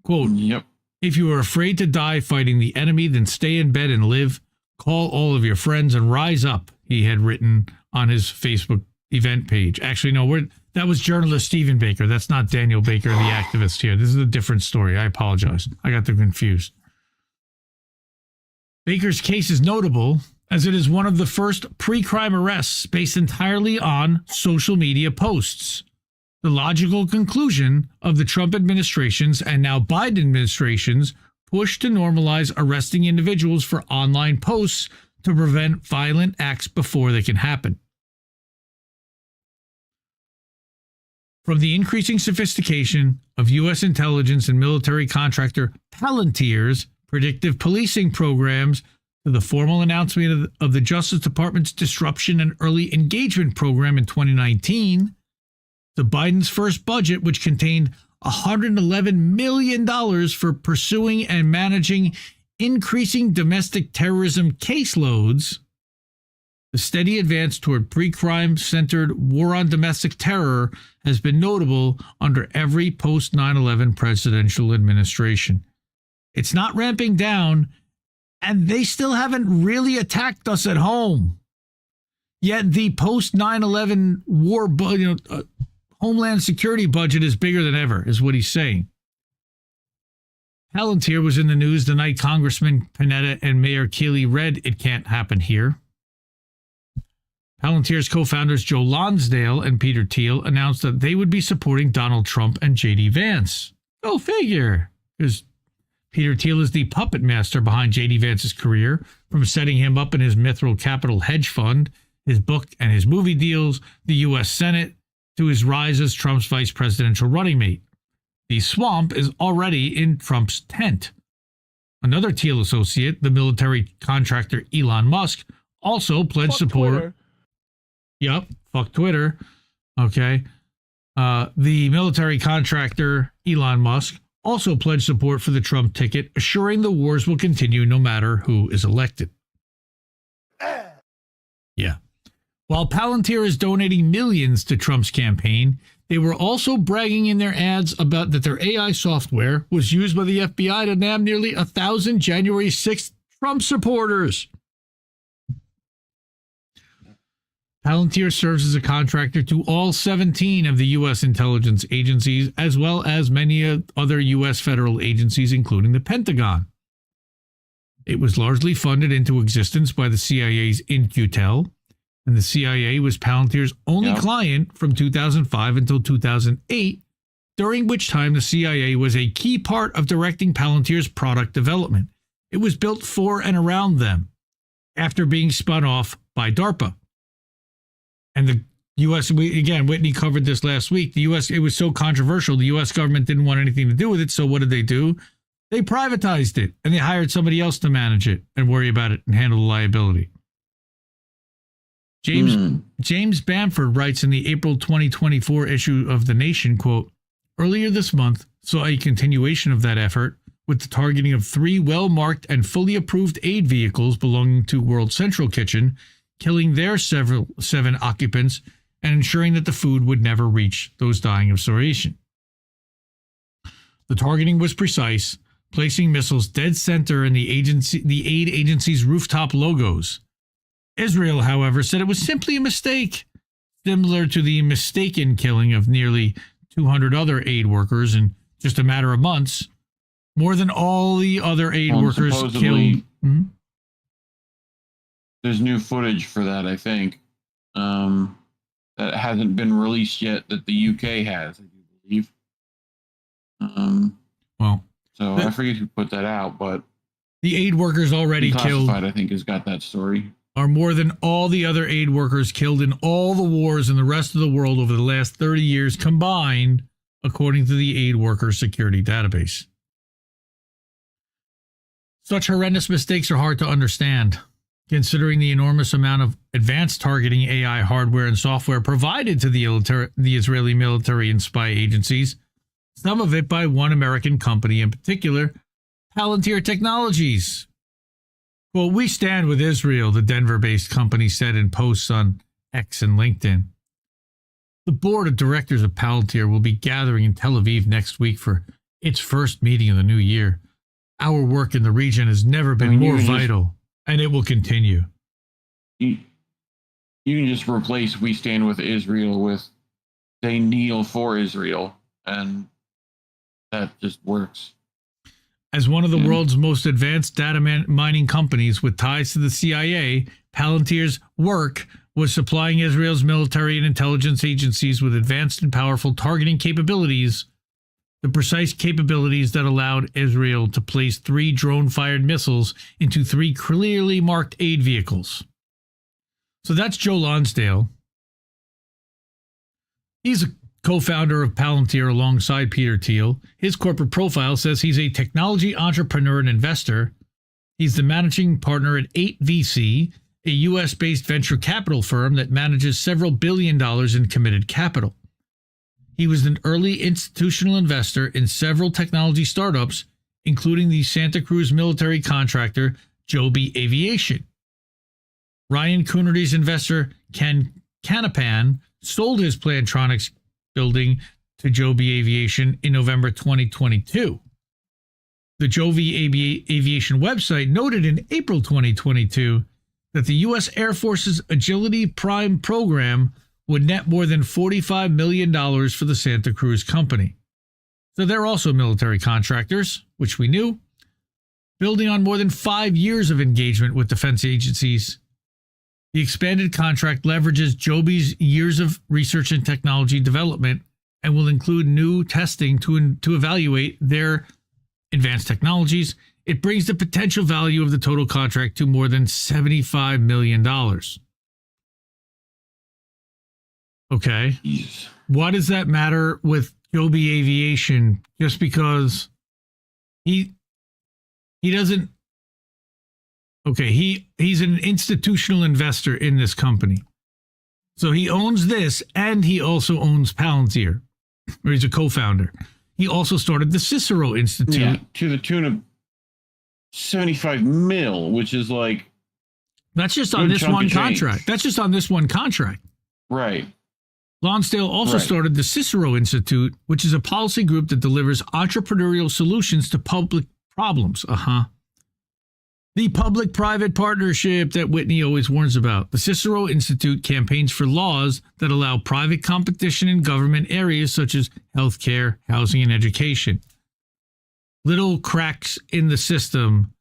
Quote, Yep. If you are afraid to die fighting the enemy, then stay in bed and live. Call all of your friends and rise up, he had written on his Facebook event page. Actually, no, that was journalist Stephen Baker. That's not Daniel Baker, the activist here. This is a different story. I apologize. I got them confused. Baker's case is notable as it is one of the first pre-crime arrests based entirely on social media posts. The logical conclusion of the Trump administration's and now Biden administration's push to normalize arresting individuals for online posts to prevent violent acts before they can happen. From the increasing sophistication of U.S. intelligence and military contractor Palantir's predictive policing programs to the formal announcement of the Justice Department's disruption and early engagement program in 2019, to Biden's first budget, which contained $111 million for pursuing and managing increasing domestic terrorism caseloads, the steady advance toward pre-crime-centered war on domestic terror has been notable under every post-9/11 presidential administration. It's not ramping down, and they still haven't really attacked us at home. Yet the post-9/11 war, Homeland Security budget is bigger than ever, is what he's saying. Palantir was in the news the night Congressman Panetta and Mayor Keeley read It Can't Happen Here. Palantir's co-founders Joe Lonsdale and Peter Thiel announced that they would be supporting Donald Trump and J.D. Vance. Go figure, because Peter Thiel is the puppet master behind J.D. Vance's career, from setting him up in his Mithril Capital hedge fund, his book and his movie deals, the U.S. Senate, to his rise as Trump's vice presidential running mate. The swamp is already in Trump's tent. Another Thiel associate, the military contractor Elon Musk, also pledged support. Twitter. Yep, fuck Twitter. Okay. The military contractor Elon Musk also pledged support for the Trump ticket, assuring the wars will continue no matter who is elected. Yeah. While Palantir is donating millions to Trump's campaign, they were also bragging in their ads about that their AI software was used by the FBI to nab nearly 1,000 January 6th Trump supporters. Palantir serves as a contractor to all 17 of the U.S. intelligence agencies, as well as many other U.S. federal agencies, including the Pentagon. It was largely funded into existence by the CIA's In-Q-Tel, and the CIA was Palantir's only client from 2005 until 2008, during which time the CIA was a key part of directing Palantir's product development. It was built for and around them, after being spun off by DARPA. And the U.S., Whitney covered this last week. The U.S., it was so controversial, the U.S. government didn't want anything to do with it, so what did? They privatized it, and they hired somebody else to manage it and worry about it and handle the liability. James Bamford writes in the April 2024 issue of The Nation, quote, earlier this month saw a continuation of that effort with the targeting of 3 well-marked and fully approved aid vehicles belonging to World Central Kitchen, killing their 7 occupants and ensuring that the food would never reach those dying of starvation. The targeting was precise, placing missiles dead center in the aid agency's rooftop logos. Israel, however, said it was simply a mistake, similar to the mistaken killing of nearly 200 other aid workers in just a matter of months More than all the other aid workers killed. Hmm? There's new footage for that, I think, that hasn't been released yet that the UK has, I do believe. So I forget who put that out, but the aid workers already killed, I think, has got that story. Are more than all the other aid workers killed in all the wars in the rest of the world over the last 30 years combined, according to the Aid Workers Security Database. Such horrendous mistakes are hard to understand, considering the enormous amount of advanced targeting AI hardware and software provided to the Israeli military and spy agencies, some of it by one American company in particular, Palantir Technologies. Well, we stand with Israel, the Denver-based company said in posts on X and LinkedIn. The board of directors of Palantir will be gathering in Tel Aviv next week for its first meeting of the new year. Our work in the region has never been more vital, and it will continue. You can just replace "We stand with Israel" with "They kneel for Israel," and that just works. As one of the world's most advanced data mining companies with ties to the CIA, Palantir's work was supplying Israel's military and intelligence agencies with advanced and powerful targeting capabilities, the precise capabilities that allowed Israel to place 3 drone-fired missiles into 3 clearly marked aid vehicles. So that's Joe Lonsdale. He's a co-founder of Palantir alongside Peter Thiel. His corporate profile says he's a technology entrepreneur and investor. He's the managing partner at 8VC, a U.S.-based venture capital firm that manages several $billion in committed capital. He was an early institutional investor in several technology startups, including the Santa Cruz military contractor Joby Aviation. Ryan Coonerty's investor Ken Canapan sold his Plantronics building to Joby Aviation in November 2022. The Joby Aviation website noted in April 2022 that the U.S. Air Force's Agility Prime program would net more than $45 million for the Santa Cruz company. So they're also military contractors, which we knew, building on more than 5 years of engagement with defense agencies. The expanded contract leverages Joby's years of research and technology development and will include new testing to evaluate their advanced technologies. It brings the potential value of the total contract to more than $75 million. Okay. Jeez. Why does that matter with Joby Aviation? Just because he doesn't... Okay, he's an institutional investor in this company. So he owns this, and he also owns Palantir, or he's a co-founder. He also started the Cicero Institute. Yeah, to the tune of 75 mil, which is like... That's just on this one contract. That's just on this one contract. Right. Lonsdale also started the Cicero Institute, which is a policy group that delivers entrepreneurial solutions to public problems. The public-private partnership that Whitney always warns about. The Cicero Institute campaigns for laws that allow private competition in government areas such as healthcare, housing, and education. Little cracks in the system.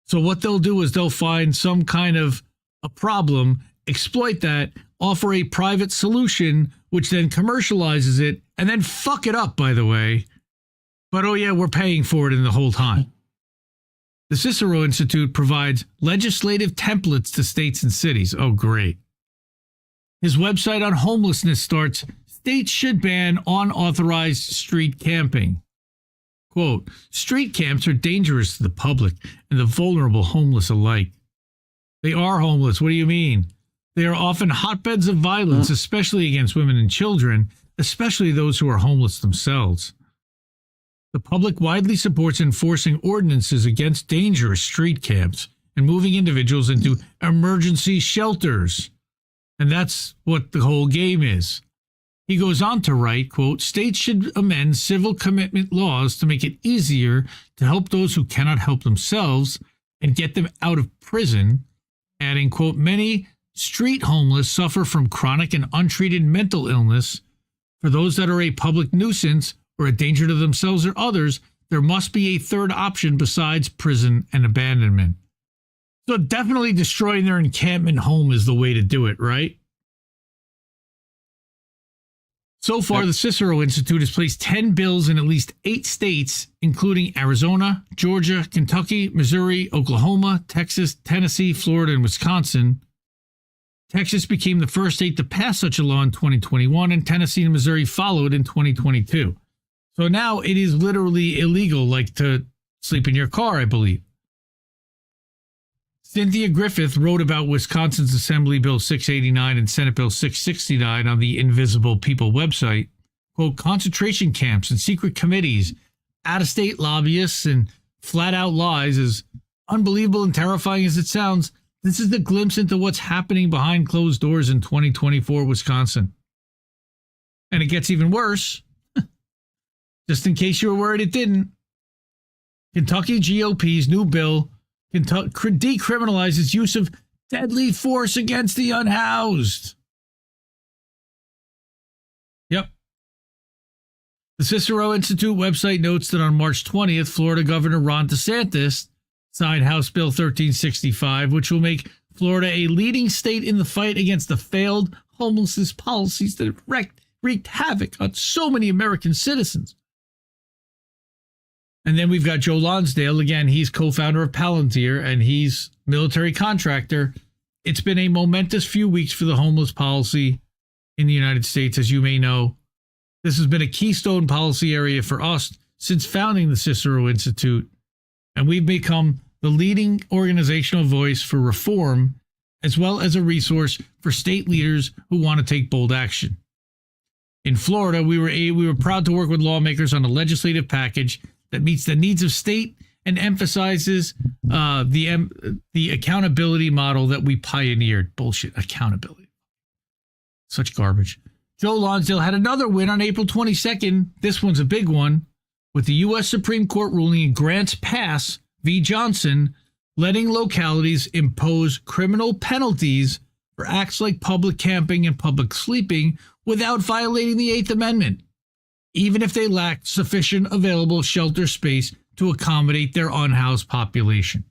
So what they'll do is they'll find some kind of a problem, exploit that, offer a private solution, which then commercializes it, and then fuck it up, by the way. But oh yeah, we're paying for it in the whole time. The Cicero Institute provides legislative templates to states and cities. Oh, great. His website on homelessness starts, states should ban unauthorized street camping. Quote, street camps are dangerous to the public and the vulnerable homeless alike. They are homeless. What do you mean? They are often hotbeds of violence, especially against women and children, especially those who are homeless themselves. The public widely supports enforcing ordinances against dangerous street camps and moving individuals into emergency shelters. And that's what the whole game is. He goes on to write, quote, states should amend civil commitment laws to make it easier to help those who cannot help themselves and get them out of prison, adding, quote, many street homeless suffer from chronic and untreated mental illness. For those that are a public nuisance or a danger to themselves or others, there must be a third option besides prison and abandonment. So definitely destroying their encampment home is the way to do it, right? So far, the Cicero Institute has placed 10 bills in at least 8 states, including Arizona, Georgia, Kentucky, Missouri, Oklahoma, Texas, Tennessee, Florida, and Wisconsin. Texas became the first state to pass such a law in 2021, and Tennessee and Missouri followed in 2022. So now it is literally illegal, like to sleep in your car, I believe. Cynthia Griffith wrote about Wisconsin's Assembly Bill 689 and Senate Bill 669 on the Invisible People website. Quote, concentration camps and secret committees, out-of-state lobbyists, and flat-out lies, as unbelievable and terrifying as it sounds, this is the glimpse into what's happening behind closed doors in 2024 Wisconsin. And it gets even worse, just in case you were worried it didn't. Kentucky GOP's new bill decriminalizes use of deadly force against the unhoused. Yep. The Cicero Institute website notes that on March 20th, Florida Governor Ron DeSantis signed House Bill 1365, which will make Florida a leading state in the fight against the failed homelessness policies that have wreaked havoc on so many American citizens. And then we've got Joe Lonsdale. Again, he's co-founder of Palantir, and he's military contractor. It's been a momentous few weeks for the homeless policy in the United States, as you may know. This has been a keystone policy area for us since founding the Cicero Institute, and we've become the leading organizational voice for reform, as well as a resource for state leaders who want to take bold action. In Florida, we were proud to work with lawmakers on a legislative package that meets the needs of state and emphasizes the accountability model that we pioneered. Bullshit, accountability. Such garbage. Joe Lonsdale had another win on April 22nd. This one's a big one, with the U.S. Supreme Court ruling in Grants Pass v. Johnson, letting localities impose criminal penalties for acts like public camping and public sleeping without violating the Eighth Amendment, even if they lack sufficient available shelter space to accommodate their unhoused population.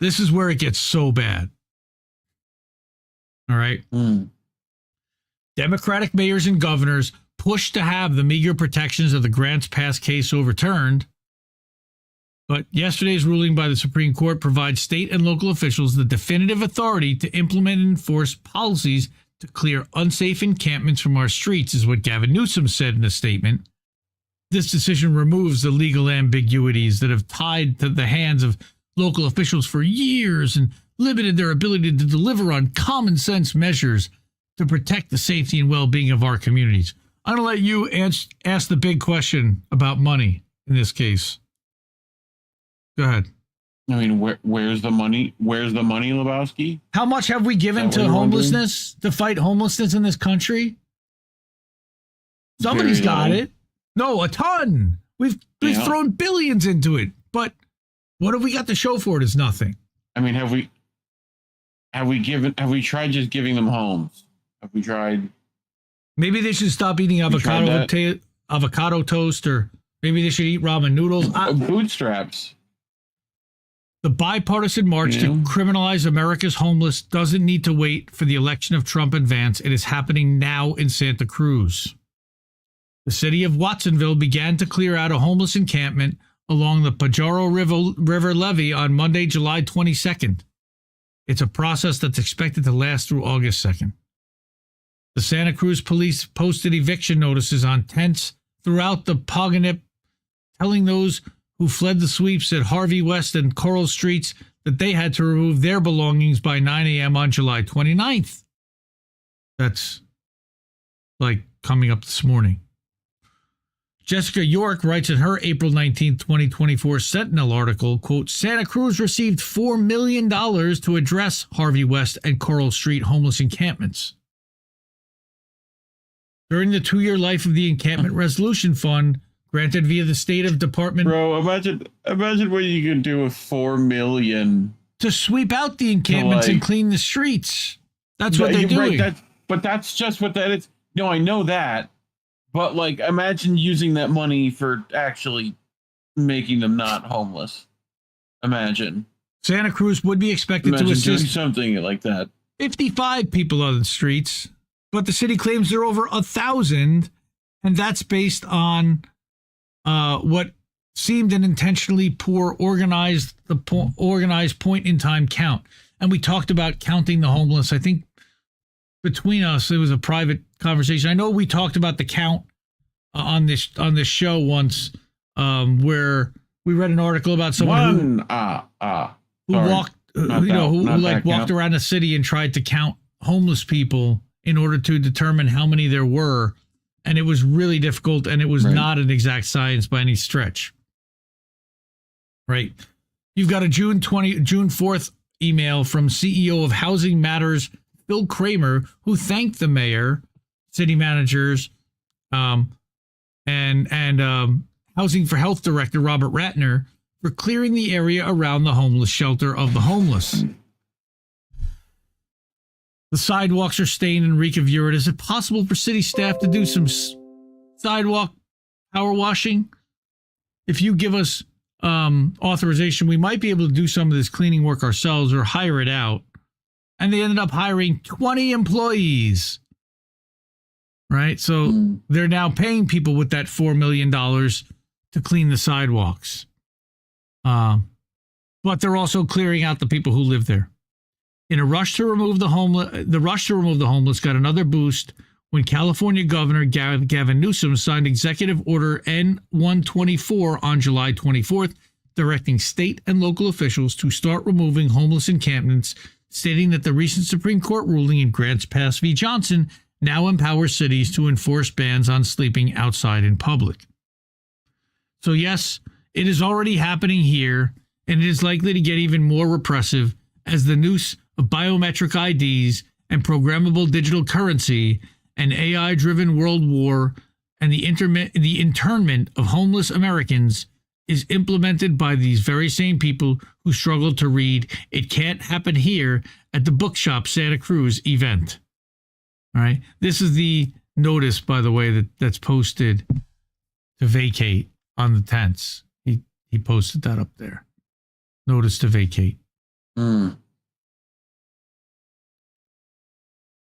This is where it gets so bad. All right. Democratic mayors and governors pushed to have the meager protections of the Grants Pass case overturned. But yesterday's ruling by the Supreme Court provides state and local officials the definitive authority to implement and enforce policies to clear unsafe encampments from our streets, is what Gavin Newsom said in a statement. This decision removes the legal ambiguities that have tied to the hands of local officials for years and limited their ability to deliver on common sense measures to protect the safety and well-being of our communities. I'm going to let you ask the big question about money in this case. Go ahead. I mean, where's the money? Where's the money, Lebowski? How much have we given to homelessness, to fight homelessness in this country? Somebody's got it. No, a ton. We've thrown billions into it, but what have we got to show for it is nothing. I mean, have we tried just giving them homes? Have we tried? Maybe they should stop eating avocado toast, or maybe they should eat ramen noodles. Bootstraps. The bipartisan march to criminalize America's homeless doesn't need to wait for the election of Trump and Vance. It is happening now in Santa Cruz. The city of Watsonville began to clear out a homeless encampment along the Pajaro River levee on Monday, July 22nd. It's a process that's expected to last through August 2nd. The Santa Cruz police posted eviction notices on tents throughout the Paganip, telling those who fled the sweeps at Harvey West and Coral Streets that they had to remove their belongings by 9 a.m. on July 29th. That's like coming up this morning. Jessica York writes in her April 19, 2024 Sentinel article, quote, Santa Cruz received $4 million to address Harvey West and Coral Street homeless encampments. During the 2-year life of the Encampment Resolution Fund, granted via the State of Department... Bro, imagine what you can do with $4 million. To sweep out the encampments and clean the streets. That's what they're doing. Right, but that's just what that is. No, I know that. But like, imagine using that money for actually making them not homeless. Imagine. Santa Cruz would be expected to assist doing something like that. 55 people on the streets, but the city claims there are over 1,000, and that's based on what seemed an intentionally poor organized point in time count. And we talked about counting the homeless. I think between us, it was a private conversation. I know we talked about the count on this show once, where we read an article about someone who walked around the city and tried to count homeless people in order to determine how many there were, and it was really difficult, and it was not an exact science by any stretch. Right. You've got a June 4th email from CEO of Housing Matters, Phil Kramer, who thanked the mayor, city managers, and Housing for Health Director Robert Ratner for clearing the area around the homeless shelter of the homeless. The sidewalks are stained and reek of urine. Is it possible for city staff to do some sidewalk power washing? If you give us authorization, we might be able to do some of this cleaning work ourselves or hire it out. And they ended up hiring 20 employees. Right? So they're now paying people with that $4 million to clean the sidewalks. But they're also clearing out the people who live there. In a rush to remove the homeless got another boost when California Governor Gavin Newsom signed Executive Order N-124 on July 24th, directing state and local officials to start removing homeless encampments, stating that the recent Supreme Court ruling in Grants Pass v. Johnson now empowers cities to enforce bans on sleeping outside in public. So yes, it is already happening here, and it is likely to get even more repressive as the noose of biometric IDs and programmable digital currency and AI-driven world war and the internment of homeless Americans is implemented by these very same people who struggle to read It Can't Happen Here at the Bookshop Santa Cruz event. All right. This is the notice, by the way, that's posted to vacate on the tents. He posted that up there. Notice to vacate.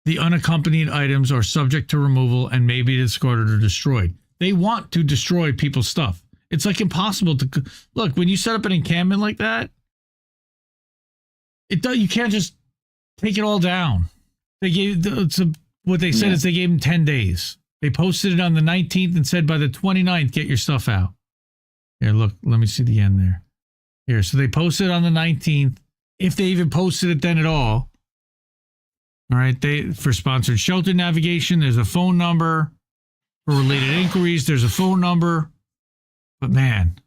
The unaccompanied items are subject to removal and may be discarded or destroyed. They want to destroy people's stuff. It's like impossible to look when you set up an encampment like that. You can't just take it all down. They gave what they said is they gave them 10 days. They posted it on the 19th and said by the 29th, get your stuff out. Here, look, let me see the end there. Here, so they posted on the 19th, if they even posted it then at all. All right, for sponsored shelter navigation, there's a phone number. For related inquiries, there's a phone number. But man,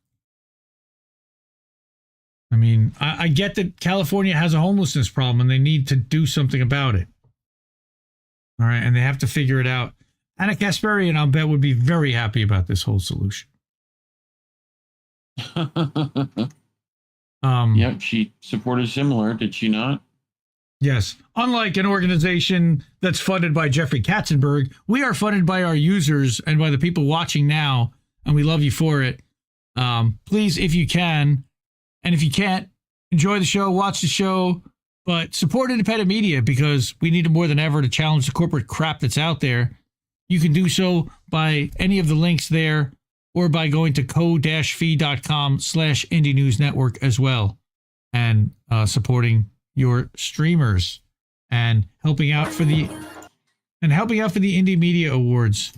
I mean, I get that California has a homelessness problem and they need to do something about it. All right, and they have to figure it out. Anna Kasparian, I'll bet, would be very happy about this whole solution. Yep, she supported similar, did she not? Yes. Unlike an organization that's funded by Jeffrey Katzenberg, we are funded by our users and by the people watching now, and we love you for it. Please, if you can, and if you can't, enjoy the show, watch the show, but support independent media because we need it more than ever to challenge the corporate crap that's out there. You can do so by any of the links there or by going to ko-fi.com/Indie News Network as well and supporting your streamers and helping out for the Indie Media Awards,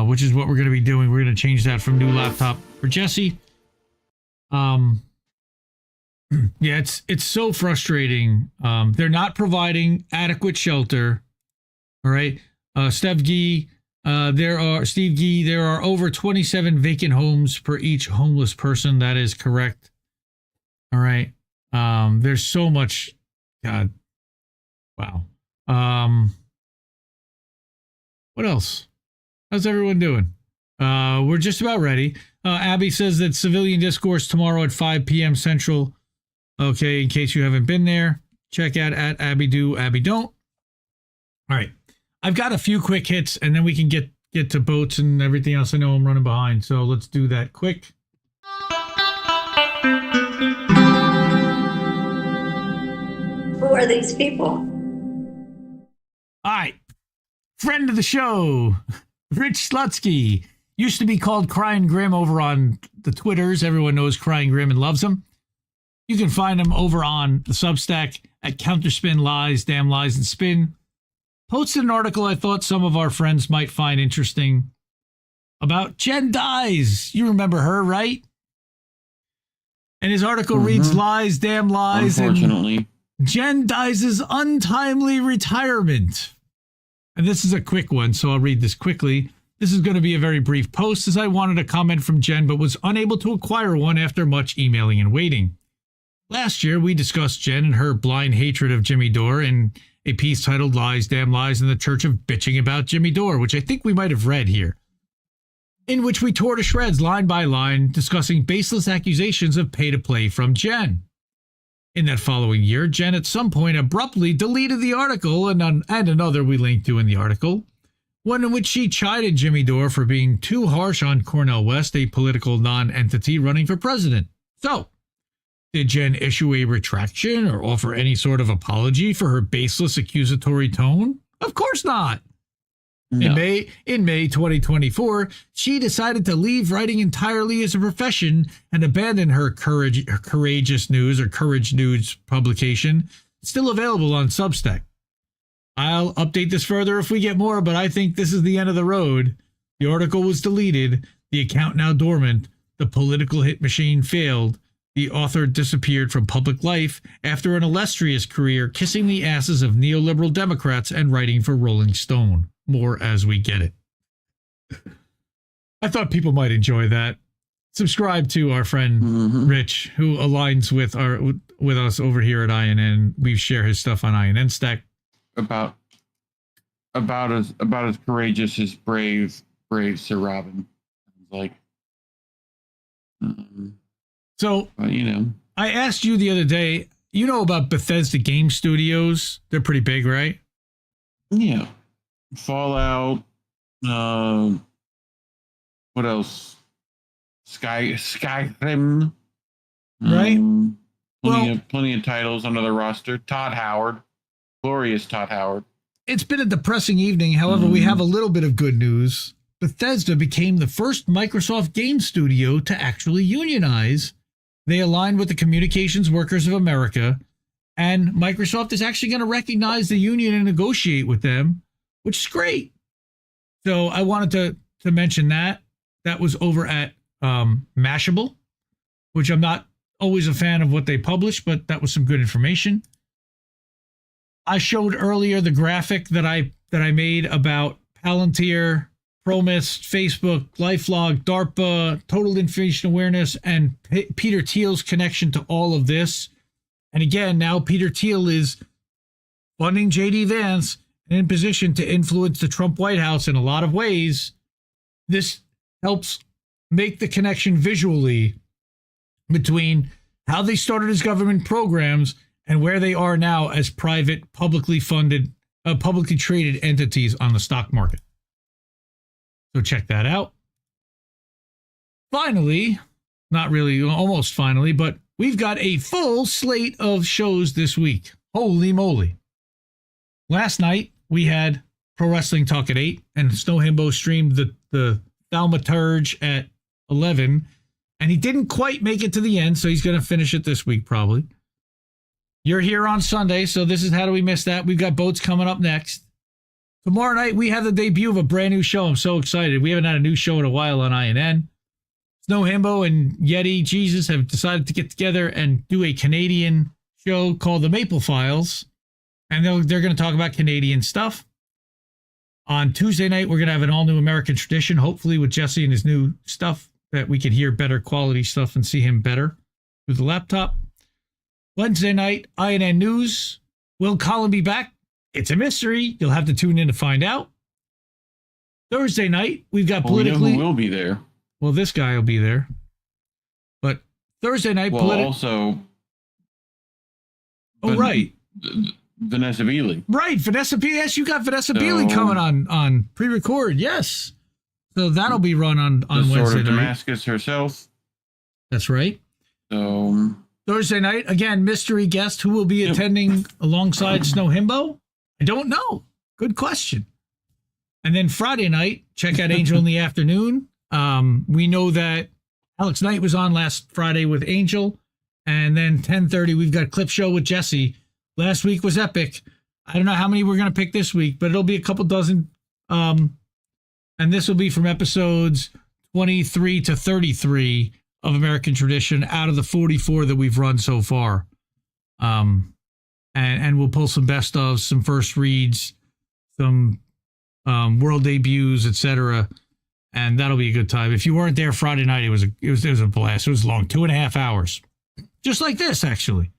which is what we're going to be doing. We're going to change that from new laptop for Jesse. Yeah, it's so frustrating. They're not providing adequate shelter. All right, Steve Gee, there are over 27 vacant homes per each homeless person. That is correct. All right. There's so much. God. Wow. What else? How's everyone doing? We're just about ready. Abby says that civilian discourse tomorrow at 5 p.m. Central. Okay, in case you haven't been there, check out at Abby Do, Abby Don't. All right. I've got a few quick hits, and then we can get get to boats and everything else. I know I'm running behind, so let's do that quick. Who are these people? All right. Friend of the show, Rich Slutzky. Used to be called Crying Grim over on the Twitters. Everyone knows Crying Grim and loves him. You can find him over on the Substack at Counterspin, Lies, Damn Lies, and Spin. Posted an article I thought some of our friends might find interesting about Jenn Dize. You remember her, right? And his article reads Lies, Damn Lies, Unfortunately. and Jenn Dize's untimely retirement. And this is a quick one, so I'll read this quickly. This is going to be a very brief post, as I wanted a comment from Jenn, but was unable to acquire one after much emailing and waiting. Last year, we discussed Jenn and her blind hatred of Jimmy Dore in a piece titled Lies, Damn Lies in the Church of Bitching About Jimmy Dore, which I think we might have read here, in which we tore to shreds line by line, discussing baseless accusations of pay-to-play from Jenn. In that following year, Jenn at some point abruptly deleted the article and another we linked to in the article, one in which she chided Jimmy Dore for being too harsh on Cornel West, a political non-entity running for president. So, did Jenn issue a retraction or offer any sort of apology for her baseless accusatory tone? Of course not. No. In May 2024, she decided to leave writing entirely as a profession and abandon her Courageous News or Courage News publication, still available on Substack. I'll update this further if we get more, but I think this is the end of the road. The article was deleted, the account now dormant, the political hit machine failed, the author disappeared from public life after an illustrious career kissing the asses of neoliberal Democrats and writing for Rolling Stone. More as we get it. I thought people might enjoy that. Subscribe to our friend Rich, who aligns with us over here at INN. We share his stuff on INN Stack. About as courageous as brave Sir Robin. Like, so you know, I asked you the other day. You know about Bethesda game studios? They're pretty big, right? Yeah. Fallout. What else? Skyrim. Right. Plenty of titles under the roster. Todd Howard. Glorious Todd Howard. It's been a depressing evening. However, we have a little bit of good news. Bethesda became the first Microsoft game studio to actually unionize. They aligned with the Communications Workers of America, and Microsoft is actually going to recognize the union and negotiate with them, which is great. So I wanted to mention that. That was over at Mashable, which I'm not always a fan of what they publish, but that was some good information. I showed earlier the graphic that I made about Palantir, PROMIS, Facebook, LifeLog, DARPA, Total Information Awareness, and Peter Thiel's connection to all of this. And again, now Peter Thiel is funding J.D. Vance and in position to influence the Trump White House in a lot of ways. This helps make the connection visually between how they started as government programs and where they are now as private, publicly funded, publicly traded entities on the stock market. So check that out. Finally, not really, almost finally, but we've got a full slate of shows this week. Holy moly. Last night, we had Pro Wrestling Talk at 8, and Snow Himbo streamed the Thaumaturge at 11, and he didn't quite make it to the end, so he's going to finish it this week, probably. You're here on Sunday, so this is How Do We Miss That? We've got Boats coming up next. Tomorrow night, we have the debut of a brand new show. I'm so excited. We haven't had a new show in a while on INN. Snow Himbo and Yeti Jesus have decided to get together and do a Canadian show called The Maple Files. And they're going to talk about Canadian stuff. On Tuesday night, we're going to have an all-new American tradition, hopefully with Jesse and his new stuff, that we can hear better quality stuff and see him better through the laptop. Wednesday night, INN News. Will Colin be back? It's a mystery. You'll have to tune in to find out. Thursday night, we've got politically... We know who will be there. Well, this guy will be there. But Thursday night... also... Oh, right. Vanessa Beeley. Right, Vanessa Beeley. Yes, you got Vanessa Beeley coming on pre-record. Yes. So that'll be run on the Wednesday Sword of night. Damascus herself. That's right. So Thursday night, again, mystery guest who will be attending alongside Snow Himbo. I don't know. Good question. And then Friday night, check out Angel in the Afternoon. We know that Alex Knight was on last Friday with Angel. And then 10:30, we've got Clip Show with Jesse. Last week was epic. I don't know how many we're going to pick this week, but it'll be a couple dozen. And this will be from episodes 23 to 33 of American Tradition out of the 44 that we've run so far. And we'll pull some best of, some first reads, some world debuts, etc. And that'll be a good time. If you weren't there Friday night, it was a blast. It was long, 2.5 hours. Just like this, actually.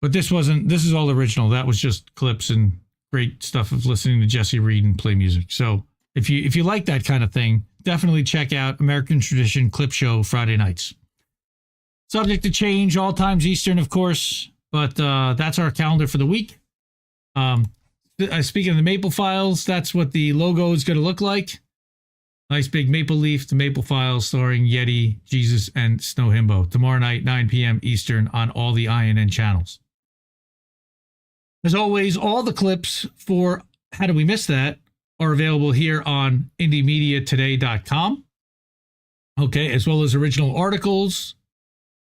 But this is all original. That was just clips and great stuff of listening to Jesse read and play music. So if you like that kind of thing, definitely check out American Tradition Clip Show Friday nights. Subject to change, all times Eastern, of course, but that's our calendar for the week. Speaking of the Maple Files, that's what the logo is going to look like. Nice big maple leaf, the Maple Files starring Yeti, Jesus, and Snow Himbo. Tomorrow night, 9 p.m. Eastern on all the INN channels. As always, all the clips for How Did We Miss That are available here on indiemediatoday.com. Okay, as well as original articles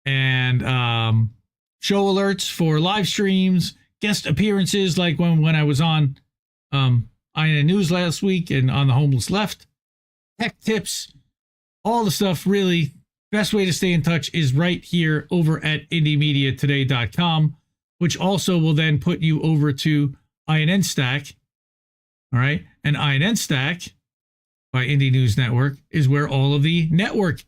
and show alerts for live streams, guest appearances like when I was on INN News last week and on the Homeless Left. Tech tips, all the stuff, really. Best way to stay in touch is right here over at indiemediatoday.com, which also will then put you over to INN Stack. All right. And INN Stack by Indie News Network is where all of the network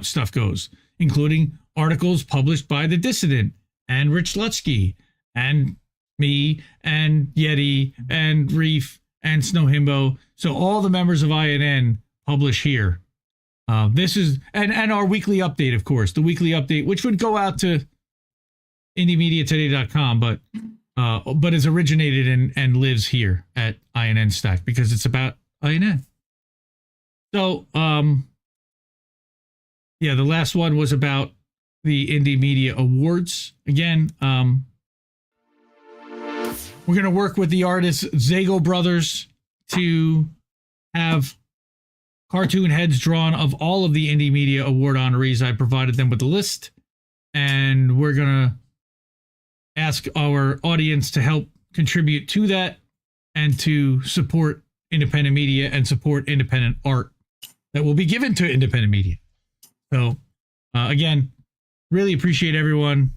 stuff goes, including articles published by The Dissident and Rich Slutzky and me and Yeti and Reef and Snow Himbo. So all the members of INN publish here. This is and our weekly update, of course, the weekly update, which would go out to indiemediatoday.com, but is originated and lives here at INN Stack because it's about INN. So, yeah, the last one was about the Indie Media Awards. Again, we're going to work with the artists Zago Brothers to have cartoon heads drawn of all of the Indie Media Award honorees. I provided them with the list, and we're going to ask our audience to help contribute to that and to support independent media and support independent art that will be given to independent media. So, again, really appreciate everyone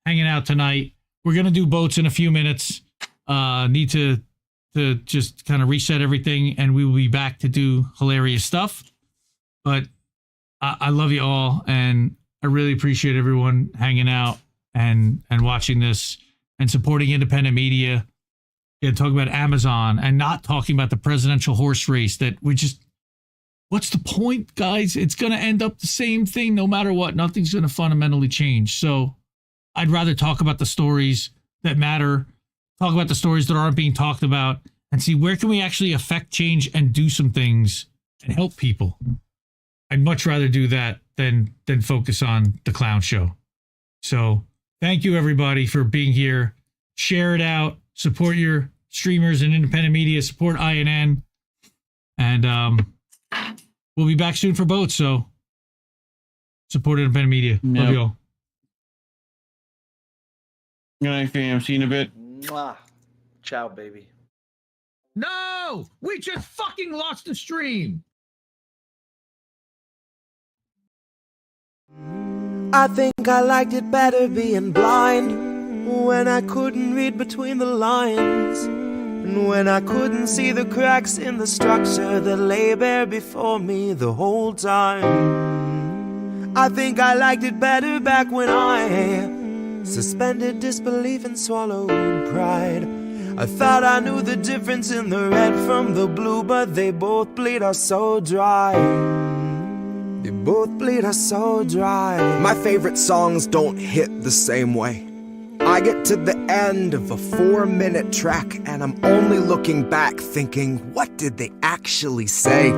hanging out tonight. We're going to do boats in a few minutes. Need to just kind of reset everything, and we will be back to do hilarious stuff. But I love you all, and I really appreciate everyone hanging out and watching this and supporting independent media. Yeah, talking about Amazon and not talking about the presidential horse race that we just, what's the point, guys? It's going to end up the same thing no matter what. Nothing's going to fundamentally change. So I'd rather talk about the stories that matter, talk about the stories that aren't being talked about, and see where can we actually affect change and do some things and help people. I'd much rather do that than focus on the clown show. So thank you, everybody, for being here. Share it out. Support your streamers and independent media. Support INN. And we'll be back soon for boats. So support independent media. Love you all. Good night, fam. See you in a bit. Mwah. Ciao, baby. No! We just fucking lost the stream! I think I liked it better being blind when I couldn't read between the lines, and when I couldn't see the cracks in the structure that lay bare before me the whole time. I think I liked it better back when I suspended disbelief and swallowed pride. I thought I knew the difference in the red from the blue, but they both bleed us so dry. They both bleed us so dry. My favorite songs don't hit the same way. I get to the end of a 4-minute track and I'm only looking back thinking, what did they actually say?